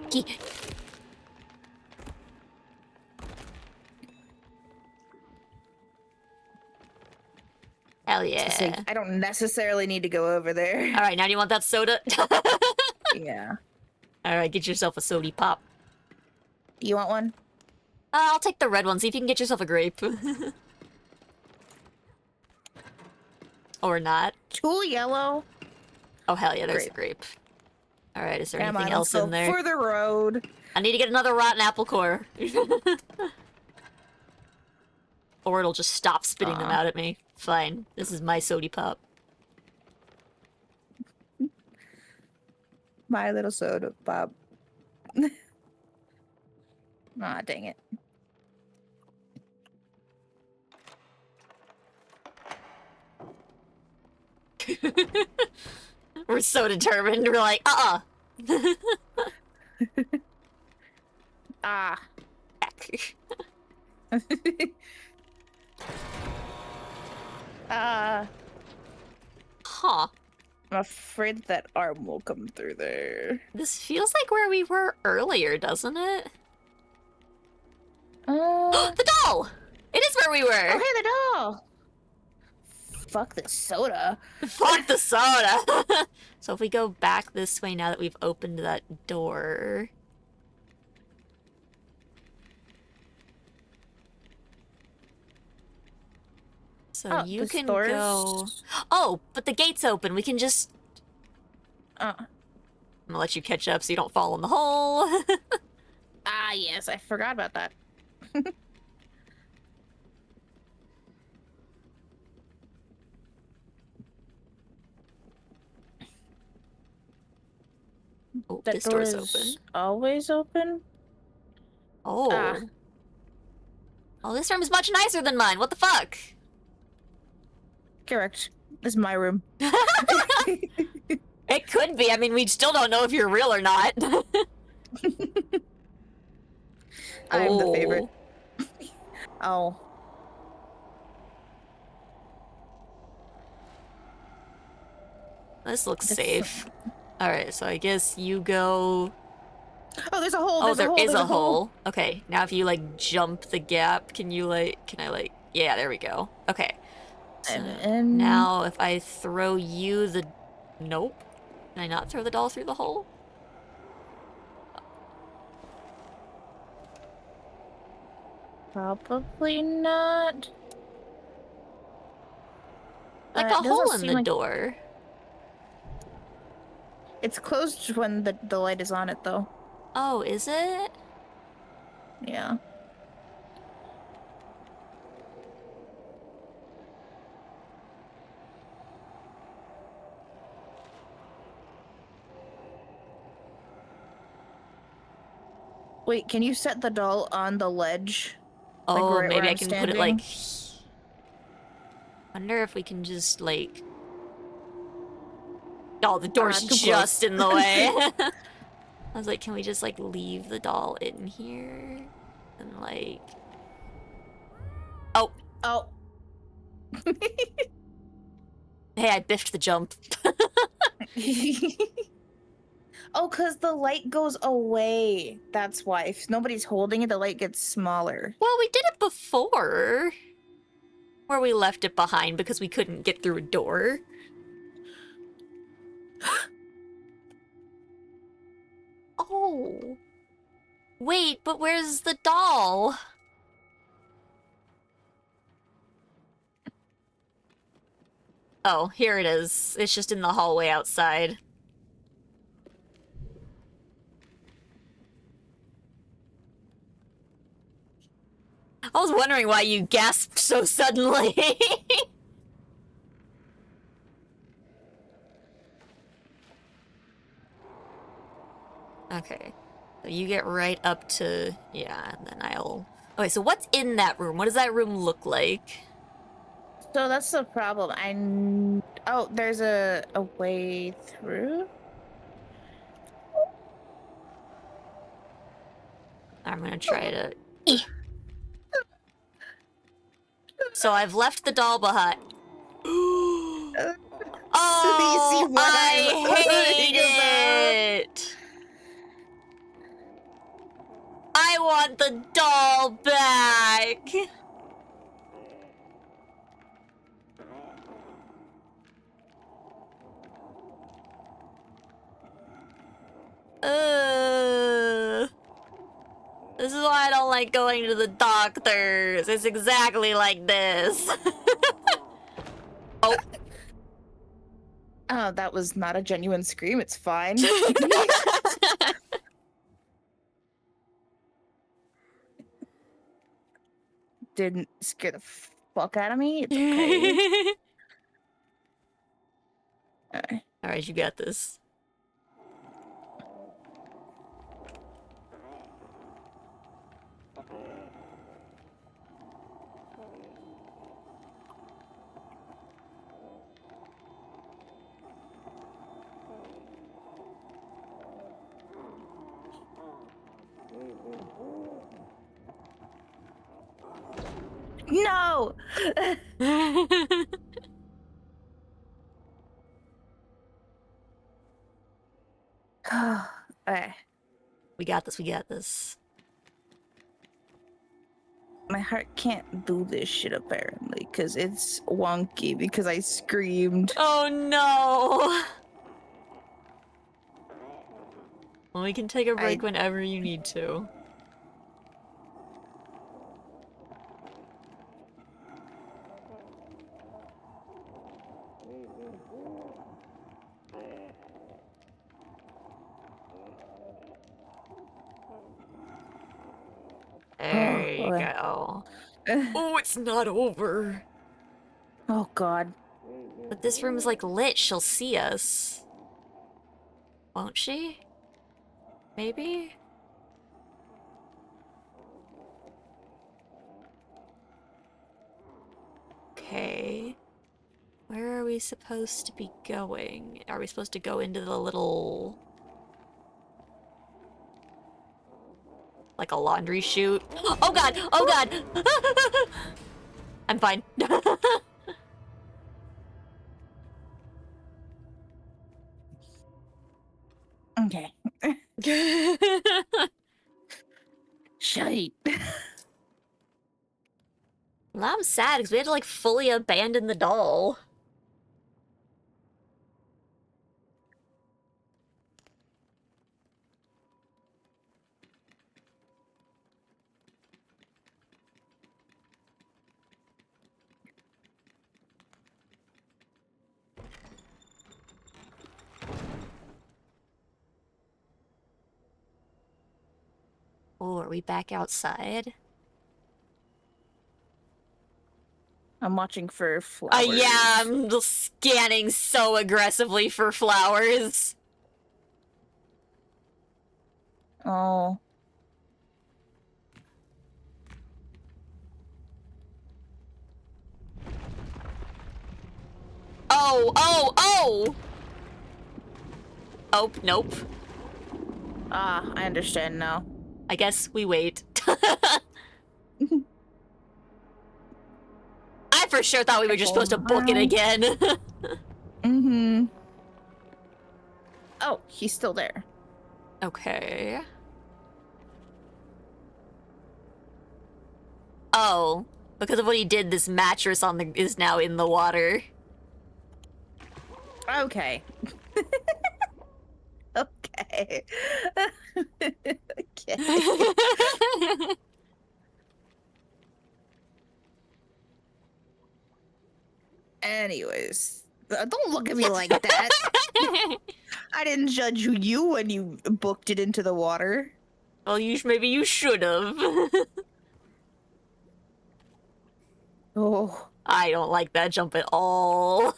Gee. Hell yeah. So I don't necessarily need to go over there. Alright, now do you want that soda? Yeah. Alright, get yourself a sody pop. You want one? I'll take the red one, see if you can get yourself a grape. Or not. Two yellow. Oh, hell yeah, there's a grape. Alright, is there Come anything on, else let's in go there? for the road. I need to get another rotten apple core. Or it'll just stop spitting them out at me. Fine. This is my sody pop. My little soda pop. Ah, dang it. We're so determined. We're like, Ah. Heck. Huh. I'm afraid that arm will come through there. This feels like where we were earlier, doesn't it? The doll! It is where we were! Oh, hey, the doll! Fuck the soda. Fuck the soda! So if we go back this way now that we've opened that door... So Oh, you the can store's- go... Oh, but the gate's open. We can just... Uh. I'm gonna let you catch up so you don't fall in the hole. Ah, yes, I forgot about that. Oh, That this door door's is open. always open? Oh. Ah. Oh, this room is much nicer than mine. What the fuck? Correct. This is my room. It could be. I mean, we still don't know if you're real or not. I'm the favorite. Oh. Oh. This looks This- safe. Alright, so I guess you go... Oh, there's a hole. Oh, There's there a hole. is there's a hole. Okay, now if you, like, jump the gap, can you, like... Can I, like... Yeah, there we go. Okay. So And now if I throw you the... Nope. Can I not throw the doll through the hole? probably not. Like It a doesn't hole in seem the like- door. It's closed when the light is on it, though. Oh, is it? Yeah. Wait, can you set the doll on the ledge? Like, Oh, right where maybe I I'm can put it like... Wonder if we can just like... Oh, the door's too close. just in the way. I was like, can we just like leave the doll in here? And like... Oh, Oh. hey, I biffed the jump. Oh, because the light goes away. That's why. If nobody's holding it, the light gets smaller. Well, we did it before. Where we left it behind because we couldn't get through a door. Oh. Wait, but where's the doll? Oh, here it is. It's just in the hallway outside. I was wondering why you gasped so suddenly. Okay. So you get right up to... Yeah, and then I'll... Okay, so what's in that room? What does that room look like? So that's the problem. Oh, there's a way through? I'm gonna try to... So I've left the doll behind. So Oh, you see what I I'm worrying hate it. I want the doll back. This is why I don't like going to the doctors. It's exactly like this. Oh. Oh, that was not a genuine scream. It's fine. Didn't scare the fuck out of me. It's okay. Alright. Alright, you got this. No! Alright. We got this, we got this. My heart can't do this shit apparently, because it's wonky because I screamed. Oh no! Well, we can take a break whenever you need to. There you boy. go. Oh, it's not over. Oh god. But this room's like lit. She'll see us. Won't she? Maybe? Okay. Where are we supposed to be going? Are we supposed to go into the little... like a laundry chute? Oh god! Oh god! I'm fine. Okay. Shite. Well, I'm sad because we had to like fully abandon the doll. Oh, are we back outside? I'm watching for flowers. Yeah, I'm just scanning so aggressively for flowers. Oh. Oh! Oh, nope. Ah, I understand now. I guess we wait. I for sure thought we were just supposed to book it again. Mm-hmm. Oh, he's still there. Okay. Oh, because of what he did, this mattress is now in the water. Okay. Okay. Okay. Anyways, don't look at me like that. I didn't judge you when you booked it into the water. Well, maybe you should have. Oh. I don't like that jump at all.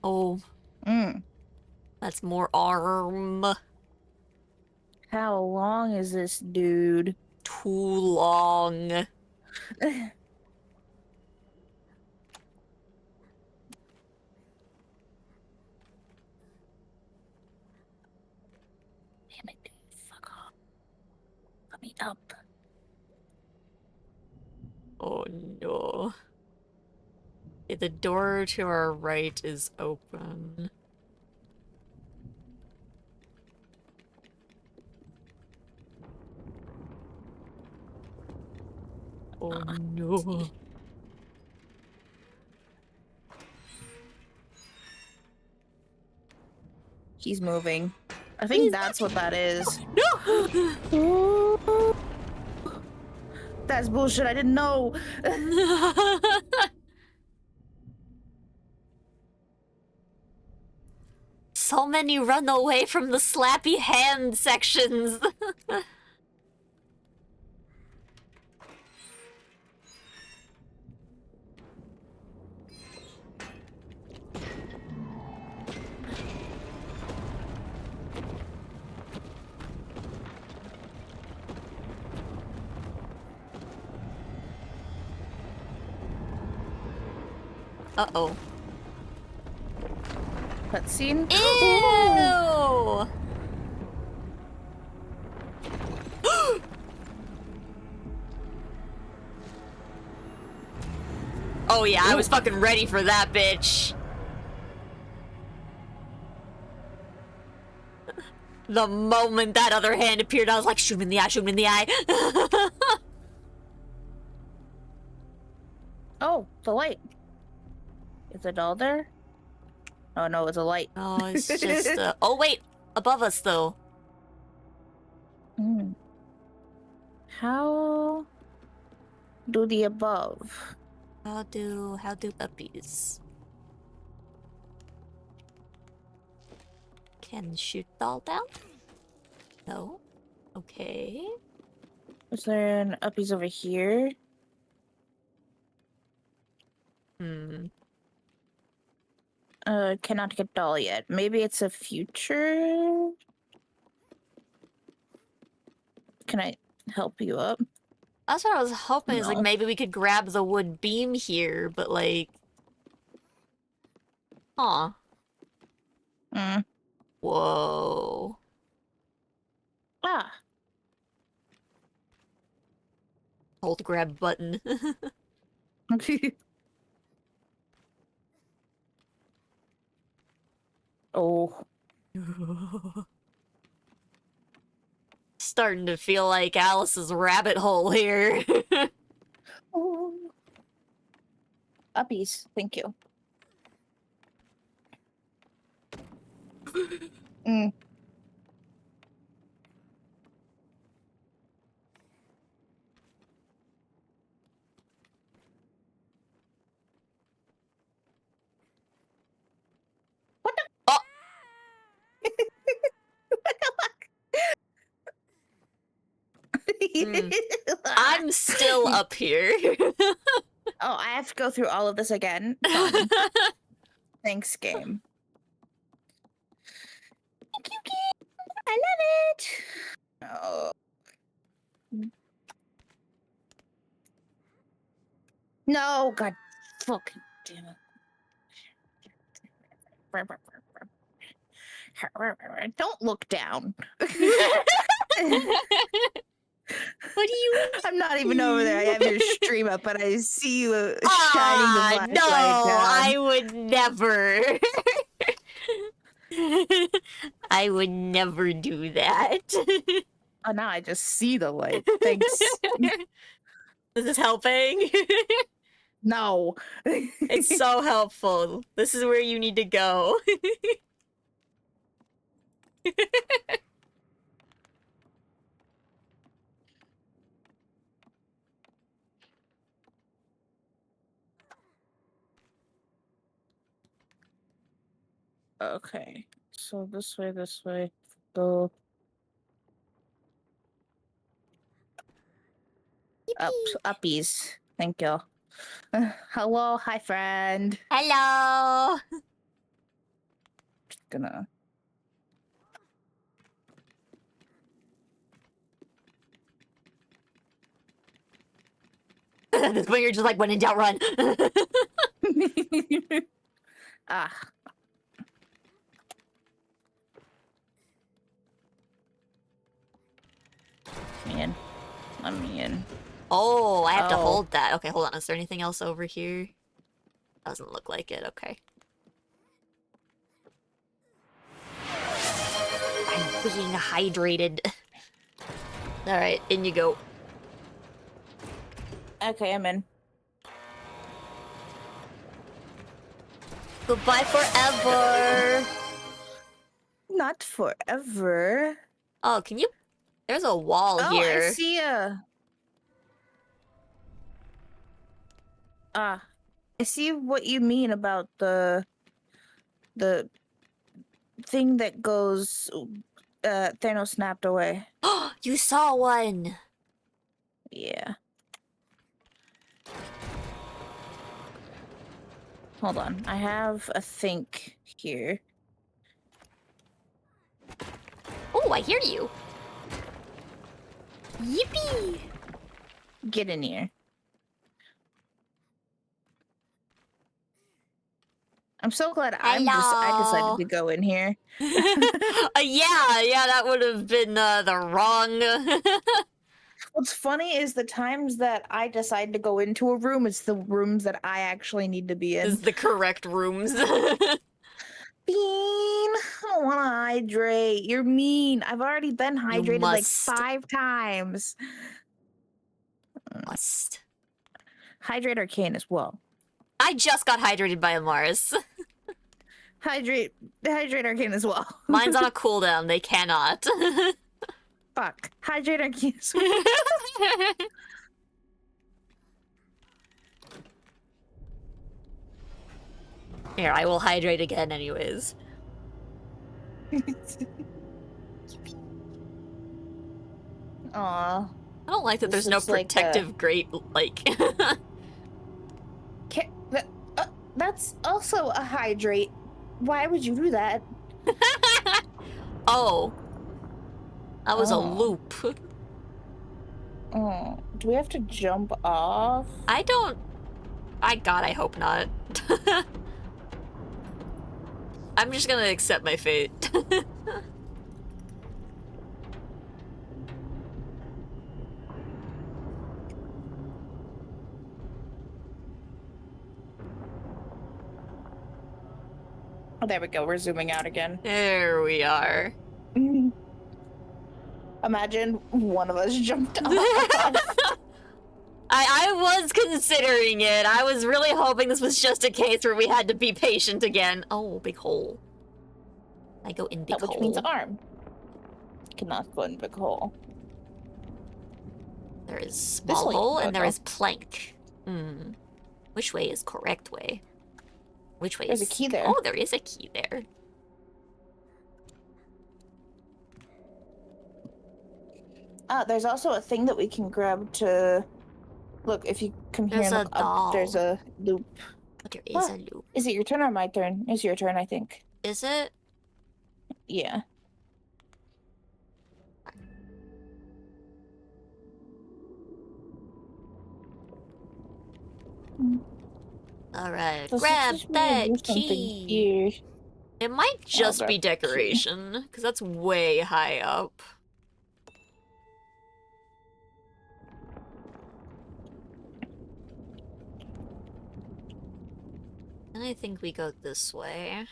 Oh, Mm. that's more arm. How long is this dude? Too long. Damn it, dude. Fuck off. Let me up. Oh no. Okay, the door to our right is open. Oh no. He's moving. I think that's what that is. No! That's bullshit. I didn't know. So many run away from the slappy hand sections. Uh-oh. Cutscene. Ew! Oh yeah, I was fucking ready for that bitch. The moment that other hand appeared, I was like, shoot him in the eye, shoot him in the eye. Oh, the light. Is the doll there? Oh no, it's a light. Oh, it's just, oh wait, above us though. Hmm. How do the above? How do puppies? Can shoot doll down? No? Okay. Is there an uppies over here? Hmm. Cannot get doll yet. Maybe it's a future? Can I help you up? That's what I was hoping, is like No. maybe we could grab the wood beam here, but like... Huh. Hmm. Whoa. Ah. Hold grab button. Oh. Starting to feel like Alice's rabbit hole here. Oh. Uppies, thank you. Mm. What the? Oh. I'm still up here. Oh, I have to go through all of this again. Fun. Thanks, game. Thank you, game. I love it. Oh. No, god fucking damn it. Don't look down. What do you mean? I'm not even over there. I have your stream up, but I see you shining the flashlight no, down. I would never. I would never do that. Oh, now I just see the light. Thanks. This is helping. No. It's so helpful. This is where you need to go. Okay. So this way. Go up, uppies. Thank you. Hello, hi friend. Hello. Just gonna. At this point, you're just like, when in doubt, run. Ah. Man, let me in. Oh, I have to Oh. hold that. Okay, hold on. Is there anything else over here? Doesn't look like it. Okay. I'm being hydrated. Alright, in you go. Okay, I'm in. Goodbye forever. Not forever. Oh, can you? There's a wall Oh, here. I see ya. Ah, I see what you mean about the thing that goes. Thanos snapped away. You saw one. Yeah. Hold on, I have a think here. Oh, I hear you. Yippee! Get in here. I'm so glad I decided to go in here. Yeah, that would have been the wrong. What's funny is the times that I decide to go into a room, it's the rooms that I actually need to be in. Is the correct rooms. Bean, I don't want to hydrate. You're mean. I've already been hydrated like must. 5 times. Must. Hydrate Arcane as well. I just got hydrated by a Mars. Hydrate Arcane as well. Mine's on a cooldown. They cannot. Fuck. Hydrate Arcane as well. Here, I will hydrate again anyways. Aw. I don't like that This there's no looks like, protective grate, like... That's also a hydrate. Why would you do that? Oh. That was a Oh. loop. Oh, do we have to jump off? I don't... God, I hope not. I'm just gonna accept my fate. Oh, there we go. We're zooming out again. There we are. Imagine one of us jumped off. I was considering it. I was really hoping this was just a case where we had to be patient again. Oh, big hole. I go in big hole. Which means arm. Cannot go in big hole. There is This small way hole you and go, there though. is plank. Hmm. Which way is correct way? Which way There's is... a key there. Oh, there is a key there. There's also a thing that we can grab to... Look, if you come here There's and a look up, there's doll. a loop. But there is Ah. a loop. Is it your turn or my turn? It's your turn, I think. Is it? Yeah. Alright, So grab since we need to that do something key. Here. It might just grab be the key. decoration, because that's way high up. And I think we go this way.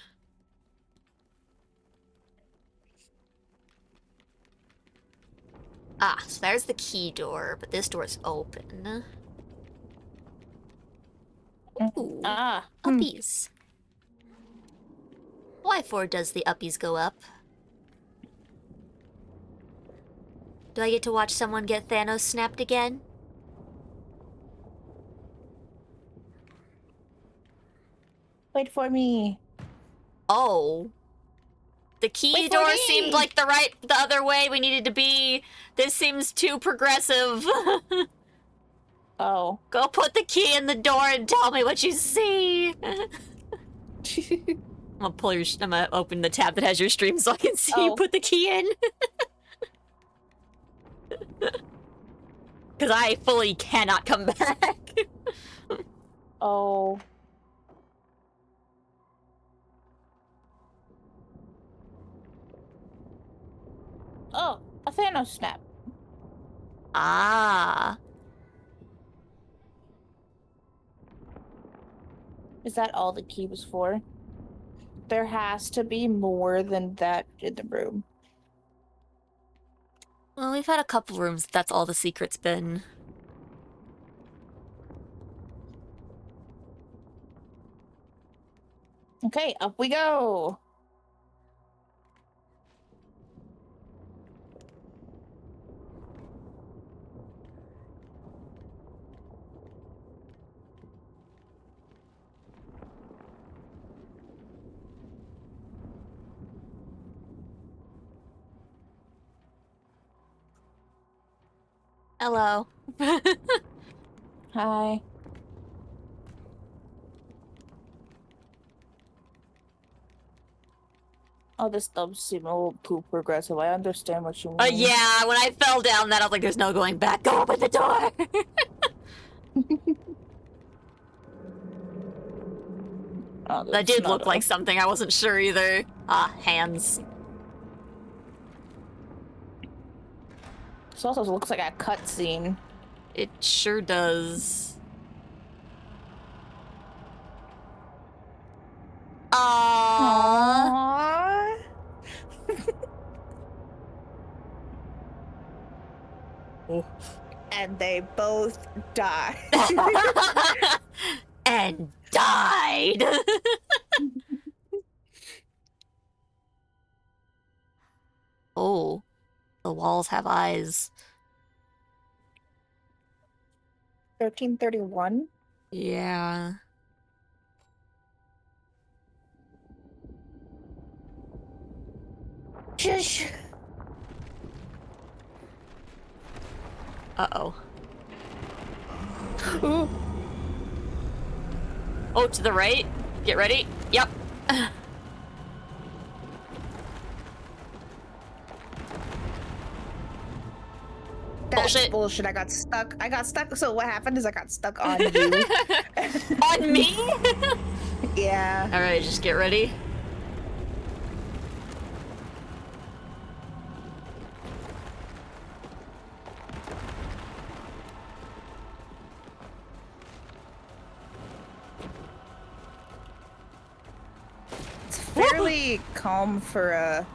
Ah, so there's the key door, but this door's open. Ooh, Ah. uppies. Why for does the uppies go up? Do I get to watch someone get Thanos snapped again? Wait for me. Oh. The key Wait for door me. seemed like the other way we needed to be. This seems too progressive. Oh. Go put the key in the door and tell me what you see. I'm gonna open the tab that has your stream so I can see you Oh. put the key in. Because I fully cannot come back. Oh. Oh, a Thanos snap. Ah. Is that all the key was for? There has to be more than that in the room. Well, we've had a couple rooms that's all the secret's been. Okay, up we go. Hello. Hi. Oh, this does seem a little too progressive. I understand what you mean. Yeah, when I fell down that, I was like, there's no going back. Go open the door. Oh, That that's did not look a- like something. I wasn't sure either. Ah, hands. This also looks like a cutscene. It sure does. Aww. Aww. And they both die. And died. Oh, the walls have eyes. 1331? Yeah. Shush. Uh-oh. Ooh. Oh, to the right. Get ready. Yep. That's Bullshit. bullshit. I got stuck. So what happened is I got stuck on you. On me? Yeah. Alright, just get ready. It's very really calm for a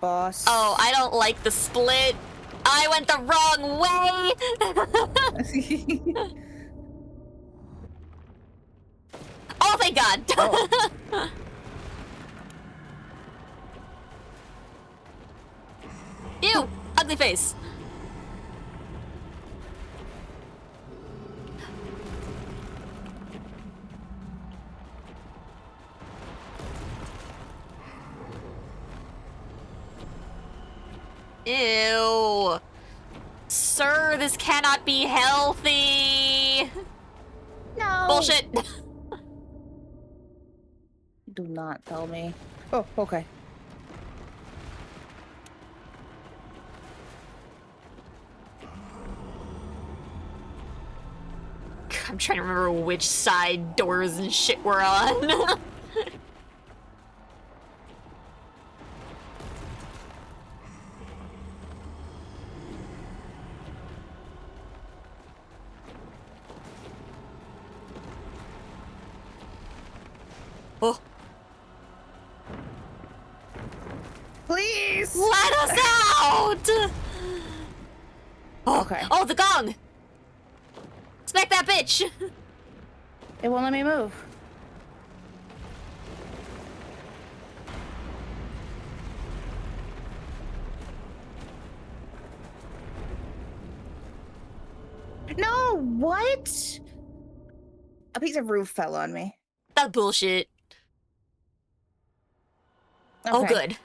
boss. Oh, I don't like the split. I went the wrong way. Oh, thank God. Oh. Ew, ugly face. Ew. Sir, this cannot be healthy. No. Bullshit. Do not tell me. Oh, okay. I'm trying to remember which side doors and shit we're on. Oh. Please. Let us out! Oh, Okay. oh, the gong! Smack that bitch! It won't let me move. No, what? A piece of roof fell on me. That's bullshit. Oh, Okay. good.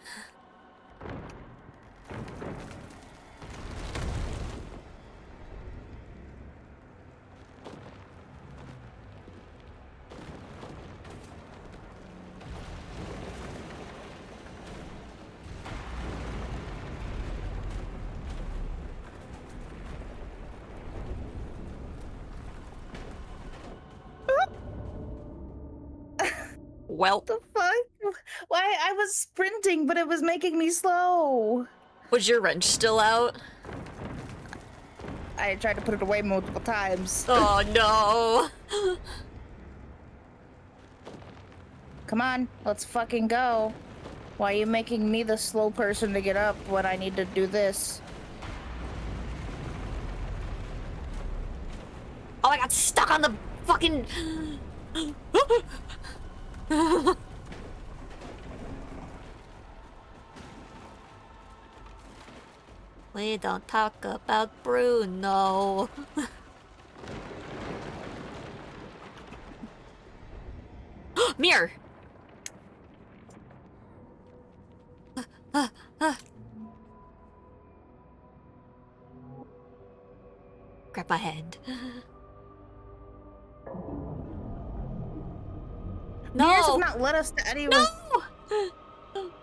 Well, The fuck? Why? I was sprinting, but it was making me slow. was your wrench still out? I tried to put it away multiple times. Oh no! Come on, let's fucking go. Why are you making me the slow person to get up when I need to do this? Oh, I got stuck on the fucking. We don't talk about Bruno. Mirror. Grab my hand. No! Mirrors have not led us to anywhere. No!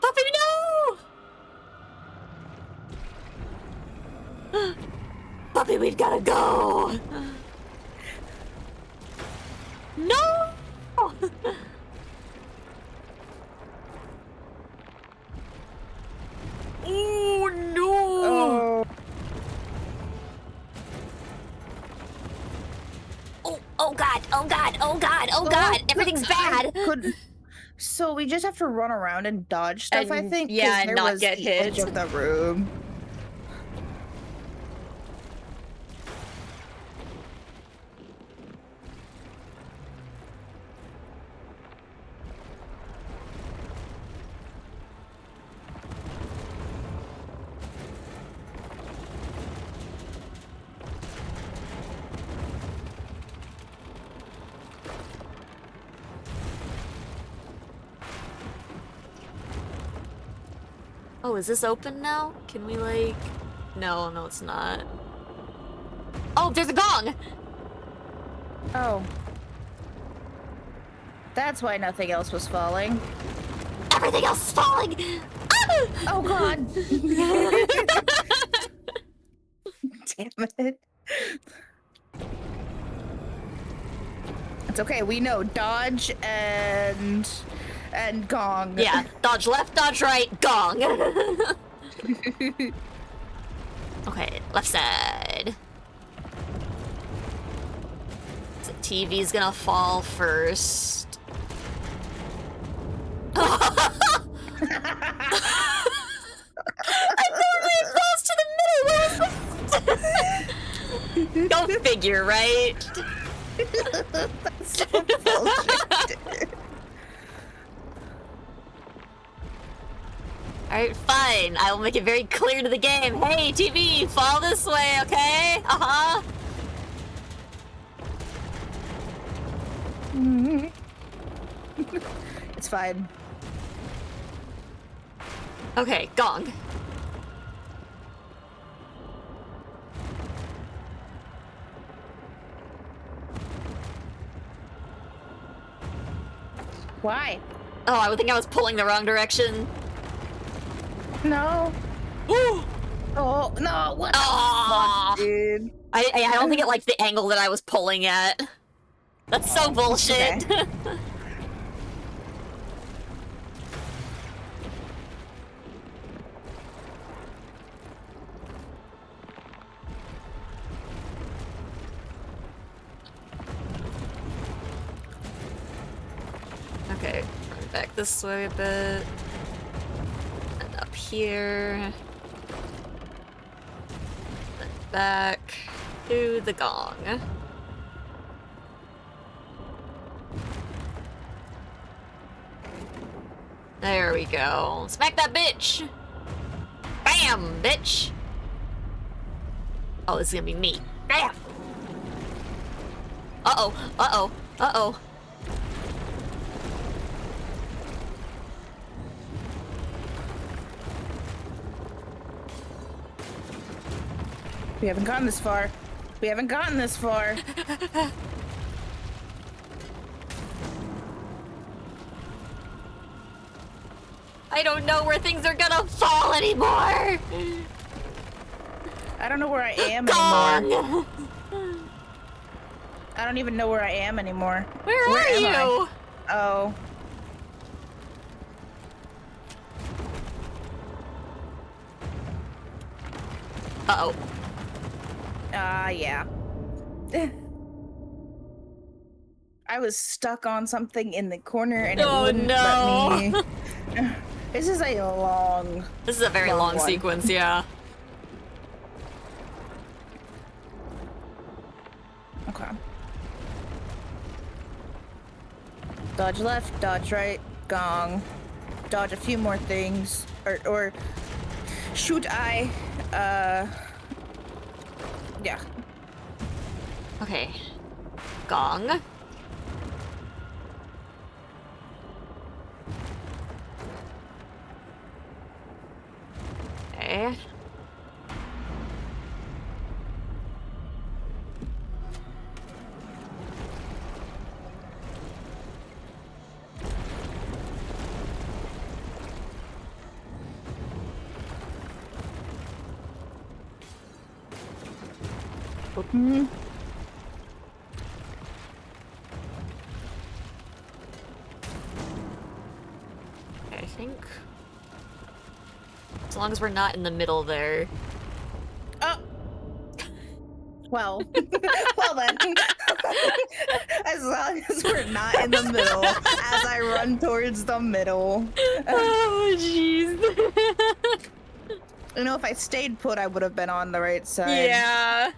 Puppy, no! Puppy, we've gotta go! No! Oh no! Oh, Oh god! Oh god! Oh god! Oh god! Everything's I bad! couldn't- So we just have to run around and dodge stuff, I And- think. 'cause yeah, and there not was get the hit. edge of the room. Oh, is this open now? Can we like... No, no it's not. Oh, there's a gong! Oh. That's why nothing else was falling. Everything else is falling! Ah! Oh god! Damn it. It's okay, we know dodge and gong. Yeah, dodge left, dodge right, gong! Okay, left side. The TV's gonna fall first. Go figure, right? That's so bullshit. Alright, fine. I will make it very clear to the game. Hey, TV, fall this way, okay? Uh-huh. It's fine. Okay, gong. Why? Oh, I would think I was pulling the wrong direction. No. Ooh! Oh no! What the Aw. fuck, dude? I don't think it liked the angle that I was pulling at. That's so bullshit. okay. Okay, run back this way a bit. And up here. Then back to the gong. There we go. Smack that bitch! Bam, bitch! Oh, this is gonna be me. Bam! Uh-oh, uh-oh, uh-oh. We haven't gotten this far. We haven't gotten this far. I don't know where things are gonna fall anymore! I don't know where I am anymore. Gong! I don't even know where I am anymore. Where are am I? you? Oh. Uh-oh. Yeah. I was stuck on something in the corner and it Oh, wouldn't no. let me. This is a long. This is a very Long long one. sequence, yeah. Okay. Dodge left, dodge right, gong. Dodge a few more things. Or shoot I. Yeah. Okay. Gong. Okay. Hmm. I think. As long as we're not in the middle there. Oh. Well. Well then. As long as we're not in the middle, as I run towards the middle. Oh, jeez. You know, if I stayed put, I would have been on the right side. Yeah.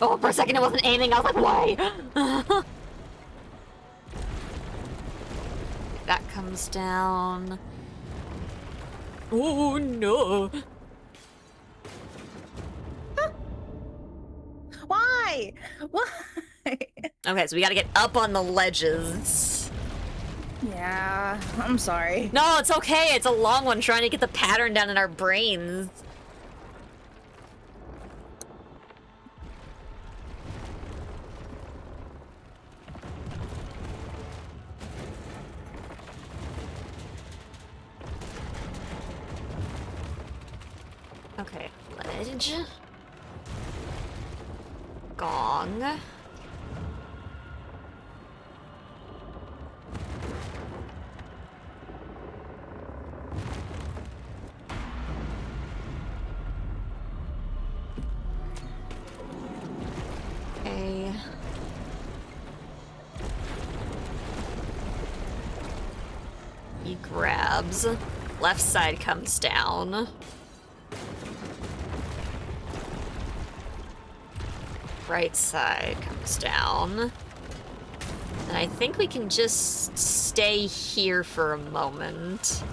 Oh, for a second it wasn't aiming. I was like, why? That comes down. Oh no. Why? Why? Okay, so we gotta get up on the ledges. Yeah, I'm sorry. No, it's okay. It's a long one trying to get the pattern down in our brains. Okay, ledge. gong. Okay. He grabs. Left side comes down. Right side comes down. And I think we can just stay here for a moment.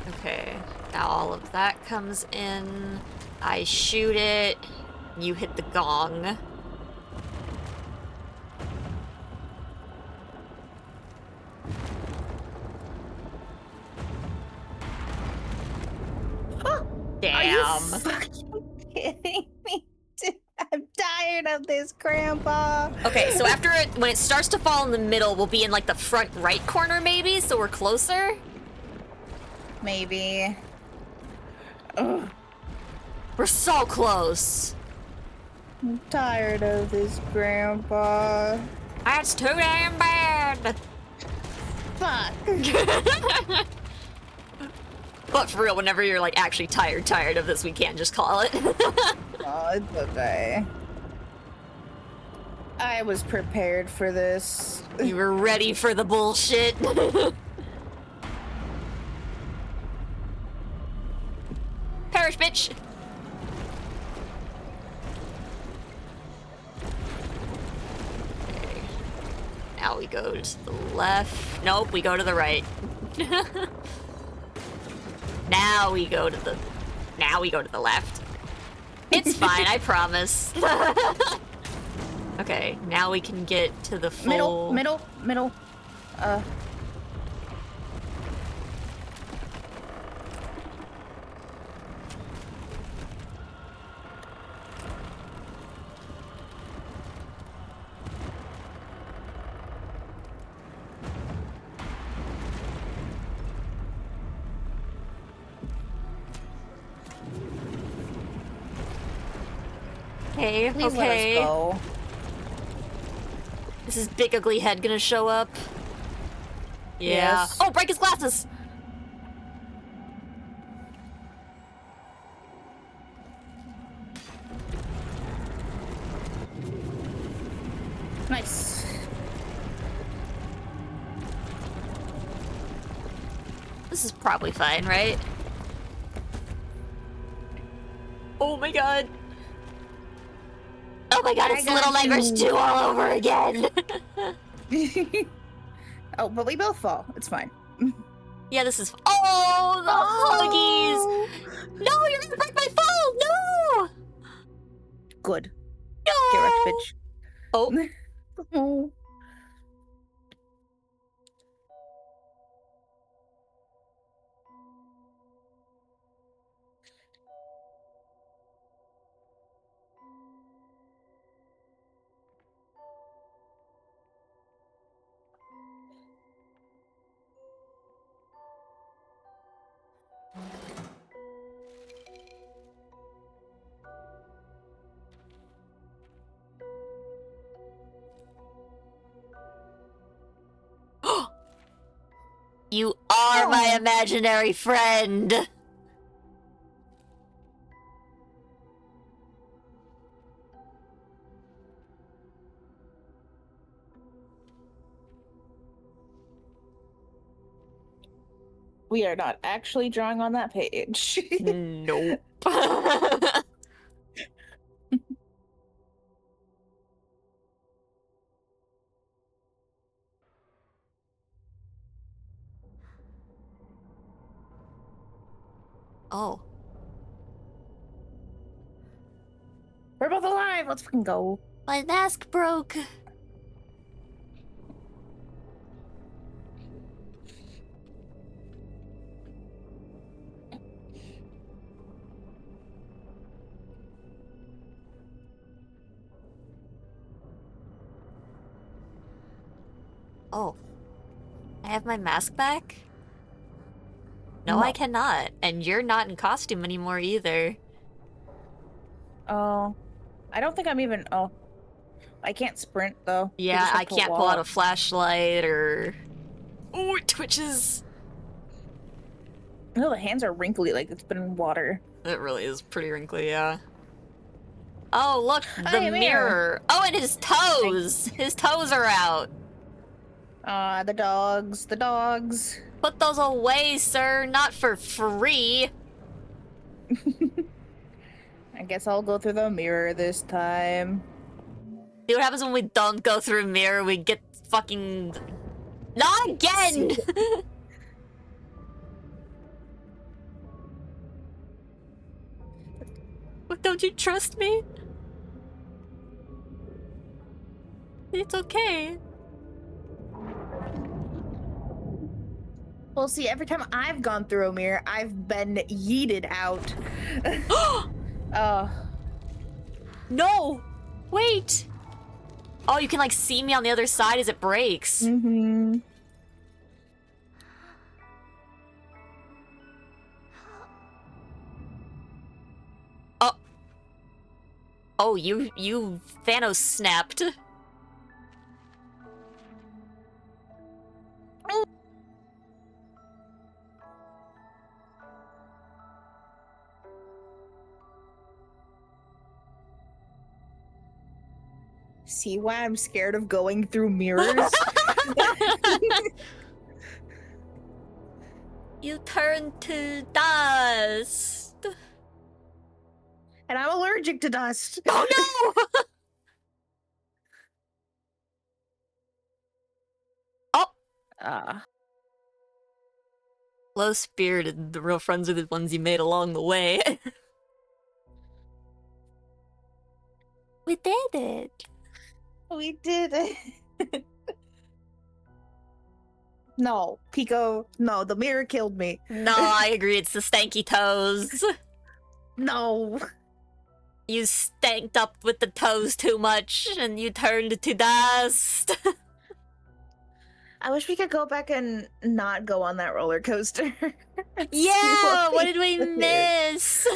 Okay, now all of that comes in. I shoot it. You hit the gong. Damn. Are you fucking kidding me? Dude, I'm tired of this, Grandpa. Okay, so after it, when it starts to fall in the middle, we'll be in like the front right corner maybe, so we're closer? Maybe. Ugh, We're so close. I'm tired of this, Grandpa. That's too damn bad. Fuck. But for real, whenever you're like actually tired of this, we can't just call it. Oh, it's okay. I was prepared for this. You were ready for the bullshit. Perish, bitch. Okay. Now we go to the left. Nope, we go to the right. Now we go to the left. It's fine, I promise. Okay, now we can get to the full... Middle. Okay, Please okay. let us go. Is his big ugly head gonna show up? Yeah. Yes. Oh, break his glasses! Nice. This is probably fine, right? Oh my god. Oh my god, I it's Little got Nightmares you. 2 all over again! Oh, but we both fall. It's fine. Yeah, this is... Oh, the huggies! No, you're gonna break my phone! No! Good. No! Get wrecked, bitch. Oh, Oh. you are my Oh. imaginary friend! We are not actually drawing on that page. Nope. Oh. We're both alive. Let's fucking go. My mask broke. Oh. I have my mask back? No, I No. cannot. And you're not in costume anymore either. Oh, I don't think I'm even. Oh, I can't sprint though. You Yeah, just have I to can't pull out a walk. flashlight or... Ooh, it twitches. No, the hands are wrinkly like it's been in water. It really is pretty wrinkly, yeah. Oh, look, the Hey, mirror. Oh, and his toes. His toes are out. The dogs. The dogs. Put those away, sir. Not for free. I guess I'll go through the mirror this time. See what happens when we don't go through a mirror? We get fucking... Not again! Don't you trust me? It's okay. Well, see, every time I've gone through a mirror, I've been yeeted out. No! Wait! Oh, you can like see me on the other side as it breaks. Mm-hmm. Oh, you Thanos snapped. See why I'm scared of going through mirrors? You turn to dust. And I'm allergic to dust. Oh no! Oh! Low spirited, the real friends are the ones you made along the way. We did it! We did it. No, Pico, no, the mirror killed me. No, I agree, it's the stanky toes. No. You stanked up with the toes too much, and you turned to dust. I wish we could go back and not go on that roller coaster. Yeah, what we did we did. miss?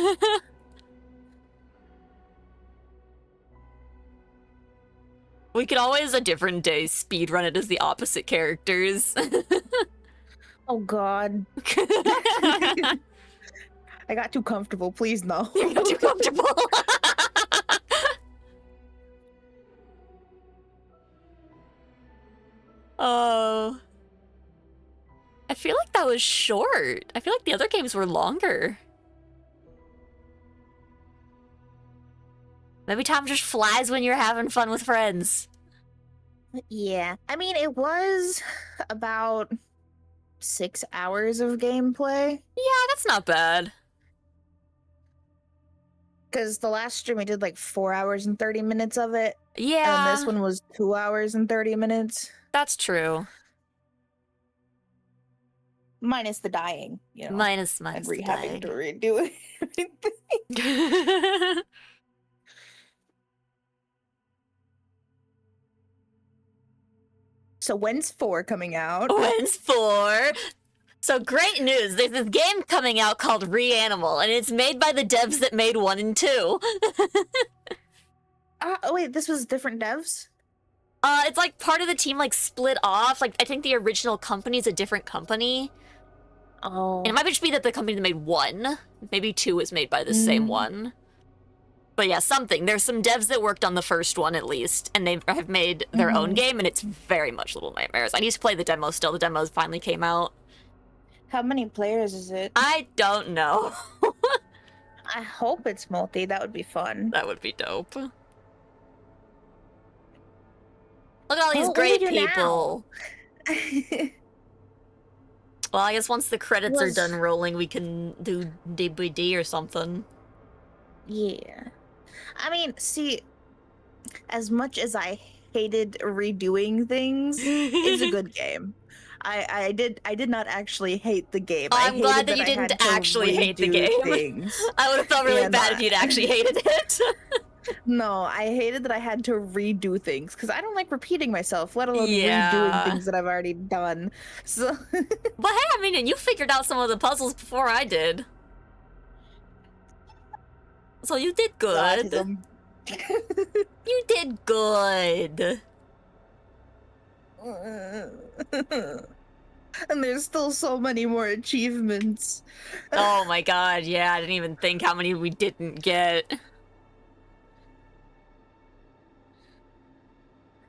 We could always a different day speedrun it as the opposite characters. Oh god. I I got too comfortable, please no. got too comfortable. Oh. I feel like that was short. I feel like the other games were longer. Maybe time just flies when you're having fun with friends. Yeah. I mean, it was about 6 hours of gameplay. Yeah, that's not bad. Because the last stream we did like 4 hours and 30 minutes of it. Yeah, And this one was 2 hours and 30 minutes. that's true. Minus the dying, you know. Minus and the having dying. to redo it. So when's 4 coming out? When's 4? So great news, there's this game coming out called Reanimal, and it's made by the devs that made 1 and 2. Oh wait, this was different devs? It's like part of the team like split off. Like I think the original company's a different company. Oh. And it might just be that the company that made 1, maybe 2 was made by the same one. But yeah, something. There's some devs that worked on the first one at least, and they have made their own game, and it's very much Little Nightmares. I need to play the demo still. The demos finally came out. How many players is it? I don't know. I hope it's multi. That would be fun. That would be dope. Look at all these Well, what great do we do people. Well, I guess once the credits are Was- done rolling, we can do DVD or something. Yeah. I mean, see, as much as I hated redoing things, it's a good game. I did not actually hate the game. I'm I glad hated that you I had didn't to actually hate the redo game. Things. I would have felt really And, bad if you'd actually hated it. No, I hated that I had to redo things because I don't like repeating myself, let alone Yeah. redoing things that I've already done. So But hey, I mean, you figured out some of the puzzles before I did. So you did good. Autism. You did good. And there's still so many more achievements. Oh my god, yeah, I didn't even think how many we didn't get.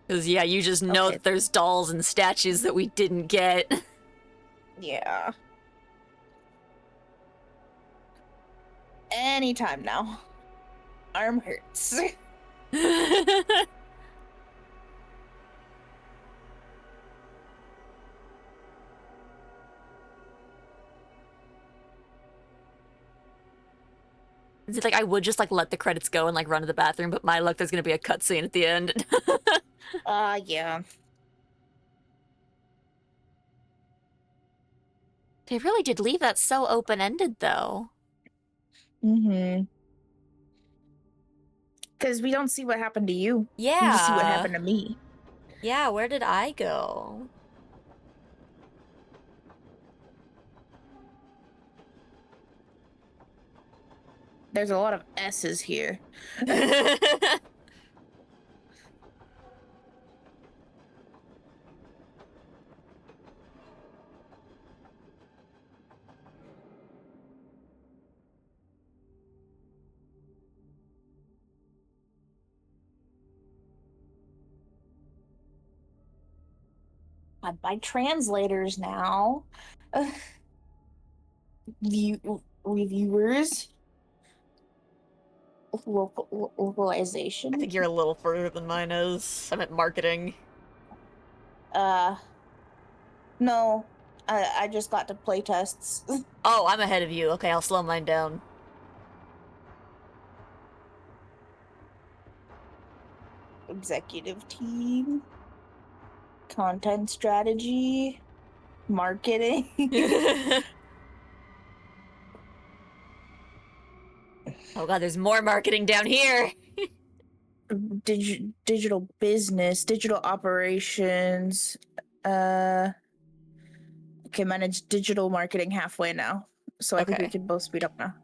Because, yeah, you just know Okay. that there's dolls and statues that we didn't get. Yeah. Anytime now. Arm hurts. It's like I would just like let the credits go and like run to the bathroom, but my luck, there's gonna be a cutscene at the end. Yeah. They really did leave that so open-ended, though. Mm-hmm. Because we don't see what happened to you. Yeah. We just see what happened to me. Yeah, where did I go? There's a lot of S's here. I buy translators now. Reviewers. Localization. I think you're a little further than mine is. I'm at marketing. No. I just got to play tests. Oh, I'm ahead of you. Okay, I'll slow mine down. Executive team. Content strategy. Marketing. Oh god, there's more marketing down here. Digital business, digital operations. Okay, manage digital marketing halfway now. So I think we Okay. can both speed up now.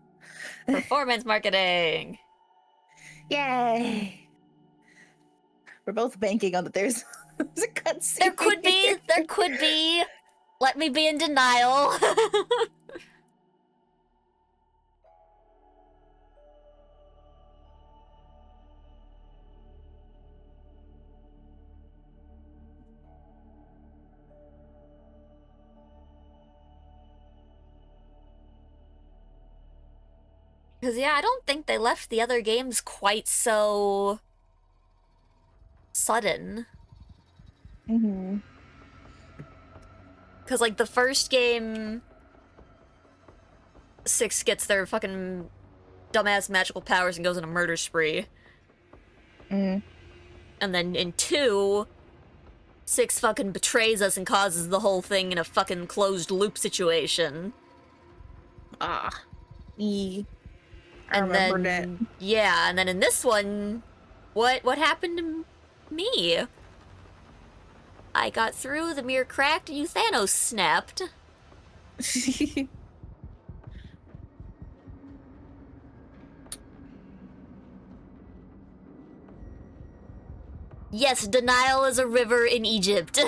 Performance marketing. Yay! We're both banking on that there's a cutscene. There could be. There could be. Let me be in denial. Because, yeah, I don't think they left the other games quite so sudden. Mm-hmm. Because, like, the first game, 6 gets their fucking dumbass magical powers and goes on a murder spree. Mm. And then in 2, 6 fucking betrays us and causes the whole thing in a fucking closed loop situation. I And remember then, that. yeah, and then in this one, what happened to me? I got through, the mirror cracked, and you Thanos snapped. Yes, denial is a river in Egypt.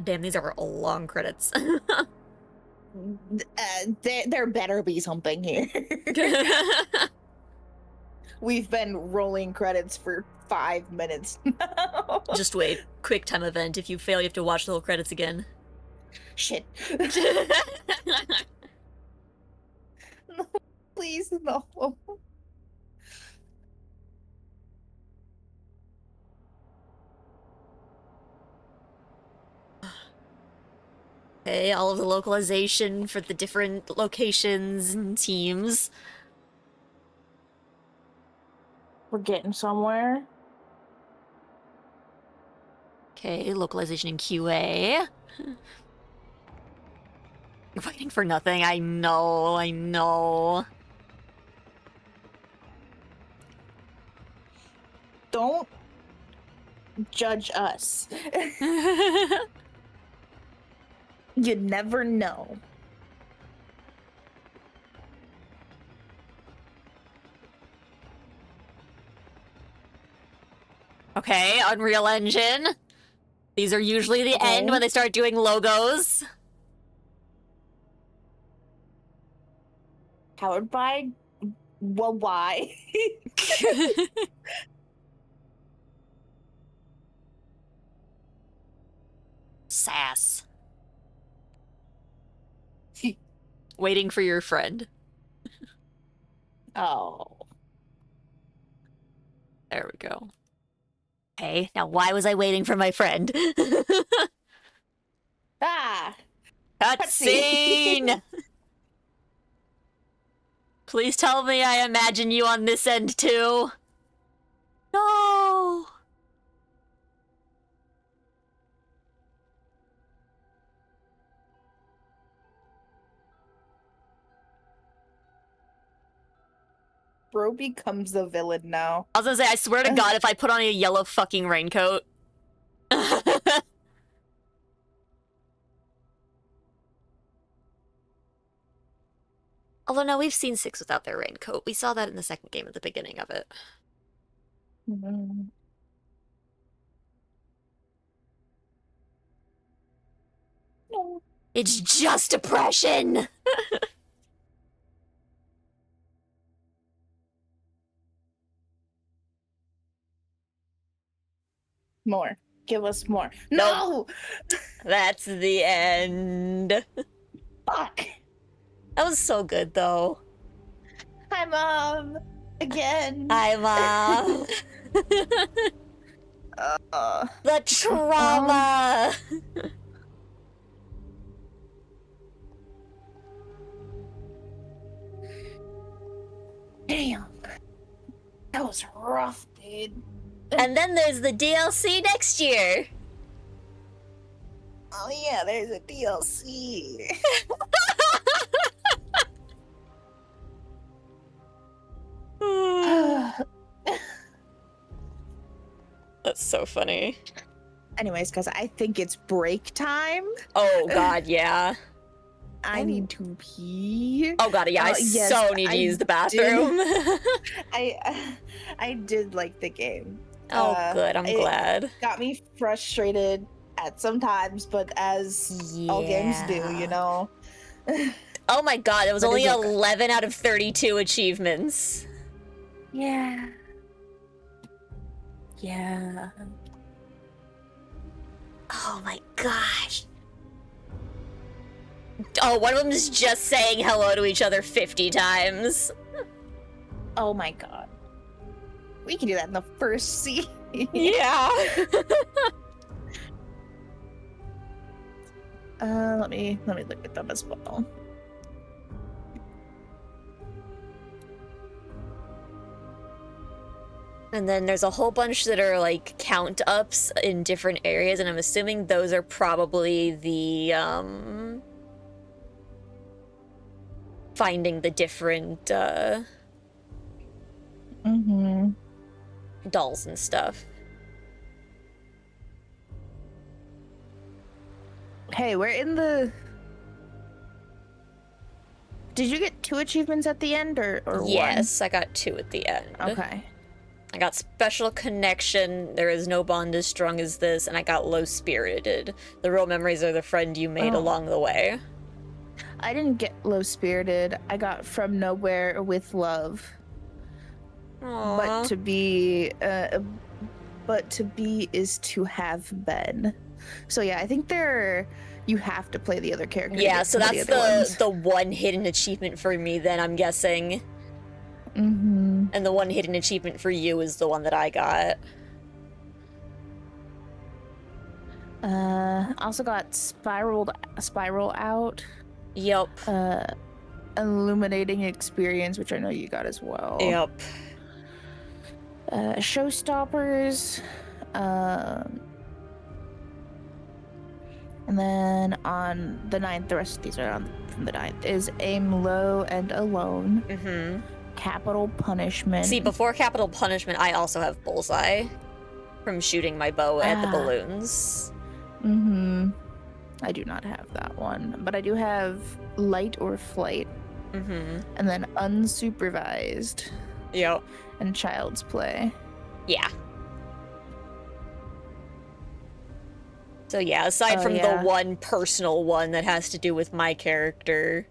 Damn, these are long credits. There better be something here. We've been rolling credits for 5 minutes now. Just wait. Quick time event. If you fail, you have to watch the whole credits again. Shit. No, please, no. Okay, all of the localization for the different locations and teams. We're getting somewhere. Okay, localization in QA. You're waiting for nothing. I know, I know. Don't judge us. You never know. Okay, Unreal Engine. These are usually the end when they start doing logos. Powered by why? Sass. Waiting for your friend. Oh. There we go. Okay, now why was I waiting for my friend? Ah. Cutscene! Please tell me I imagine you on this end too. No! Bro becomes the villain now. I was gonna say, I swear to God, if I put on a yellow fucking raincoat. Although, no, we've seen 6 without their raincoat. We saw that in the second game at the beginning of it. Mm-hmm. No. It's just depression! More. Give us more. No! That's the end. Fuck! That was so good, though. Hi, Mom! Again! Hi, Mom. The trauma! Damn. That was rough, dude. And then there's the DLC next year. Oh yeah, there's a DLC. That's so funny. Anyways, guys, I think it's break time. Oh God, yeah. I need to pee. Oh God, yeah. I yes, so need to use the bathroom. I did like the game. Oh, good. I'm glad. Got me frustrated at some times, but as all games do, you know. Oh my God, it was But only it's okay. 11 out of 32 achievements. Yeah. Yeah. Oh my gosh. Oh, one of them is just saying hello to each other 50 times. Oh my God. We can do that in the first scene. Yeah. Let me look at them as well. And then there's a whole bunch that are like count ups in different areas, and I'm assuming those are probably the finding the different dolls and stuff. Hey, we're in the... Did you get 2 achievements at the end or Yes, I got 2 at the end. one? Okay. I got Special Connection, There Is No Bond as Strong as This, and I got Low Spirited. The real memories are the friend you made along the way. I didn't get Low Spirited. I got From Nowhere with Love. Aww. But to be is to have been. So yeah, I think you have to play the other character. to Yeah, get so some of that's other ones. the one hidden achievement for me then, I'm guessing. Mm-hmm. And the one hidden achievement for you is the one that I got. Also got Spiral Out. Yep. Illuminating Experience, which I know you got as well. Yep. Showstoppers. And then on the 9th, the rest of these are on from the die is aim low and alone. Mm-hmm. Capital punishment. See, before capital punishment, I also have bullseye from shooting my bow at the balloons. Mm-hmm. I do not have that one, but I do have light or flight, Mm-hmm. and then unsupervised Yep. and child's play. Yeah. So yeah, aside Oh, from yeah. the one personal one that has to do with my character.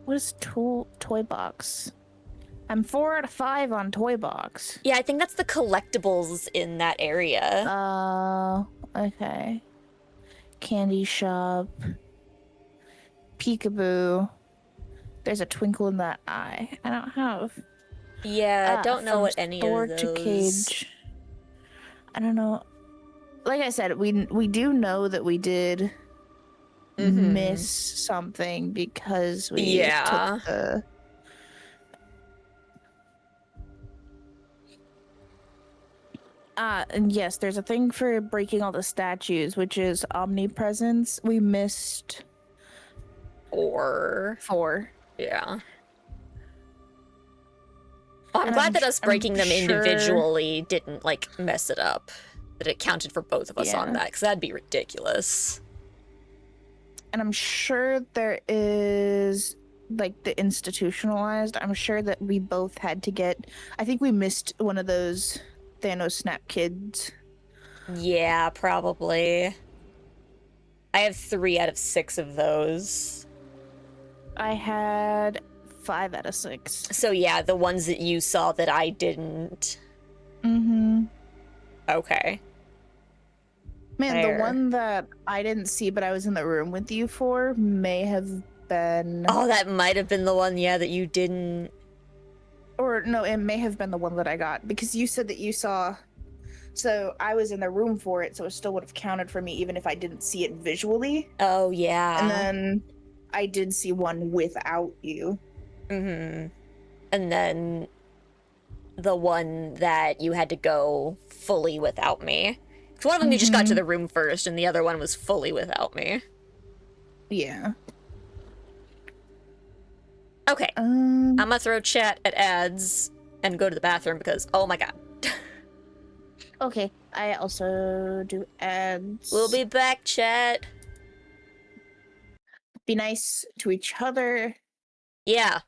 What is toy box? I'm 4 out of 5 on toy box. Yeah, I think that's the collectibles in that area. Okay. Candy shop. Peekaboo. There's a twinkle in that eye. I don't have. Yeah, I don't know from what any store of those. to cage. I don't know. Like I said, we do know that we did Mhm. miss something because we Yeah. took the. And yes, there's a thing for breaking all the statues, which is omnipresence. We missed Or 4. yeah. Oh, I'm And glad that us I'm breaking them sure- individually didn't like mess it up. That it counted for both of us on Yeah. that, because that'd be ridiculous. And I'm sure there is like the institutionalized. I'm sure that we both had to get. I think we missed one of those Thanos Snap Kids. Yeah, probably. I have 3 out of 6 of those. I had 5 out of 6. So yeah, the ones that you saw that I didn't. Mm-hmm. Okay. Man, Fair. the one that I didn't see, but I was in the room with you for, may have been. Oh, that might have been the one, yeah, that you didn't. Or no, it may have been the one that I got because you said that you saw. So I was in the room for it, so it still would have counted for me even if I didn't see it visually. Oh, yeah. And then I did see one without you. Mm-hmm. And then the one that you had to go fully without me. Because one of them you just got to the room first, and the other one was fully without me. Yeah. Okay. I'm gonna throw chat at ads and go to the bathroom because, oh my god. Okay. I also do ads. We'll be back, chat. Be nice to each other. Yeah.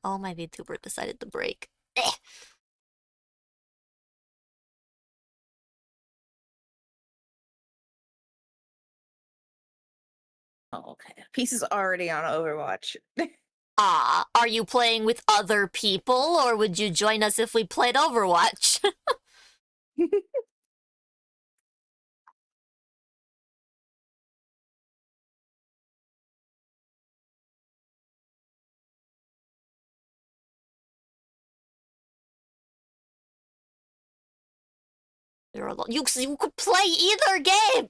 Oh, my VTuber decided to break. Eh. Oh, okay. Peace is already on Overwatch. Ah, are you playing with other people, or would you join us if we played Overwatch? You could play either game!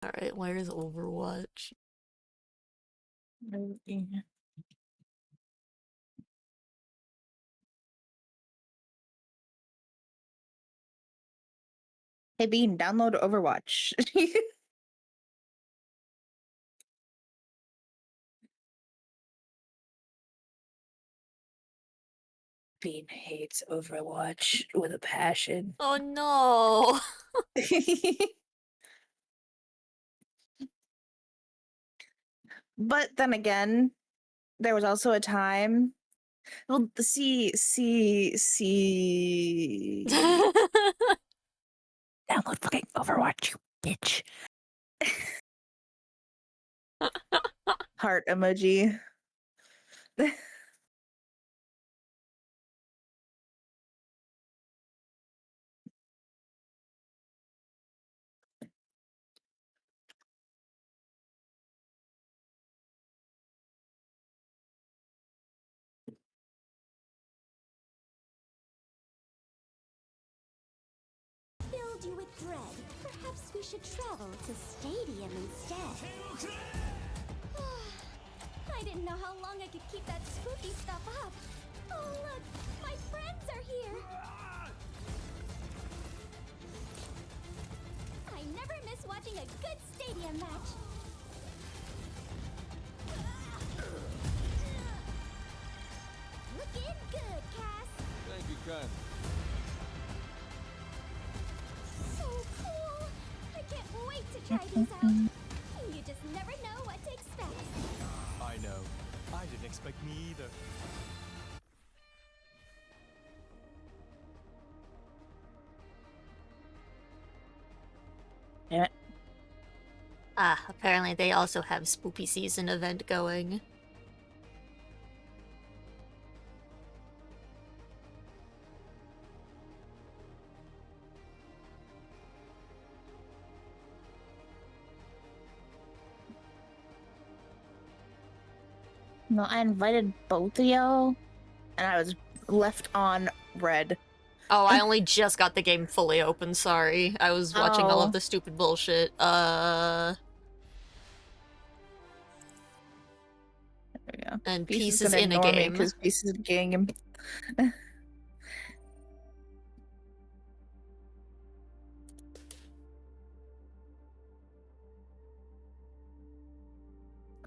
Alright, where's Overwatch? Hey Bean, download Overwatch. Bean hates Overwatch with a passion. Oh no! But then again, there was also a time. Well, download fucking Overwatch, you bitch. Heart emoji. Filled you with dread. Perhaps we should travel to Stadium instead. I didn't know how long I could keep that spooky stuff up. Oh look, my friends are here. I never miss watching a good Stadium match. Looking good, Cass. Thank you, Ken. So cool! I can't wait to try these out. You just never know what to expect. I know. I didn't expect me either. Yeah. Ah, apparently they also have Spoopy Season event going. No, I invited both of y'all, and I was left on red. Oh, I only just got the game fully open, sorry. I was watching all Oh. of the stupid bullshit. There we go. And Peace Pieces in a game. because Peace is a game.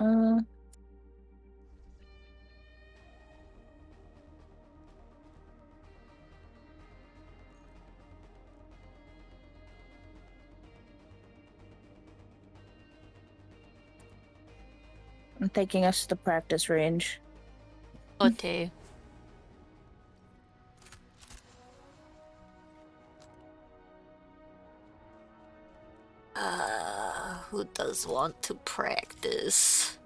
uh. I'm taking us to the practice range. Okay. Who does want to practice?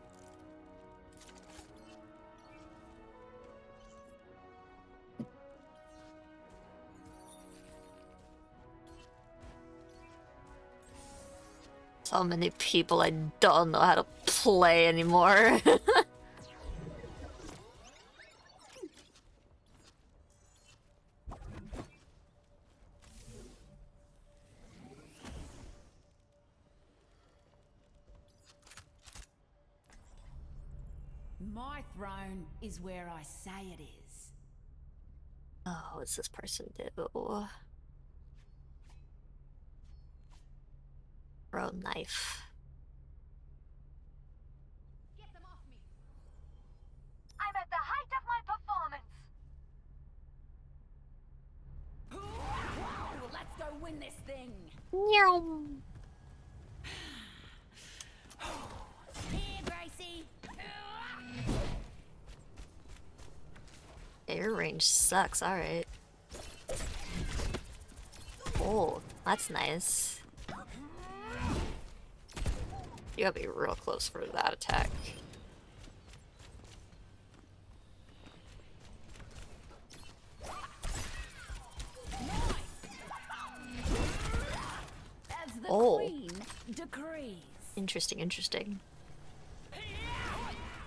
So many people I don't know how to play anymore. My throne is where I say it is. Oh, what's this person do? Throw knife. Get them off me. I'm at the height of my performance. Let's go win this thing. Meow. Here, Gracie. Air range sucks, alright. Oh, That's nice. You gotta be real close for that attack. As the Oh. queen decrees. Interesting, interesting.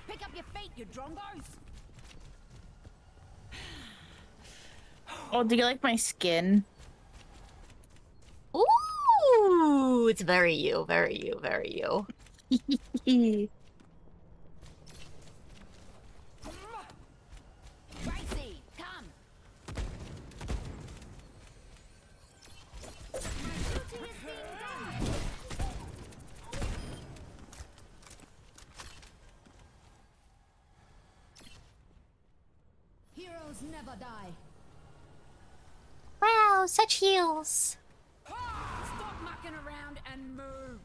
Pick up your feet, you drongos. Oh, do you like my skin? Ooh, it's very you, very you, very you. Gracie, come. Duty is being done. Heroes never die. Wow, such heals. Stop mucking around and move.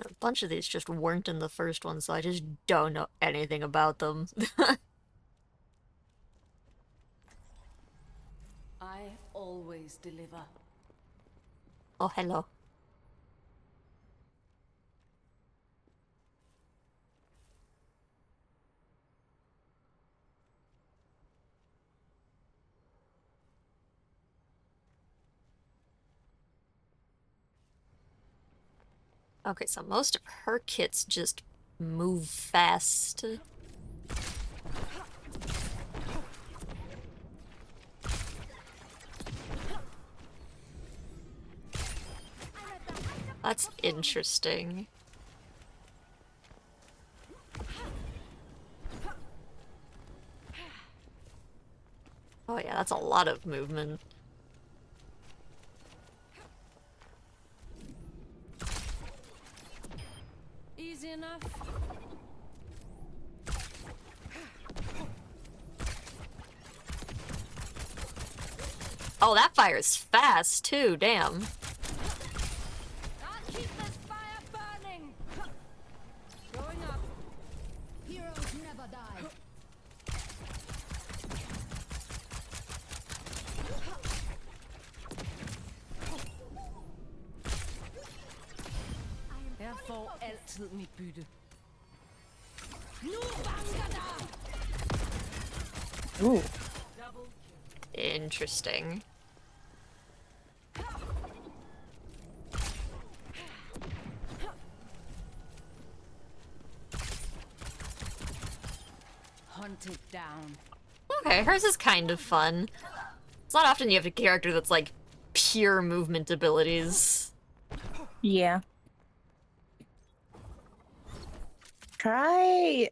A bunch of these just weren't in the first one, so I just don't know anything about them. I always deliver. Oh, hello. Okay, so most of her kits just move fast. That's interesting. Oh yeah, that's a lot of movement. Easy enough. Oh, that fires fast too, damn. I'll keep this fire burning. Going up. Heroes never die. Jeg får altid mit bytte. Nu banker der! Ooh. Interesting. Hunted down. Okay, hers is kind of fun. It's not often you have a character that's like pure movement abilities. Yeah. Try,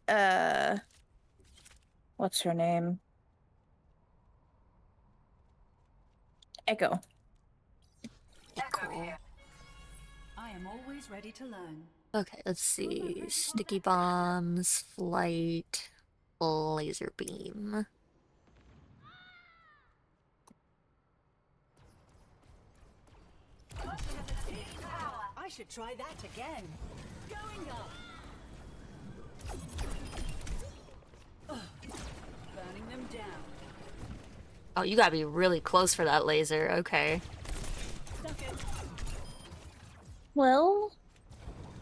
what's her name? Echo. I am always ready to learn. Okay, let's see. Sticky bombs, flight, laser beam. I should try that again. Going up. Burning them down. Oh, you gotta be really close for that laser. Okay. Stuck it. Well,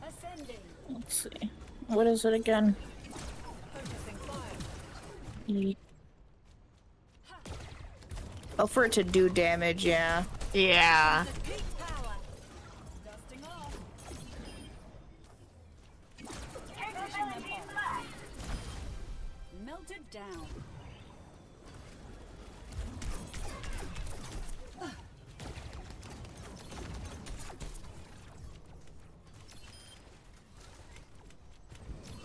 Ascending. let's see. What is it again? Focusing fire. Yeet. Oh, for it to do damage, yeah. Yeah. Peak power. Dusting off. Finishing them off. Melted down.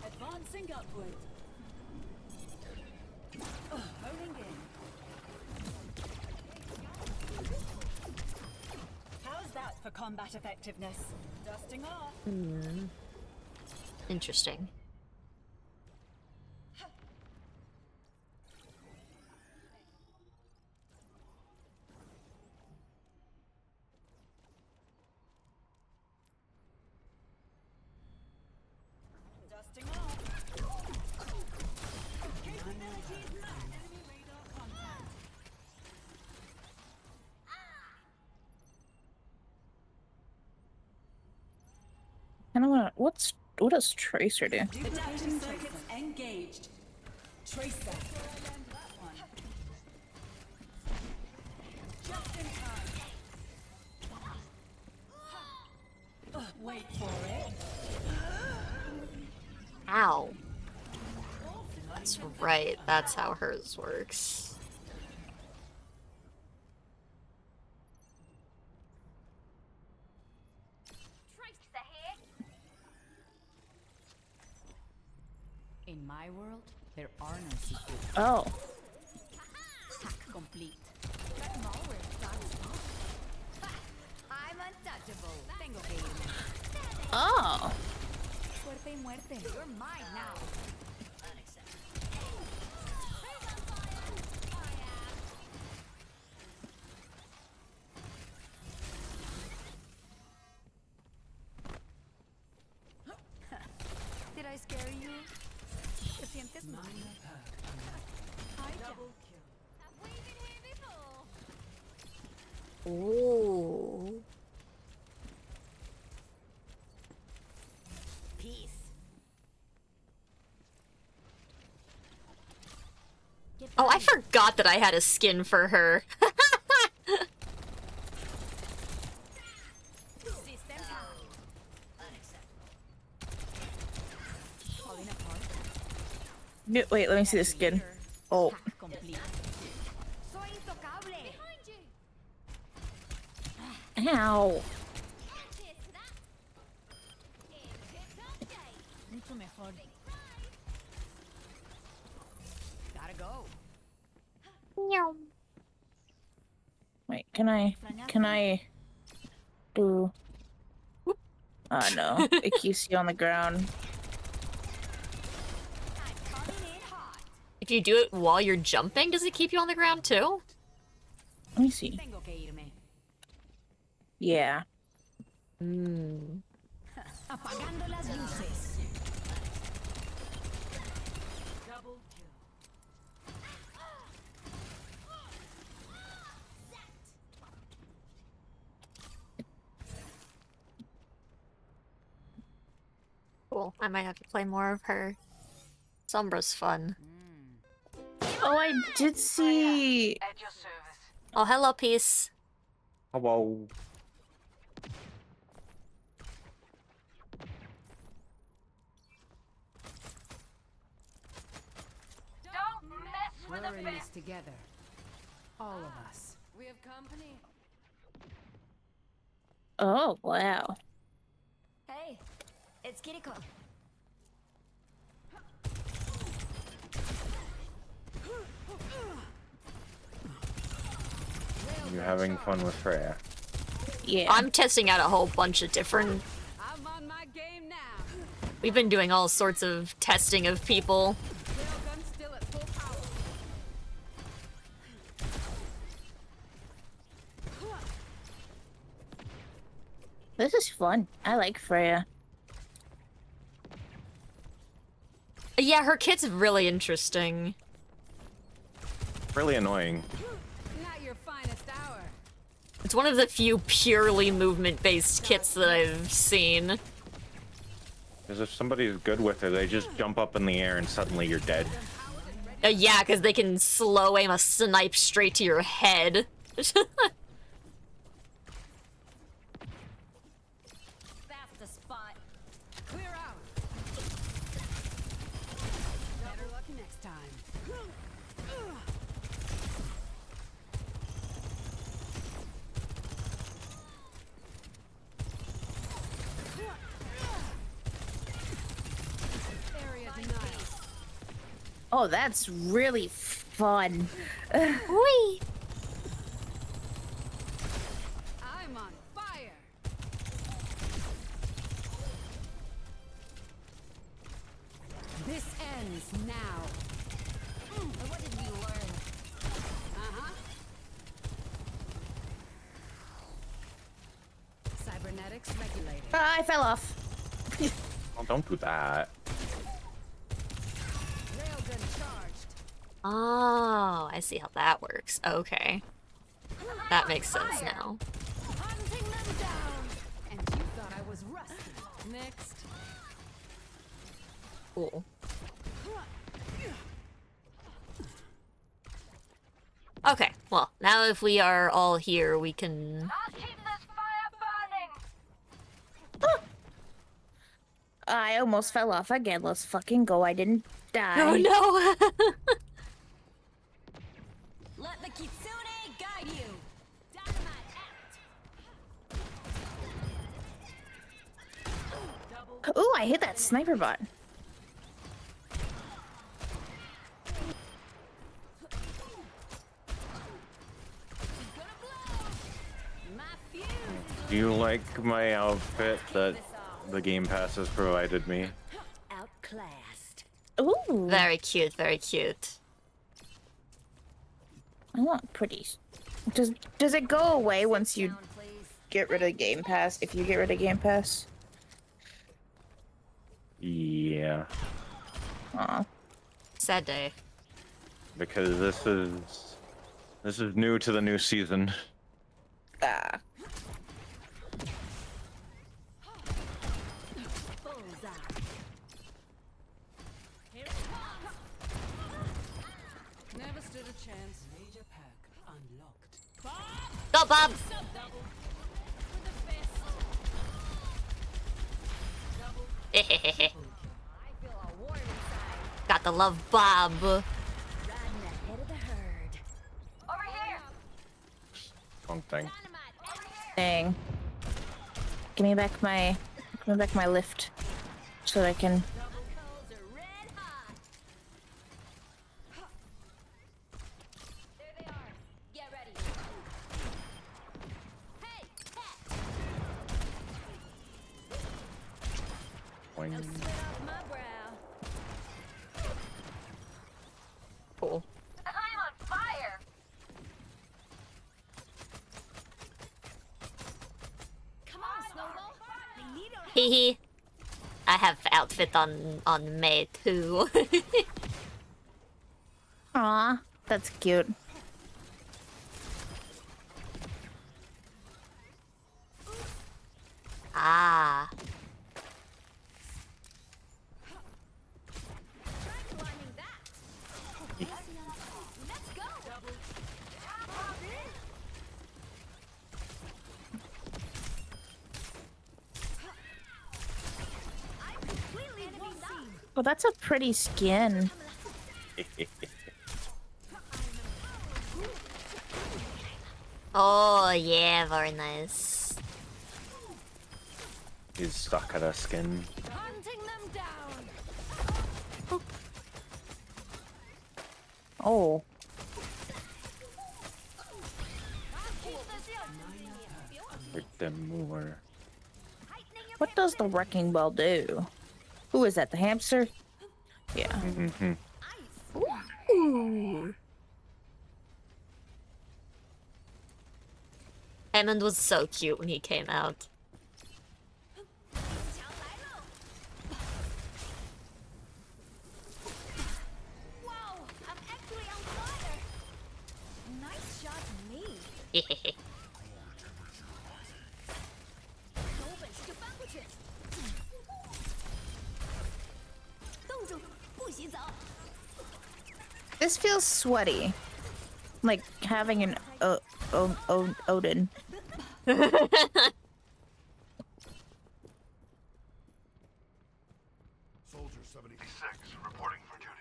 Advancing upward. Honing in. How's that for combat effectiveness? Dusting off. Interesting. what does Tracer do? Adapting circuits engaged. Tracer. Just in time. Wait for it. Ow. That's right, that's how hers works. Tracer here. In my world, there are no secrets. Oh. Hack complete. I'm untouchable. Tengo que irme. Oh. Suerte y muerte. You're mine now. Did I scare you? ¿Te sientes mal? Double kill. Have we been here before? Ooh. Peace. Oh, I forgot that I had a skin for her. System down. Falling apart. No, wait, let me see the skin. Oh. Hack complete. Soy intocable. Behind you. Ow. Cheers to that. It's pickup day. Mucho mejor. Gotta go. Wait, can I do? No, it keeps you on the ground. I'm coming in hot. If you do it while you're jumping, does it keep you on the ground too? Let me see. Tengo que irme. Yeah. Hmm. Apagando las luces. Double kill. Cool. I might have to play more of her. Sombra's fun. Oh, I did see. At your service. Oh, hello, Peace. Hello. Don't mess with We're a in bear. this together. All of us. We have company. Oh wow. Hey, it's Kiriko. You having fun with Freya? Yeah. I'm testing out a whole bunch of different... I'm on my game now. We've been doing all sorts of testing of people. Railgun still at full power. This is fun. I like Freya. Yeah, her kit's really interesting. Really annoying. Not your finest hour. It's one of the few purely movement-based kits that I've seen. Because if somebody's good with it, they just jump up in the air and suddenly you're dead. Yeah, because they can slow aim a snipe straight to your head. That's the spot. Clear out. Better luck next time. Area denied. Oh, that's really fun. Whee! I'm on fire. This ends now. What did we learn? Uh-huh. Cybernetics regulated. I fell off. Well, don't do that. Railgun charged. Oh, I see how that works. Okay. That makes sense now. Hunting them down. And you thought I was rusty. Next. Cool. Okay, well, now if we are all here, we can... I'll keep this fire burning. I almost fell off again. Let's fucking go. I didn't die. Oh no! Let the Kitsune guide you. Dynamite out. Ooh, I hit that sniper bot. My fuse. Do you like my outfit that the Game Pass has provided me? Outclassed. Ooh, Very cute, very cute. I want pretty. Does it go away once you Down, please. get rid of Game Pass? If you get rid of Game Pass? Yeah, Aw. Sad day. because this is new to the new season. Ah. Bullseye. Here it comes. Never stood a chance. Major pack unlocked. Go, Bob! Got the love, Bob. Riding ahead of the herd. Over here. Wrong thing. Dang. Give me back my lift, so that I can. Coals are red hot. There they are. Get ready. Hey, cat. Boing. Sweat off my brow. Cool. I'm on fire. Come on, Snowball. They need our Hee hee. I have outfit on May too. Aw, that's cute. Ah. climbing that. Let's go. I'm completely blown up. Well, that's a pretty skin. Oh yeah, very nice. He's stuck at a skin. Hunting them down. Oh, Victim mover. what does the wrecking ball do? Who is that? The hamster? Yeah. Mm-hmm. Ooh. Hammond was so cute when he came out. Wow, I'm actually on fire. Nice shot, me. 有本事就翻过去。冻住，不许走。 This feels sweaty, like having an Odin. Soldier 76 reporting for duty.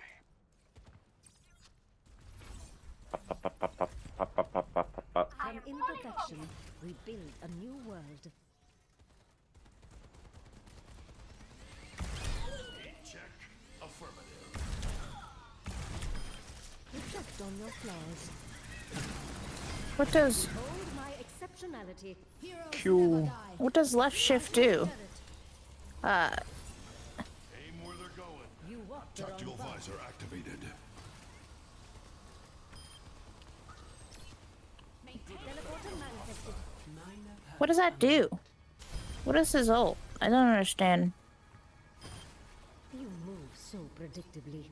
From imperfection, we build a new world. Check. Affirmative. Reflect on your flaws. What does Hold my exceptionality. Q. what does left shift do? Aim where they're going. You walk the wrong Tactical path. visor activated. Teleporter manifested. What does that do? What is his ult? I don't understand. You move so predictably.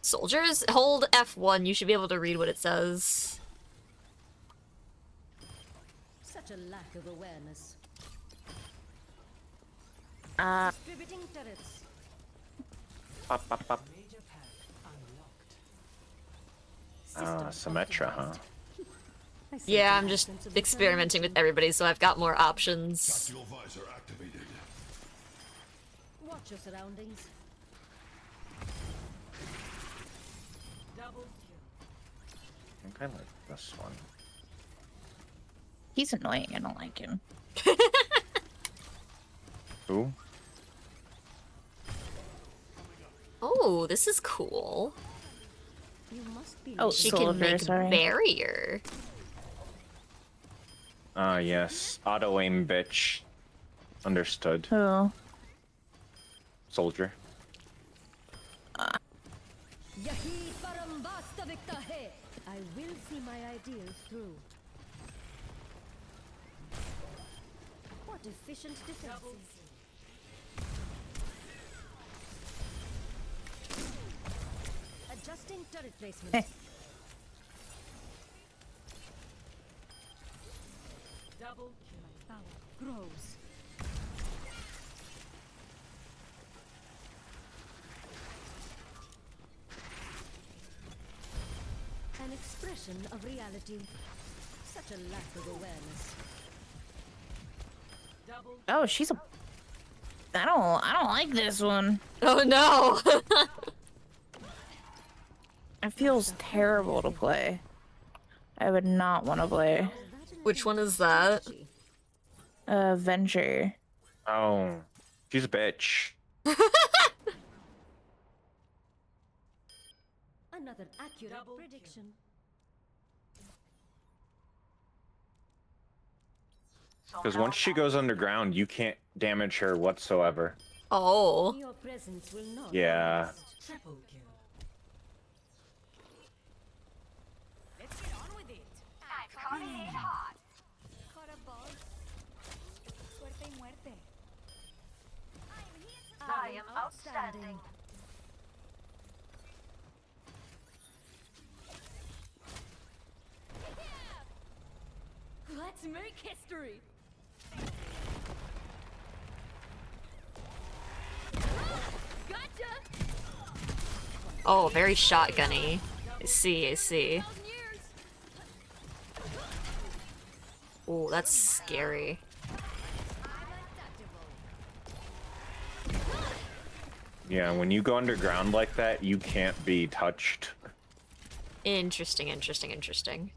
Soldiers, hold F1. You should be able to read what it says. Such a lack of awareness. Distributing turrets. Pop, pop, pop. Major pack unlocked. Symmetra, huh? Yeah, I'm just experimenting with everybody, so I've got more options. Tactical visor activated. Watch your surroundings. Double kill. I think I like this one. He's annoying. I don't like him. Ooh. Oh, this is cool. You must be Oh, She soldier, can make sorry. barrier. Ah, yes. Auto aim, bitch. Understood. Who? Soldier. Yahi param vastavika hai. I will see my ideals through. What efficient defenses. Adjusting turret placement. Double kill. My power grows. An expression of reality. Such a lack of awareness. Double. Oh, she's a. I don't like this one. Oh no! It feels terrible to play. I would not want to play. Which one is that? Venture. Oh. She's a bitch. Another accurate prediction. Because once she goes underground, you can't damage her whatsoever. Oh. Your presence will not. Yeah. last. Triple kill. Let's get on with it. I'm coming in hot. Caught a bug. Suerte y muerte. I am outstanding. Let's make history. Gotcha. Oh, very shotgunny. I see, I see. Oh, that's scary. Yeah, when you go underground like that, you can't be touched. Interesting, interesting, interesting.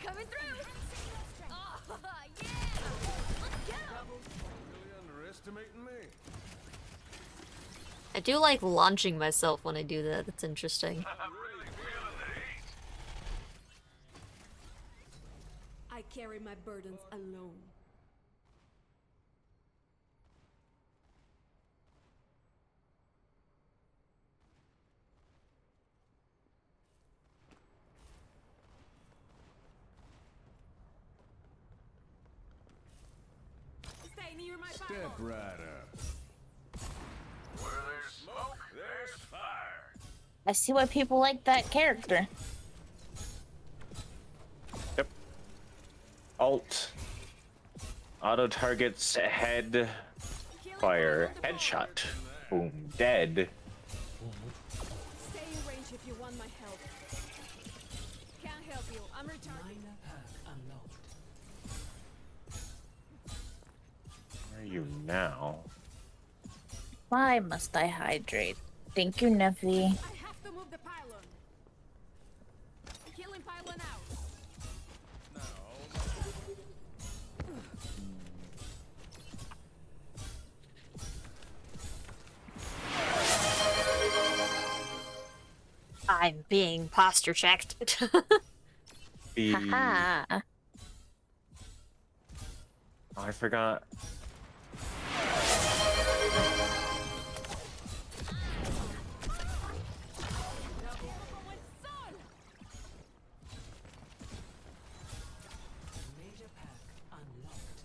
Coming through! Oh, yeah! Really underestimating me. I do like launching myself when I do that. That's interesting. I'm really feeling the heat. I carry my burdens alone. Stay near my Step right up. Where there's smoke, there's fire. I see why people like that character. Yep. Alt. Auto targets head. Fire. Headshot. Boom. Dead. Stay in range if you want my help. Can't help you. I'm recharging. Where are you now? Why must I hydrate? Thank you, Neffy. I have to move the pylon. Killing pylon out. I'm being posture checked. The... Haha. Oh, I forgot. Major pack unlocked.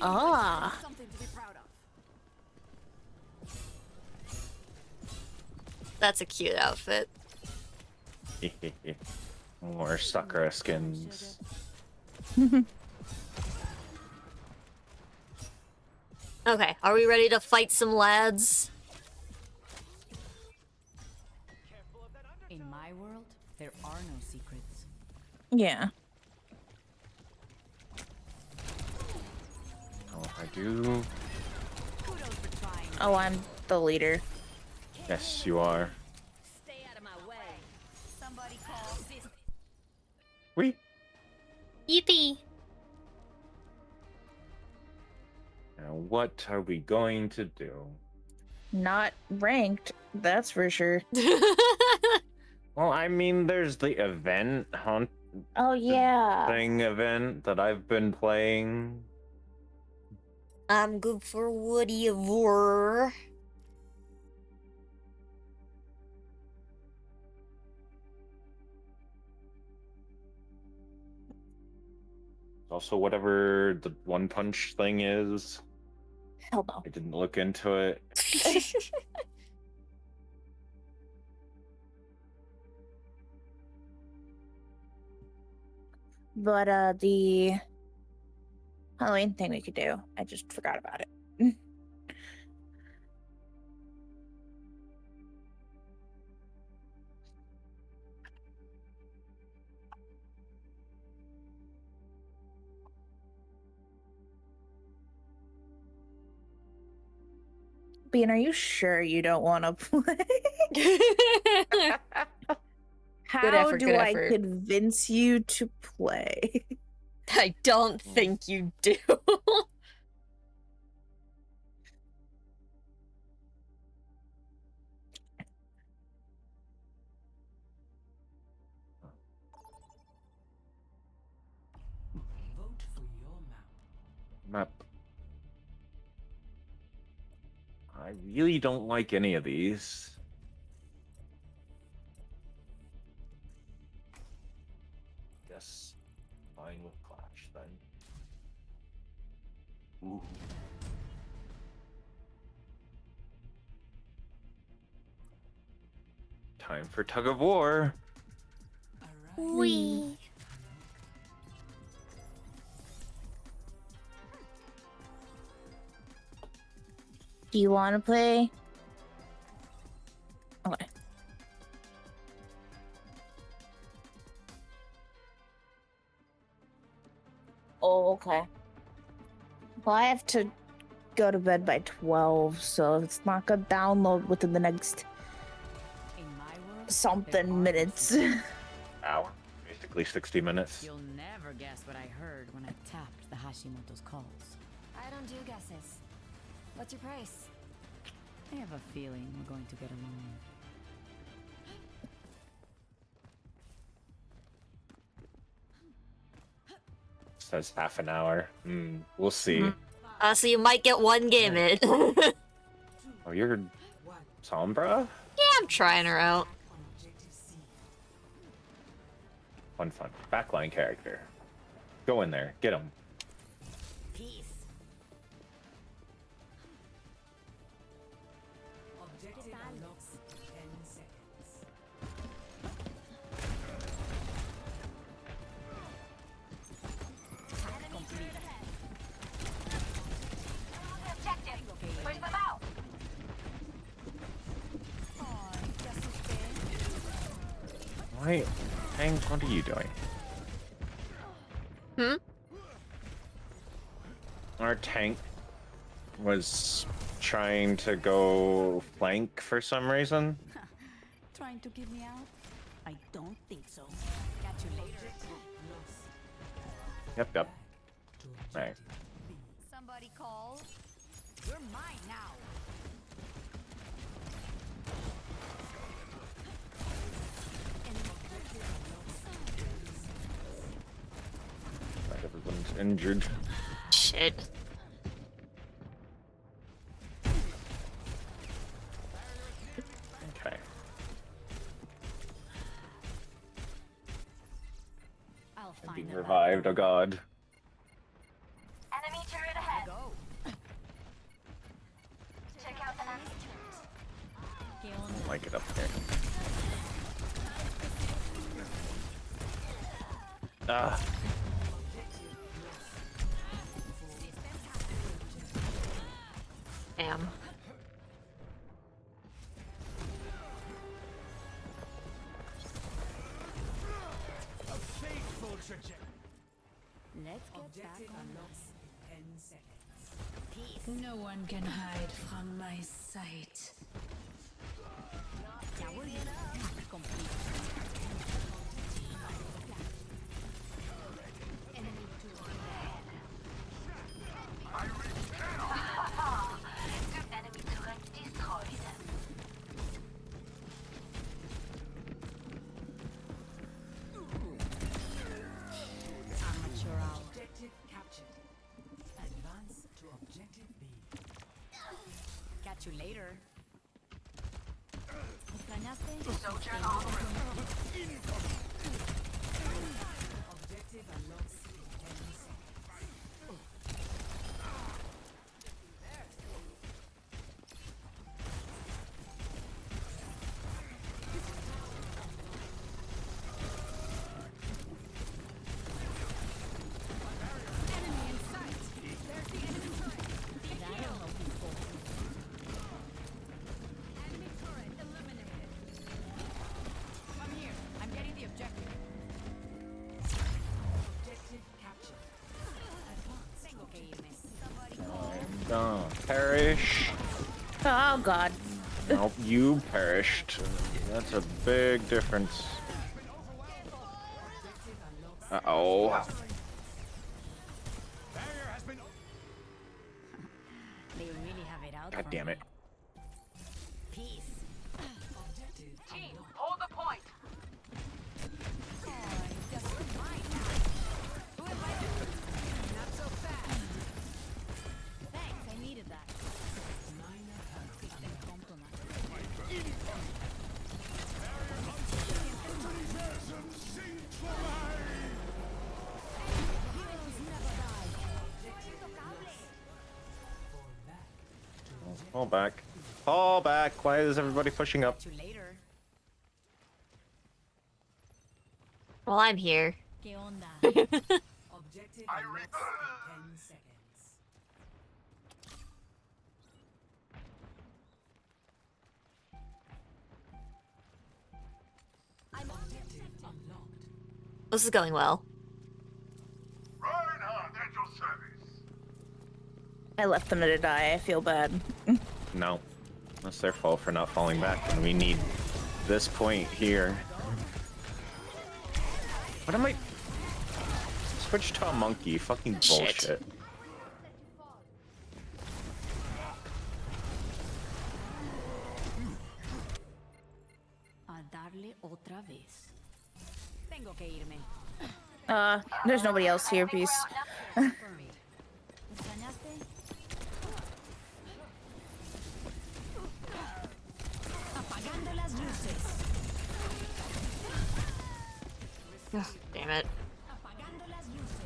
Ah. Something to be proud of. That's a cute outfit. More Sakura skins. Okay, are we ready to fight some lads? In my world, there are no secrets. Yeah. Oh, I do. Kudos for trying. Oh, I'm the leader. Yes, you are. Stay out of my way. Somebody call this. We. Yippee! Now, what are we going to do? Not ranked, that's for sure. Well, I mean, there's the event hunt Oh yeah. thing event that I've been playing. I'm good for Woody of War. Also, whatever the One Punch thing is. Hell no. I didn't look into it. But the Halloween thing we could do, I just forgot about it. Bean, are you sure you don't want to play? How effort, do good I effort. convince you to play? I don't think you do. Vote for your map. Map. I really don't like any of these. Guess fine with Clash then. Ooh. Time for tug of war. Wee. Do you want to play? Okay. Oh, okay. Well, I have to go to bed by 12, so it's not gonna download within the next In my world, there something are no minutes. secrets. Hour. Basically 60 minutes. You'll never guess what I heard when I tapped the Hashimoto's calls. I don't do guesses. What's your price? I have a feeling we're going to get along. Says half an hour. We'll see. So you might get one game in. Yeah, Oh, you're Sombra? I'm trying her out. Fun. Backline character. Go in there. Get him. Peace. Objective unlocks 10 seconds. Wait, Hank, what are you doing? Our tank was trying to go flank for some reason. Trying to give me out? I don't think so. Catch you later. Yep. Right. Somebody call. You're mine now. Right, everyone's injured. Shit. Okay. I'll I'm find being a revived, oh god. Enemy turret ahead. Go. don't like it up there. Ah. Damn. Let's get back Objective on unlocks in 10 seconds. No one can hide from my sight. complete. Enemy to amateur hour. Objective captured. Advance to objective B. Catch you later. ¿Extrañaste? Objective unlocks in 10 seconds. Enemy in sight. There's the enemy turret. That'll help you focus. Enemy turret eliminated. Come here. I'm getting the objective. Objective captured. Advance. Tengo que irme. I'm gonna perish. Oh god. Nope, you perished. That's a big difference. Uh-oh. They really have it out. God for damn me. it. Peace. Objective unlocked. Hold the point. Just mine now. Who invited you? Not so fast. Thanks, I needed that. Minor health. System compromised. Heroes never die. Fall back. Fall back. Why is everybody pushing up? Catch you later. Well, I'm here. ¿Qué onda? Objective unlocks in 10 seconds. Objective unlocked. This is going well. Reinhardt at your service. I left them to die. I feel bad. No. That's their fault for not falling back. And we need this point here. What am I? Switch to a monkey. Fucking Shit. bullshit. A darle otra vez. Tengo que irme. There's nobody else here, peace. Confirmed. ¿Extrañaste? Apagando las luces. Ugh, damn it. Apagando las luces.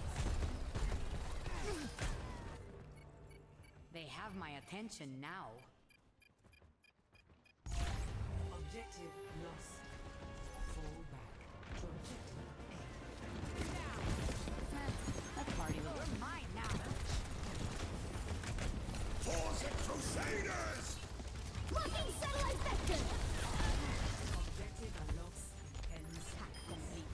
They have my attention now. Objective lost. Fall back to objective That party was mine now. Locking satellite vector! Objective unlocks in 10 seconds. Complete.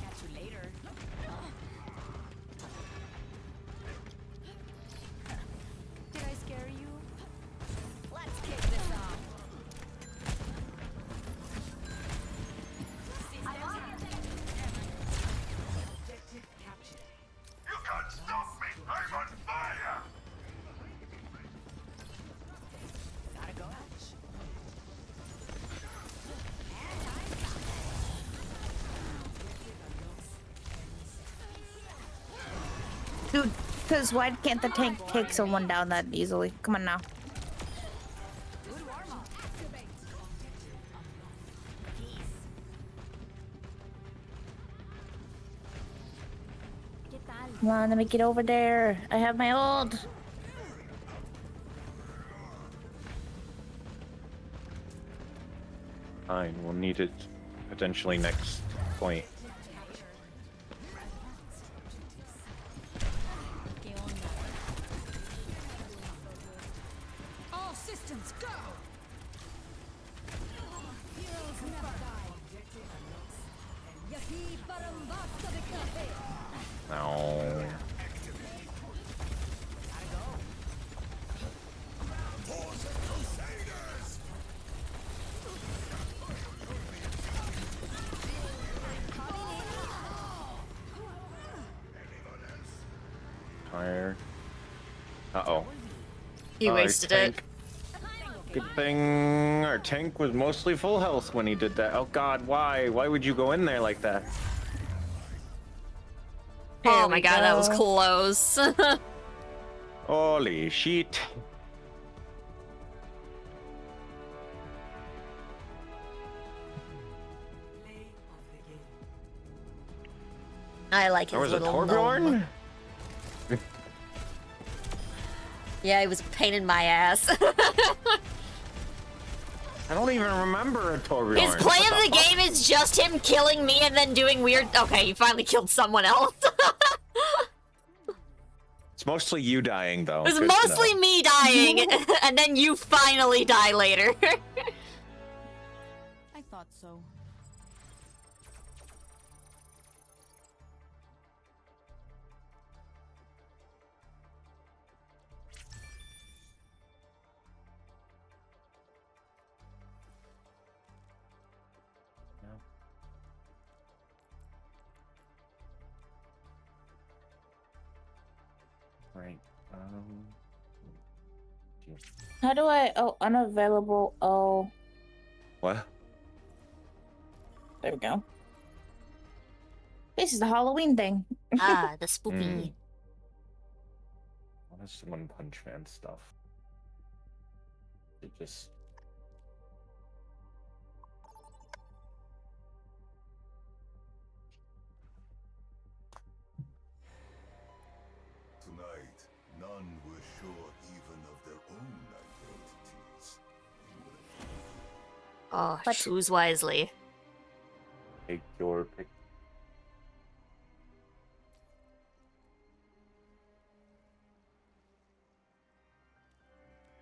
Catch you later. Did I scare you? Let's kick this off. Objective captured. You can't stop me. I'm on fire. Gotta go. Dude, because why can't the tank take someone down that easily? Come on now. Good warm-up. Activate. Peace. Come on, let me get over there. I have my ult. Fine, we'll need it potentially next point. All systems go! Heroes never die. Yahi Barambasa Bikahe. No. Fire. Uh-oh. You Our wasted it. tank- Good thing our tank was mostly full health when he did that. Oh god, why? Why would you go in there like that? Oh Here my we god, that was go. close. Holy shit. Play of the game. I like his There was a little gnome. Torbjorn? Yeah, he was a pain in my ass. I don't even remember a Torbjorn. His play What of the fuck? game is just him killing me and then doing weird. Okay, he finally killed someone else. It's mostly you dying, though. It was Good to mostly know. me dying, and then you finally die later. I thought so. Right. Geez. How do I? Oh, unavailable. Oh, What? there we go. This is the Halloween thing. Ah, the spoopy. Mm. What is One Punch Man stuff? It just. Tonight, none were sure even of their own identities. Oh, But- choose wisely. Take your pick.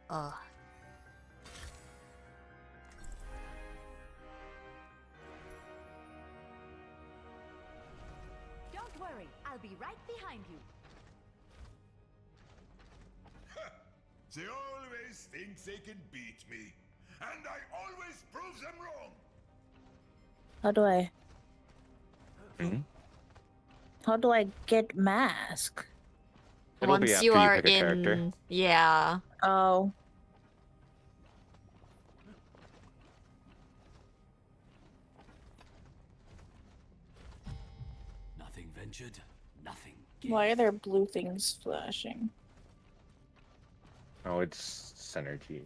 Oh. Don't worry, I'll be right behind you. They always think they can beat me, and I always prove them wrong. How do I? Mhm. How do I get mask? It'll be Once after you you are pick a in, character. yeah. Oh, Nothing ventured, nothing why are there blue things flashing? Oh, it's synergy.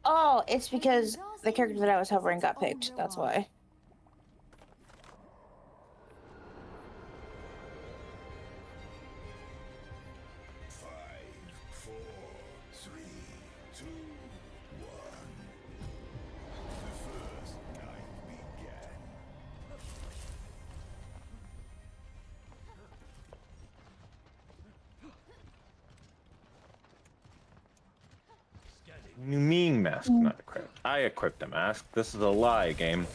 Oh, it's because the character that I was hovering got picked. That's why. Five, four, three, two, one. The first night began. You mean mask, not equipped. I equipped a mask. This is a lie game.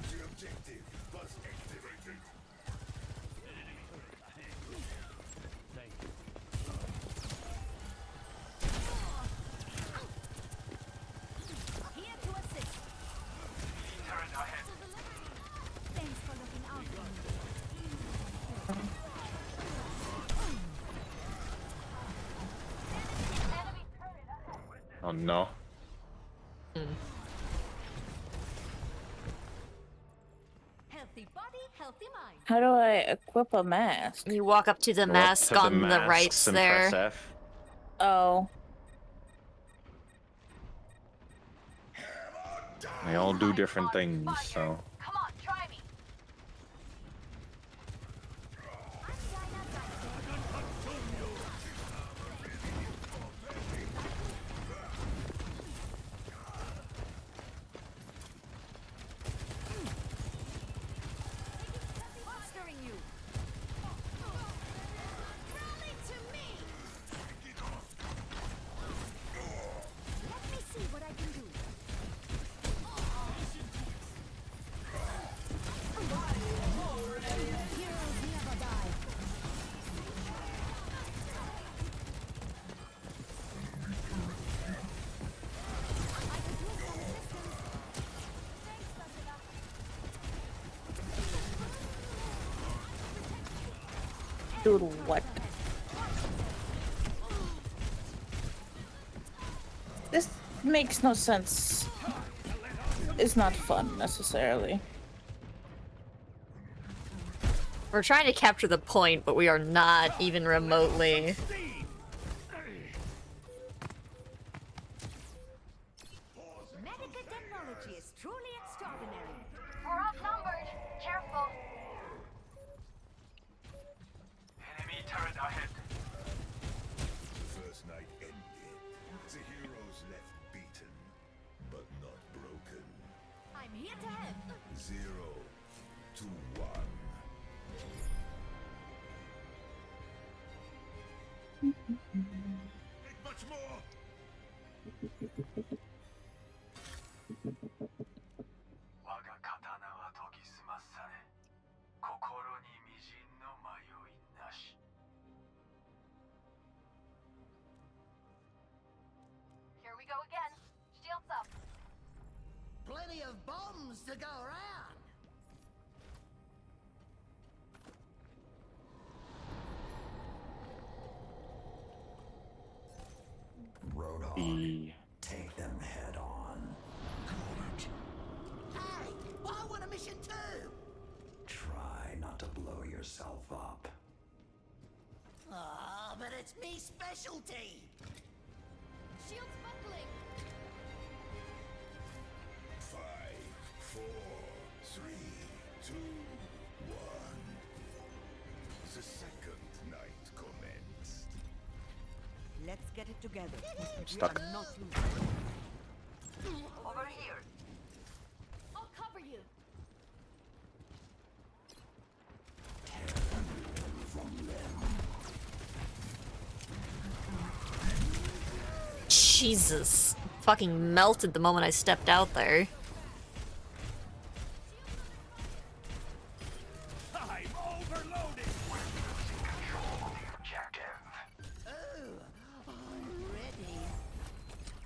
The objective was activated. Here to assist. Thanks for looking out for me. Oh no. Healthy body, healthy mind. How do I equip a mask? You walk up to the Go up mask to the on the right masks and there. press F. Oh. They all do different things, so. Come on, try me. Monstering you. Rally to me. Let me see what I can do. Heroes never die. I could use some assistance. Thanks, Godzilla. Dude, what? This makes no sense. It's not fun necessarily. We're trying to capture the point, but we are not even remotely. Medical technology is truly extraordinary. We're outnumbered. Careful. Enemy turret ahead. First night ended. The heroes left beaten, but not broken. I'm here to help. 0 to 1. Make much more. 我が刀は研ぎ澄まされ、心に微塵の迷いなし。Here we go again. Shields up. Plenty of bombs to go around. E. Take them head on. Good. Hey, I want a mission too. Try not to blow yourself up. Ah, but it's me specialty. Shields buckling. 5, 4, 3, 2, 1. The second night commenced. Let's get it together. Stuck. We are not losing. Over here. I'll cover you. Jesus. Fucking melted the moment I stepped out there. I'm overloaded. Oh, I'm ready.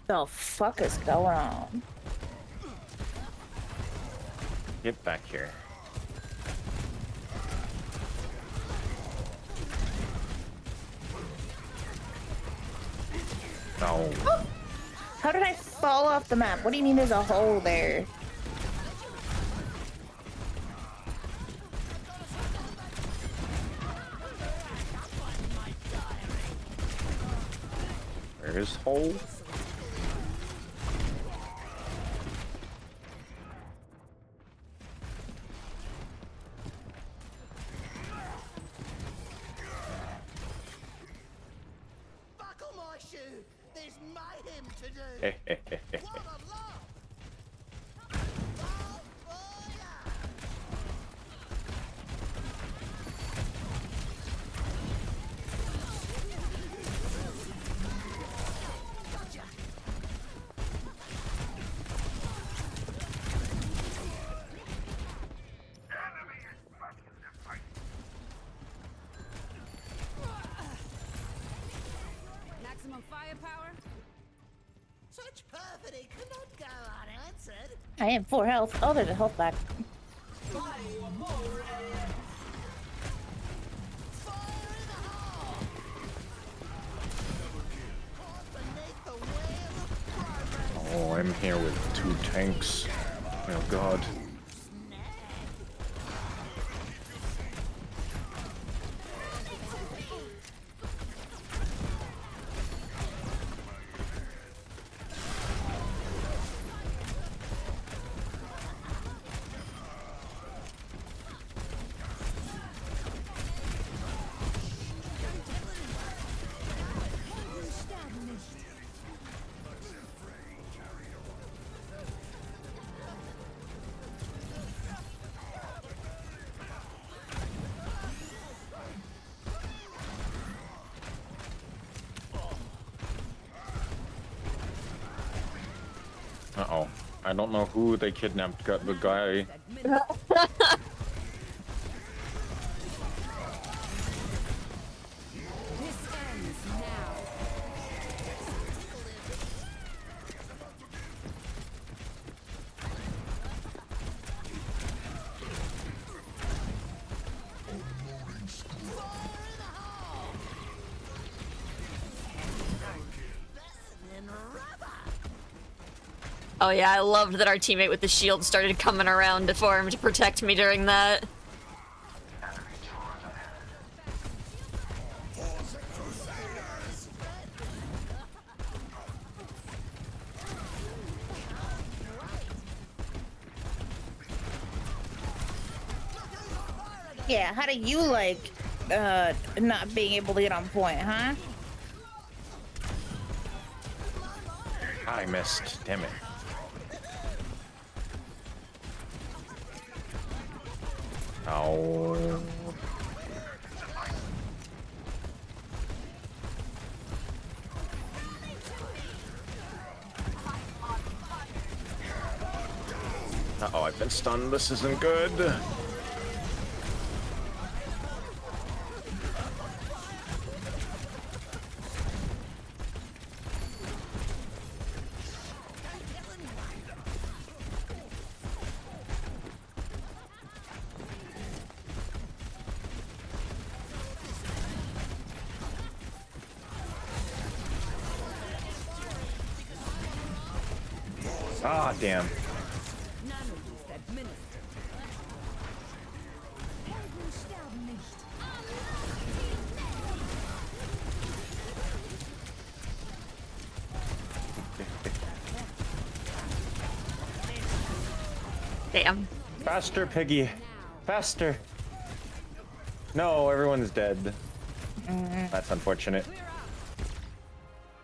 The fuck is going on? Get back here. No. How did I fall off the map? What do you mean there's a hole there? Where's hole? Buckle my shoe. There's mayhem to do. What a lot. Oh, fire. Gotcha. Maximum firepower. Such perfidy could not go unanswered. I am 4 health. Oh, there's a health back. Fire in the hole! Caught beneath the wheel of progress. Oh, I'm here with 2 tanks. Oh god. I don't know who they kidnapped. Got the guy. This ends now. Oh yeah, I loved that our teammate with the shield started coming around for him to protect me during that. Yeah, how do you like not being able to get on point, huh? I missed. Damn it. Oh. Uh-oh, I've been stunned. This isn't good. Ah, damn. Damn. Faster, Piggy. Faster. No, everyone's dead. That's unfortunate.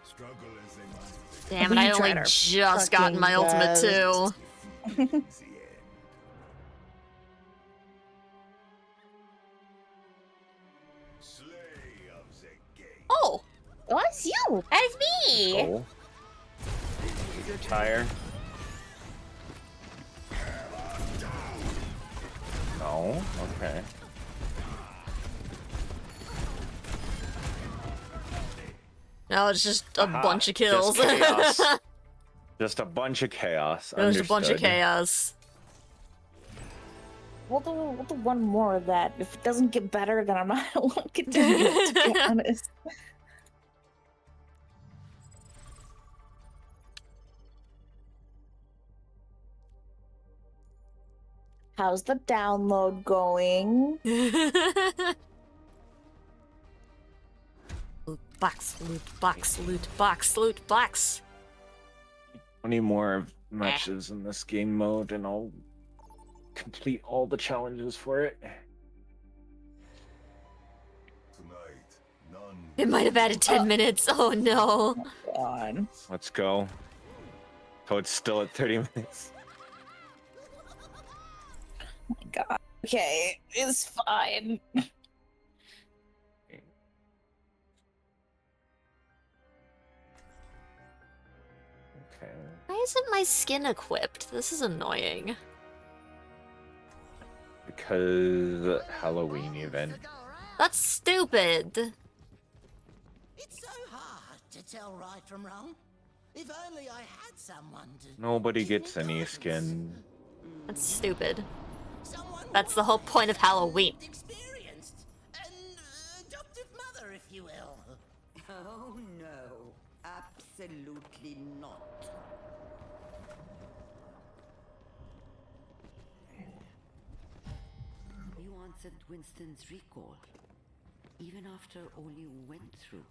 Struggle as they must. Damn it, I only tried our just gotten my fucking ultimate too. The end. Slay of the gate. Oh, Oh, it's you. that's me. Oh. Retire. No. Okay. No, it's just a Aha, bunch of kills. just chaos. Just a bunch of chaos. It was a bunch of Understood. chaos. We'll do one more of that. If it doesn't get better, then I'm not I won't continue it, to be honest. How's the download going? Loot box, loot box, loot box, loot box. 20 more matches in this game mode, and I'll complete all the challenges for it. Tonight, none. It might have added 10 minutes. Oh no. God. Let's go. So it's still at 30 minutes. Oh my God. Okay, it's fine. Okay. Why isn't my skin equipped? This is annoying. Because Halloween event. That's stupid. It's so hard to tell right from wrong. If only I had someone to. Nobody gets any skin. That's stupid. Someone That's the whole point of Halloween. experienced. An adoptive mother, if you will. Oh no, absolutely not. You answered Winston's recall, even after all you went through.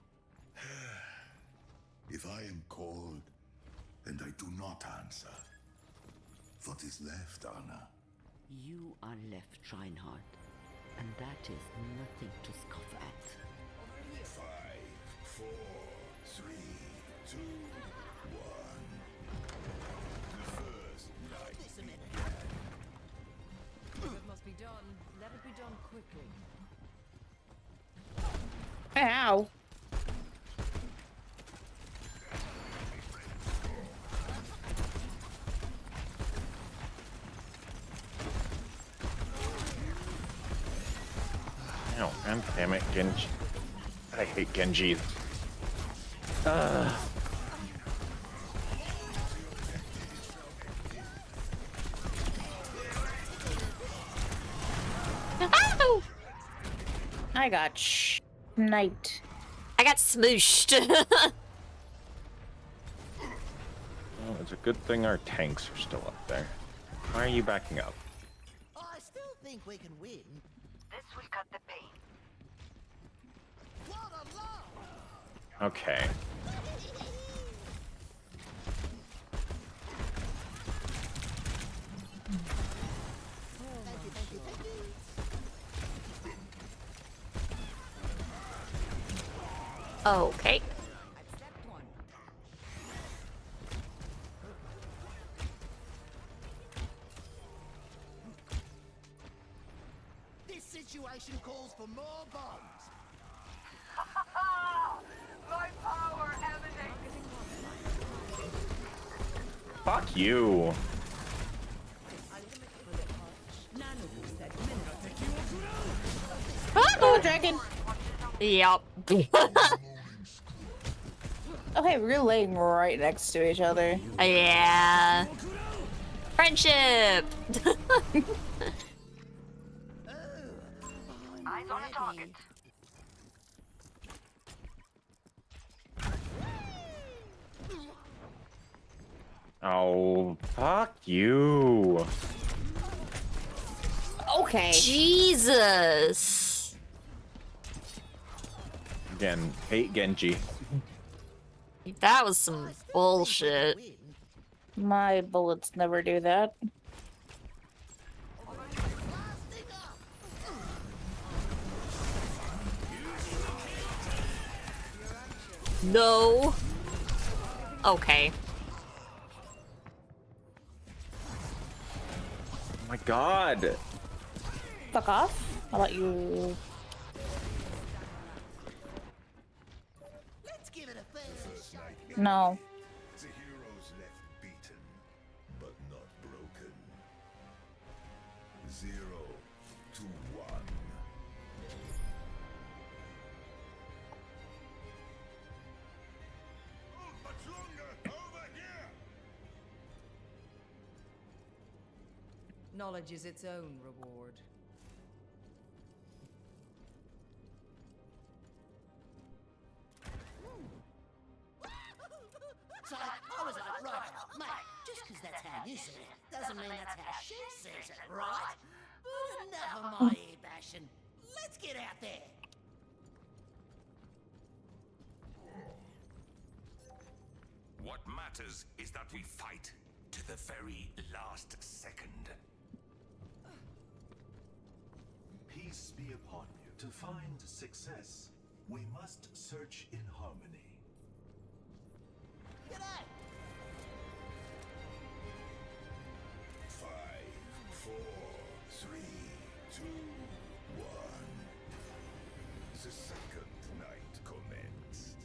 If I am called, and I do not answer, what is left, Anna? You are left, Reinhardt, and that is nothing to scoff at. 5, 4, 3, 2, 1. The first night. If it must be done, let it be done quickly. Ow. God damn it, Genji. I hate Genji. Ow! I got sniped. I got smooshed. Well, it's a good thing our tanks are still up there. Why are you backing up? I still think we can win. This will cut the pain. What a laugh! Okay. Thank you, thank you, thank you. Okay. This situation calls for more bombs. My power emanates. Fuck you. Oh, dragon. Yep. Okay, we're laying right next to each other. Yeah. Friendship. Eyes on a target. Oh, fuck you. Okay. Jesus. Again, hate Genji. That was some bullshit. My bullets never do that. No. Okay. Oh my god. Fuck off. I'll let you. Let's give it a fair shot. No. The heroes left beaten, but not broken. 0 to 1. Oh, much longer! Over here! Knowledge is its own reward. So I was like, right, mate, just 'cause that's how you see it, doesn't mean that's how she sees it, right? But enough of my ear bashing. Let's get out there. What matters is that we fight to the very last second. Peace be upon you. To find success, we must search in harmony. G'day. 5, 4, 3, 2, 1. The second night commenced.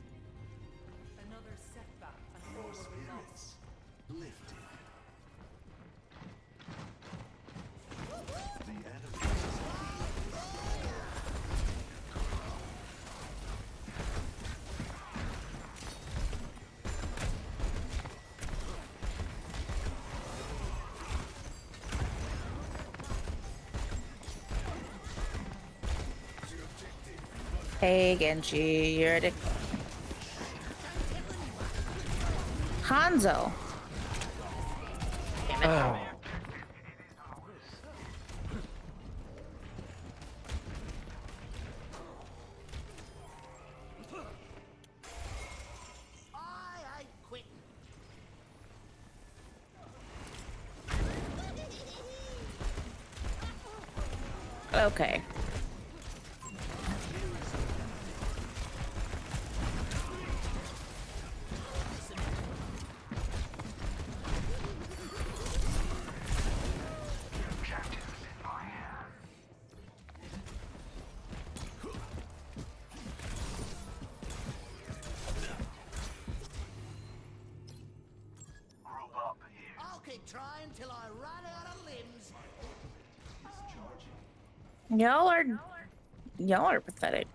Another setback. And Your all will be spirits lifted. The enemy Hey, Genji, you're a dick. Hanzo. Oh. I ain't quitting. Okay. I'll keep trying till I run out of limbs. y'all are pathetic.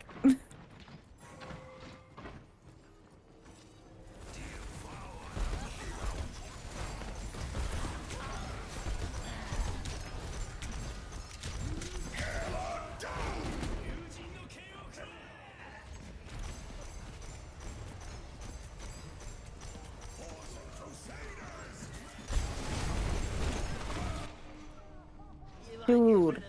Dude.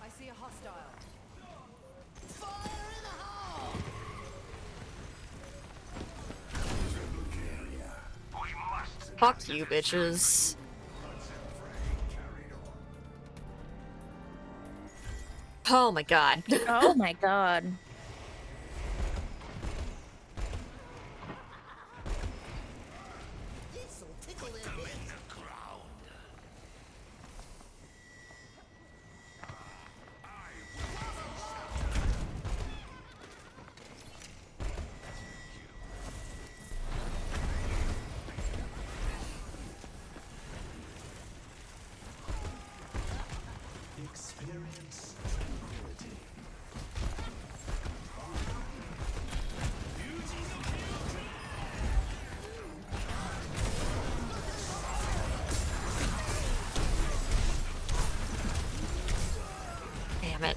I see a hostile. Fuck you, bitches. Oh my god. Oh my god. This'll tickle their bits. Experience tranquility. Damn it.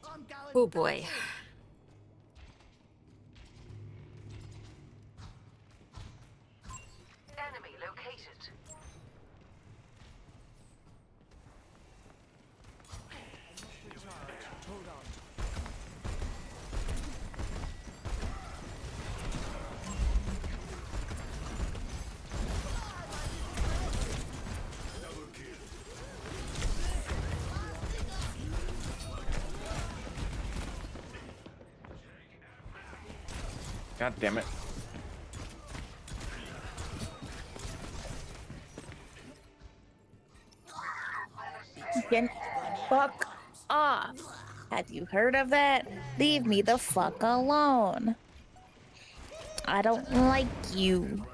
I'm going. Oh boy. Enemy located. Hold on. God damn it. Get fuck off. Have you heard of that? Leave me the fuck alone. I don't like you.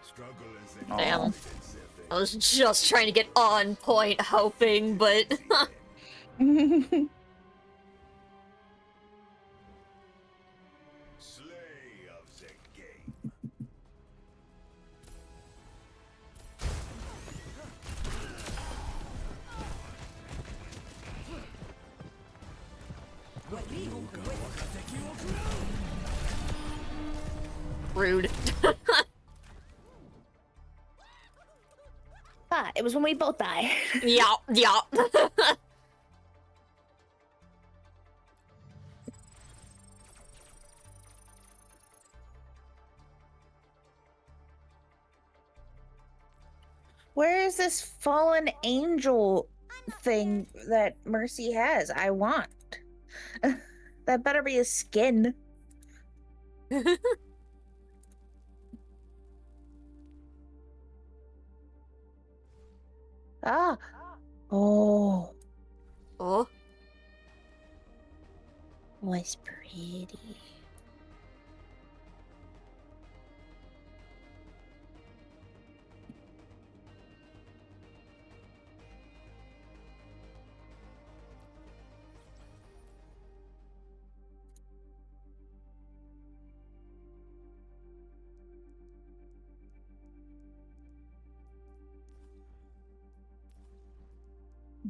Struggle is Damn. I was just trying to get on point, hoping, but slay of the game. rude. Ah, it was when we both died. Yeah, yeah. Where is this fallen angel thing that Mercy has? I want. That better be a skin. Ah. Oh. Oh. Was pretty.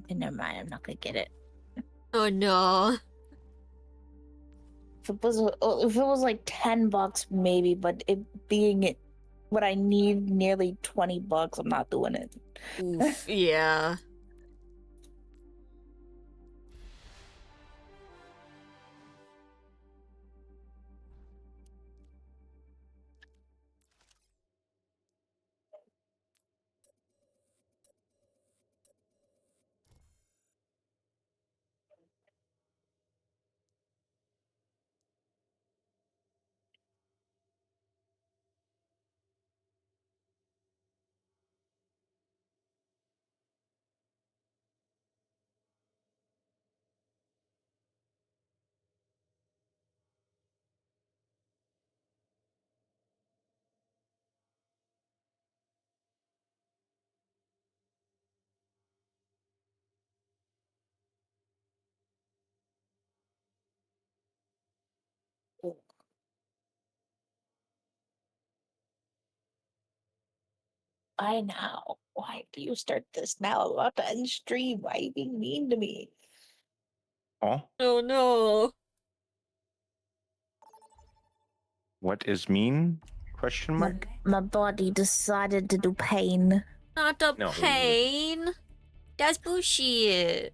Okay, never mind. I'm not gonna get it. Oh no. If it was like $10, maybe, but it being when I need nearly $20, I'm not doing it. Oof, yeah. Why now? Why do you start this now? I'm about to end stream. Why are you being mean to me? Oh, Oh no. what is mean? Question mark? My body decided to do pain. Not the No. pain. That's bullshit.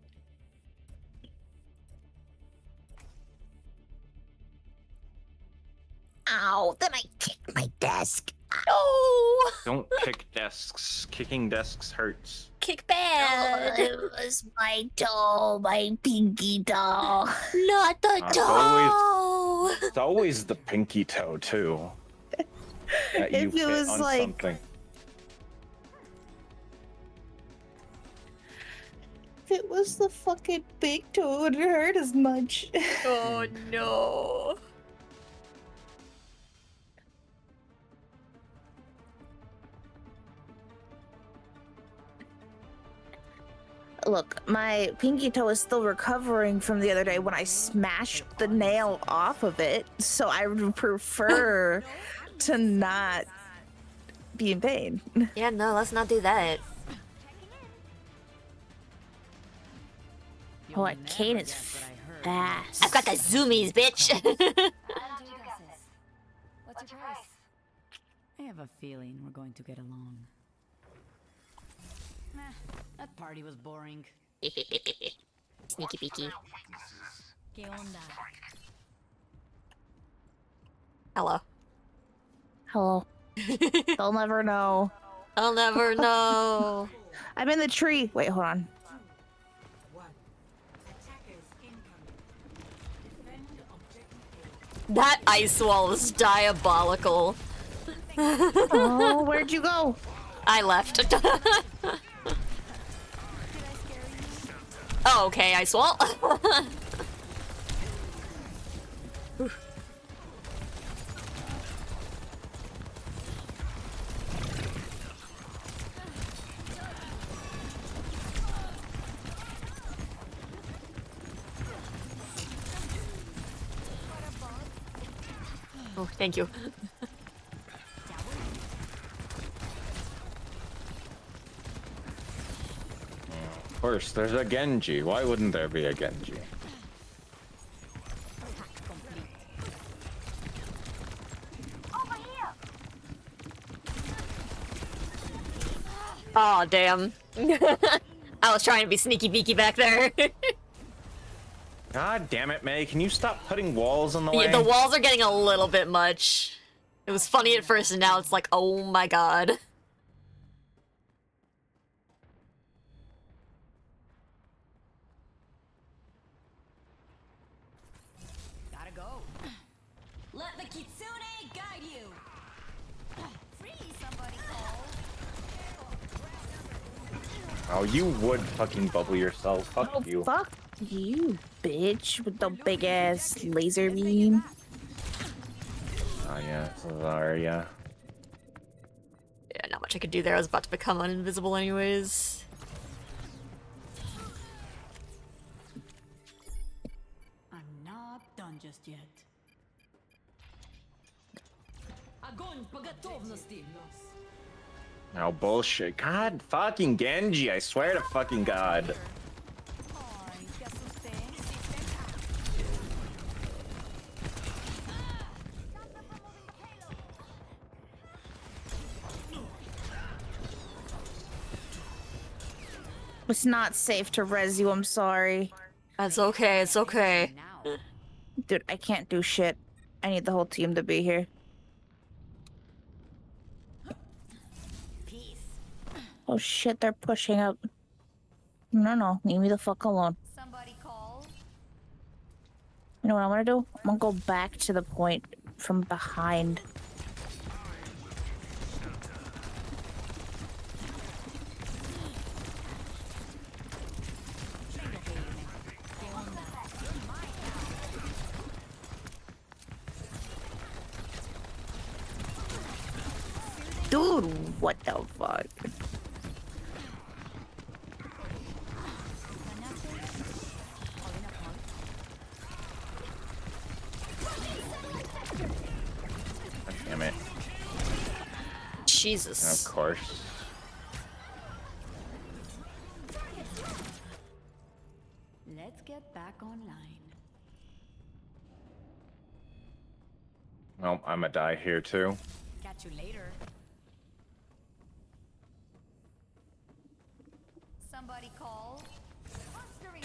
Ow, then I kicked my desk. No. Don't kick desks. Kicking desks hurts. Kick Oh, bad. it was my toe, my pinky toe. Not the It's toe. It's always the pinky toe too. That If you it hit was on like- something. If it was the fucking big toe, it wouldn't hurt as much. Oh no. Look, my pinky toe is still recovering from the other day when I smashed the nail off of it, so I would prefer to not be in pain. Yeah, no, let's not do that. Oh, Arcane is fast. I've got the zoomies, bitch. What's your price? I have a feeling we're going to get along. Meh, that party was boring. Sneaky peeky. ¿Qué onda? Hello. Hello. They'll never know. I'll never know. I'm in the tree. Wait, hold on. That ice wall is diabolical. Oh, where'd you go? I left. Oh, okay, ice wall. Oh, thank you. Of course, there's a Genji. Why wouldn't there be a Genji? Oh, damn. I was trying to be sneaky beaky back there. God damn it, May. Can you stop putting walls in the way? Yeah, the walls are getting a little bit much. It was funny at first, and now it's like, oh my god. Gotta go. Let the Kitsune guide you. Free somebody. Oh, you would fucking bubble yourself. Fuck Oh, you. fuck you, bitch, with the big ass laser beam. Oh yeah, Zarya. Yeah, not much I could do there. I was about to become uninvisible anyways. I'm not done just yet. Огонь по готовности. No bullshit. God fucking Genji, I swear to fucking God. Ay, te asusté. It's not safe to res you, I'm sorry. That's okay, it's okay. Now. Dude, I can't do shit. I need the whole team to be here. Peace. Oh shit, they're pushing up. No, leave me the fuck alone. Somebody call. You know what I'm gonna do? I'm gonna go back to the point from behind. Dude, what the fuck? Damn it. Jesus. Of course. Let's get back online. Well, I'm gonna die here too. Catch you later. Somebody call. Mustering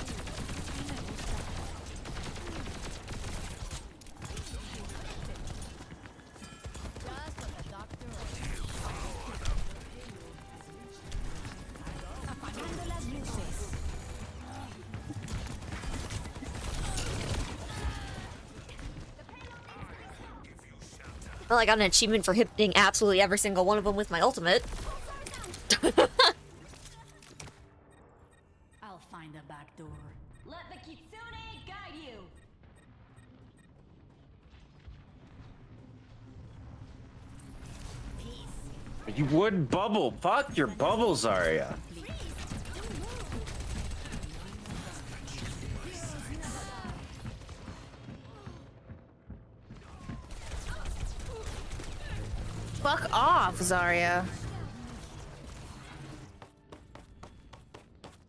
Just what the doctor Apagando las luces. Well, I got an achievement for hitting absolutely every single one of them with my ultimate. I'll find the back door. Let the Kitsune guide you. You would bubble. Fuck your bubbles, Zarya. Fuck off, Zarya.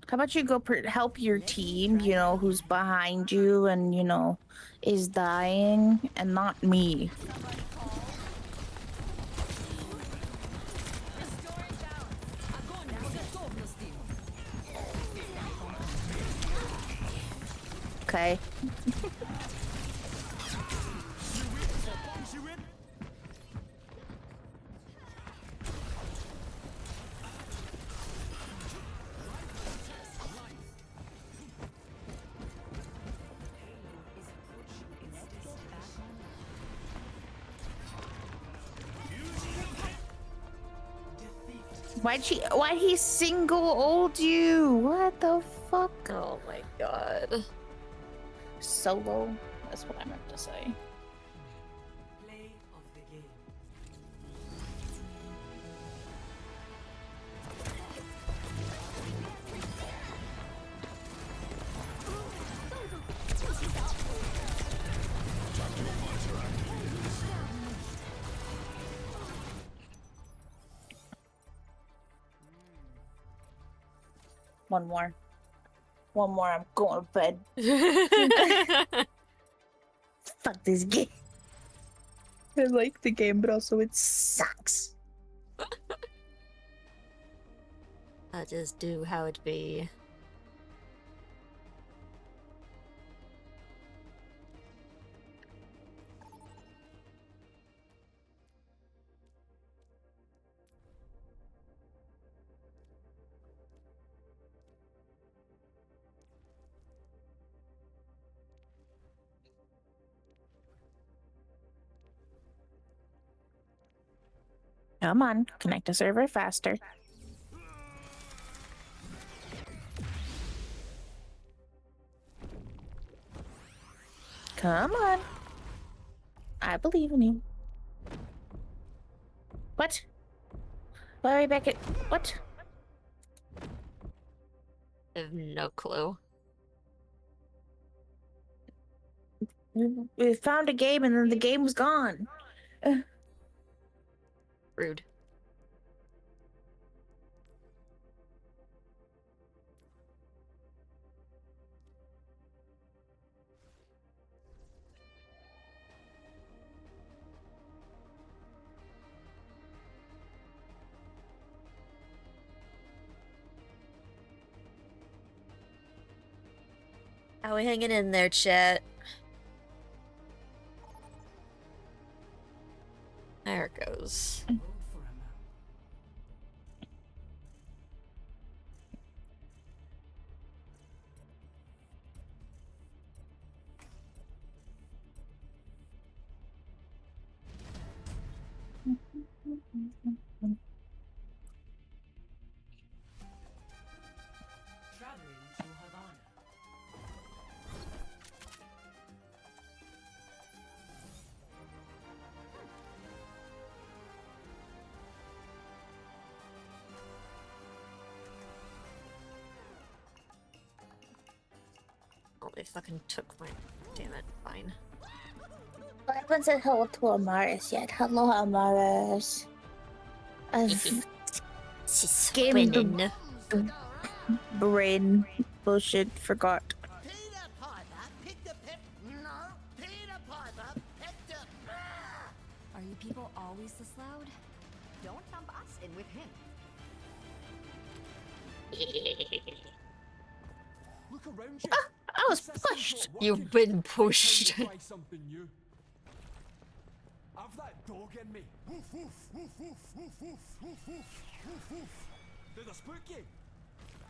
How about you go help your team, you know, who's behind you and, you know, is dying, and not me. Okay. Why'd he single ult you? What the fuck? Oh my god. Solo? That's what I meant to say. Play of the game. One more. One more, I'm going to bed. Fuck this game. I like the game, but also it sucks. I just do how it be. Come on, connect a server faster. Come on. I believe in you. What? Why are we back at... What? I have no clue. We found a game and then the game was gone. Rude. How we hanging in there, chat? There it goes. Traveling to Havana. Oh, they fucking took my... Damn it. Fine. I haven't said hello to Amaris yet. Hello, Amaris. She's Game winning. brain bullshit. Forgot. Peter Piper picked a pep. No, Peter Piper picked a. Are you people always this loud? Don't lump us in with him. Look around you. I was pushed. You've been pushed. Try something new. I've that dog in me. Woof, woof, woof, woof, woof, woof, woof, woof, woof, woof. Did I spook you?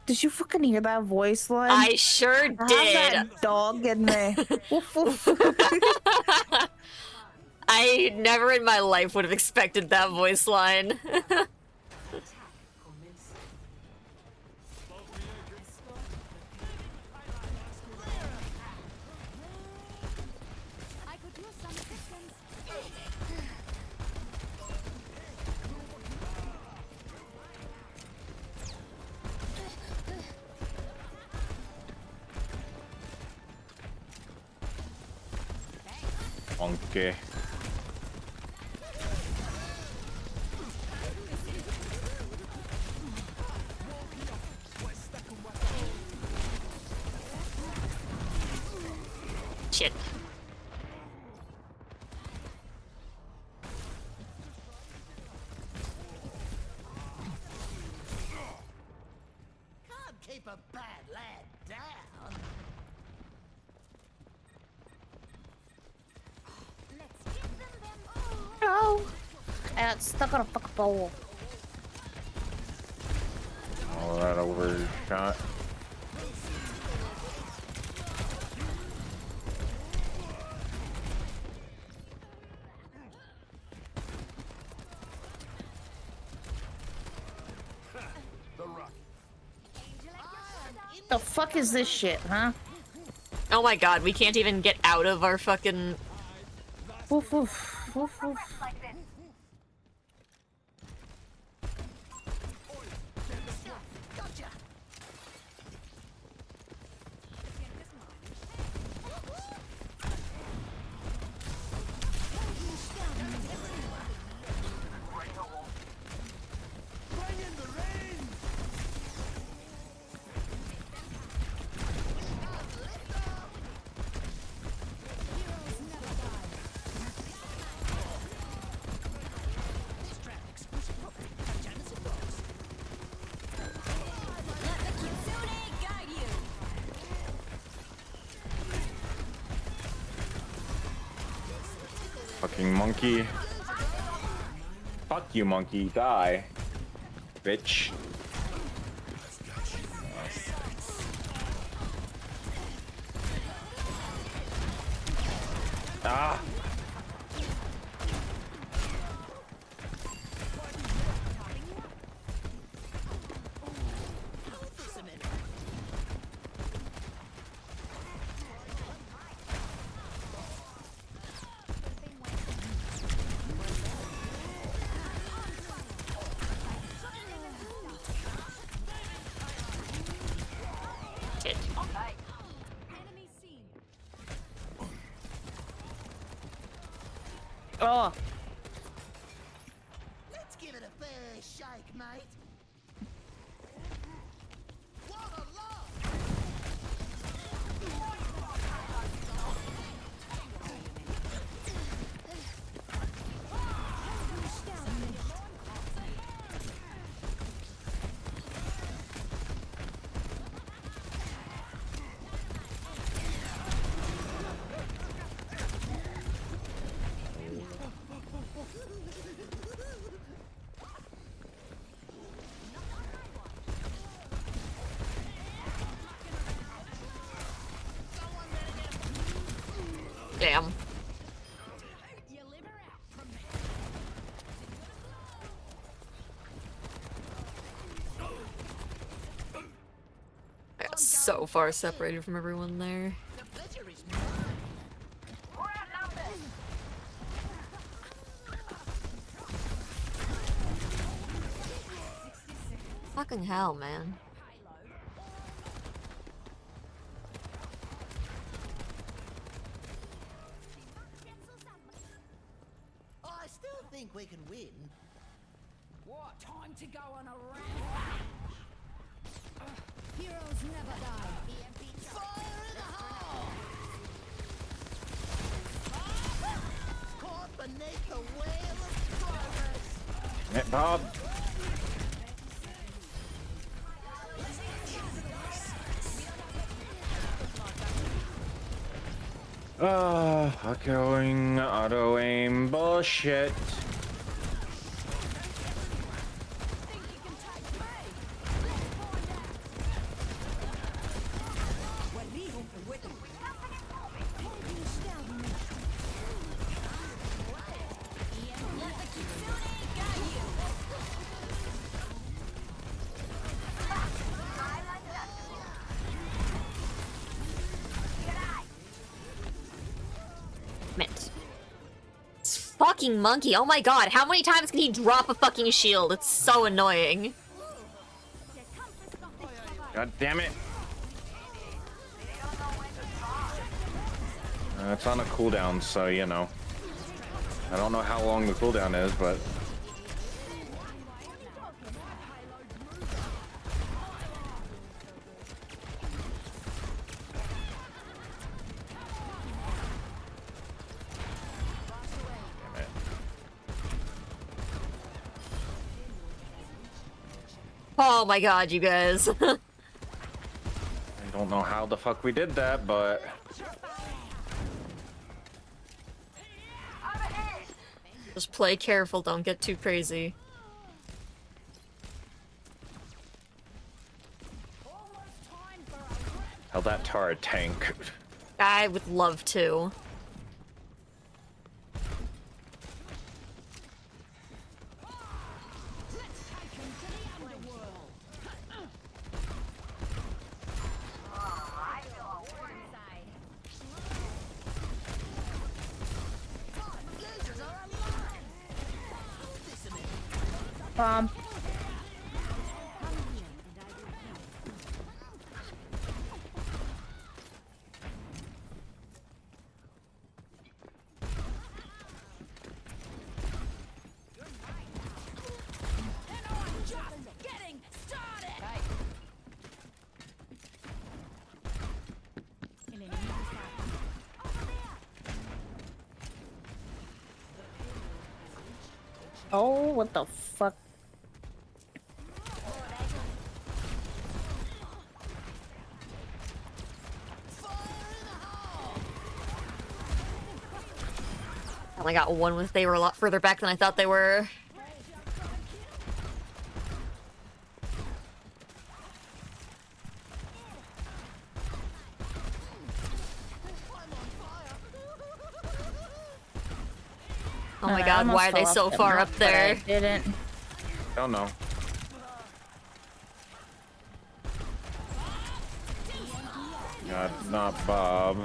Did you fucking hear that voice line? I sure I have did. that dog in me. Woof, woof. I never in my life would have expected that voice line. I could use some assistance. Monkey. Shit. Can't keep a bad lad down. Let's give them. Oh. I got stuck on a fucking bowl. All that overshot. The fuck is this shit, huh? Oh my god, we can't even get out of our fucking... Woof, woof, woof, woof. Gotcha. Bring in the rain. This trap exclusive property of Janus and Rose. Let the Kitsune guide you. Fucking monkey. Fuck you, monkey. Die. Bitch. Ah! This a minute. Shit. Enemy seen. Oh. Let's give it a fair shake, mate. What a laugh! so far separated from everyone there. The pleasure is mine. Fucking hell, man. I still think we can win. What? Time to go on a rampage. Heroes never die. Fire in the hole! Caught beneath the wheel of progress. Hey, Bob. Echoing auto aim bullshit. Mint. This fucking monkey, oh my god, how many times can he drop a fucking shield? It's so annoying. God damn it. It's on a cooldown, so you know. I don't know how long the cooldown is, but Oh my god, you guys. I don't know how the fuck we did that, but Just play careful, don't get too crazy. hell, that tar a tank. I would love to. Bomb. Getting started. Oh, what the fuck? I only got one with they were a lot further back than I thought they were. Oh my I god, almost why are they fell so off the far map, up but I there? didn't. Don't know. God, not Bob.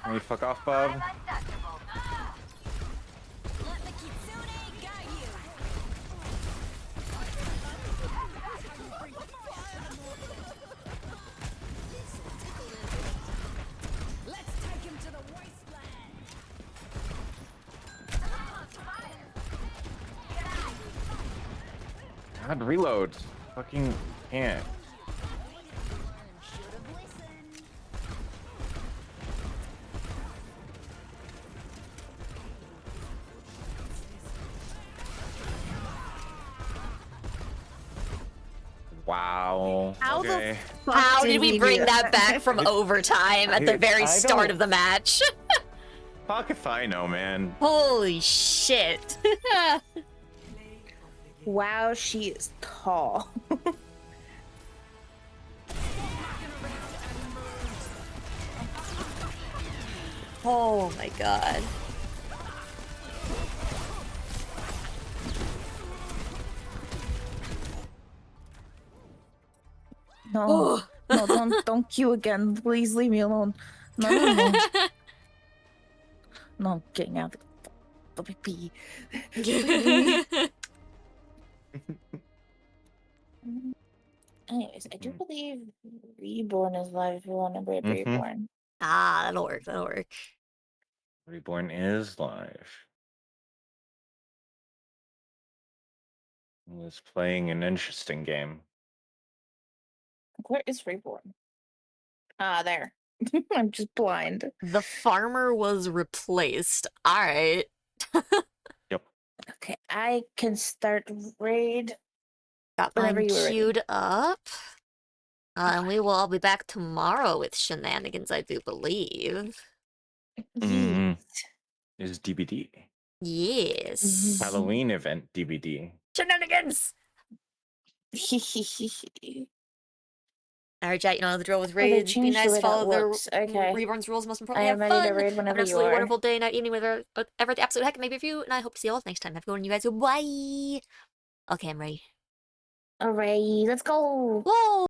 Can we fuck off, Bob? Let's take him to the wasteland. God, reload. Fucking can't. Wow. How the Okay. fuck How did he we do bring that back from overtime at the Dude, very I start don't- of the match? Fuck if I know, man. Holy shit. Wow, she is tall. Oh my god. No, no, don't queue again. Please leave me alone. No, no, no. No, I'm getting out of the pee. Anyways, I do believe Reborn is live if you want to break Reborn. Ah, that'll work. That'll work. Reborn is live. He was playing an interesting game. Where is Reborn? Ah, there. I'm just blind. The farmer was replaced. All right. Yep. Okay, I can start raid. Got Whenever mine you were ready. queued up. And we will all be back tomorrow with shenanigans, I do believe. Mm. Is DBD. Yes. Halloween event DBD. Shenanigans! Alright, chat, you know the drill with they raids. Be changed the nice, way that follow the works. Okay. Reborn's rules, most I importantly, am have ready to fun. raid Have an whenever you absolutely are. wonderful day, night, evening, whatever the absolute heck it may be for you, and I hope to see you all next time. Have a good one, you guys. Bye! Okay, I'm ready. Alright, let's go. Whoa!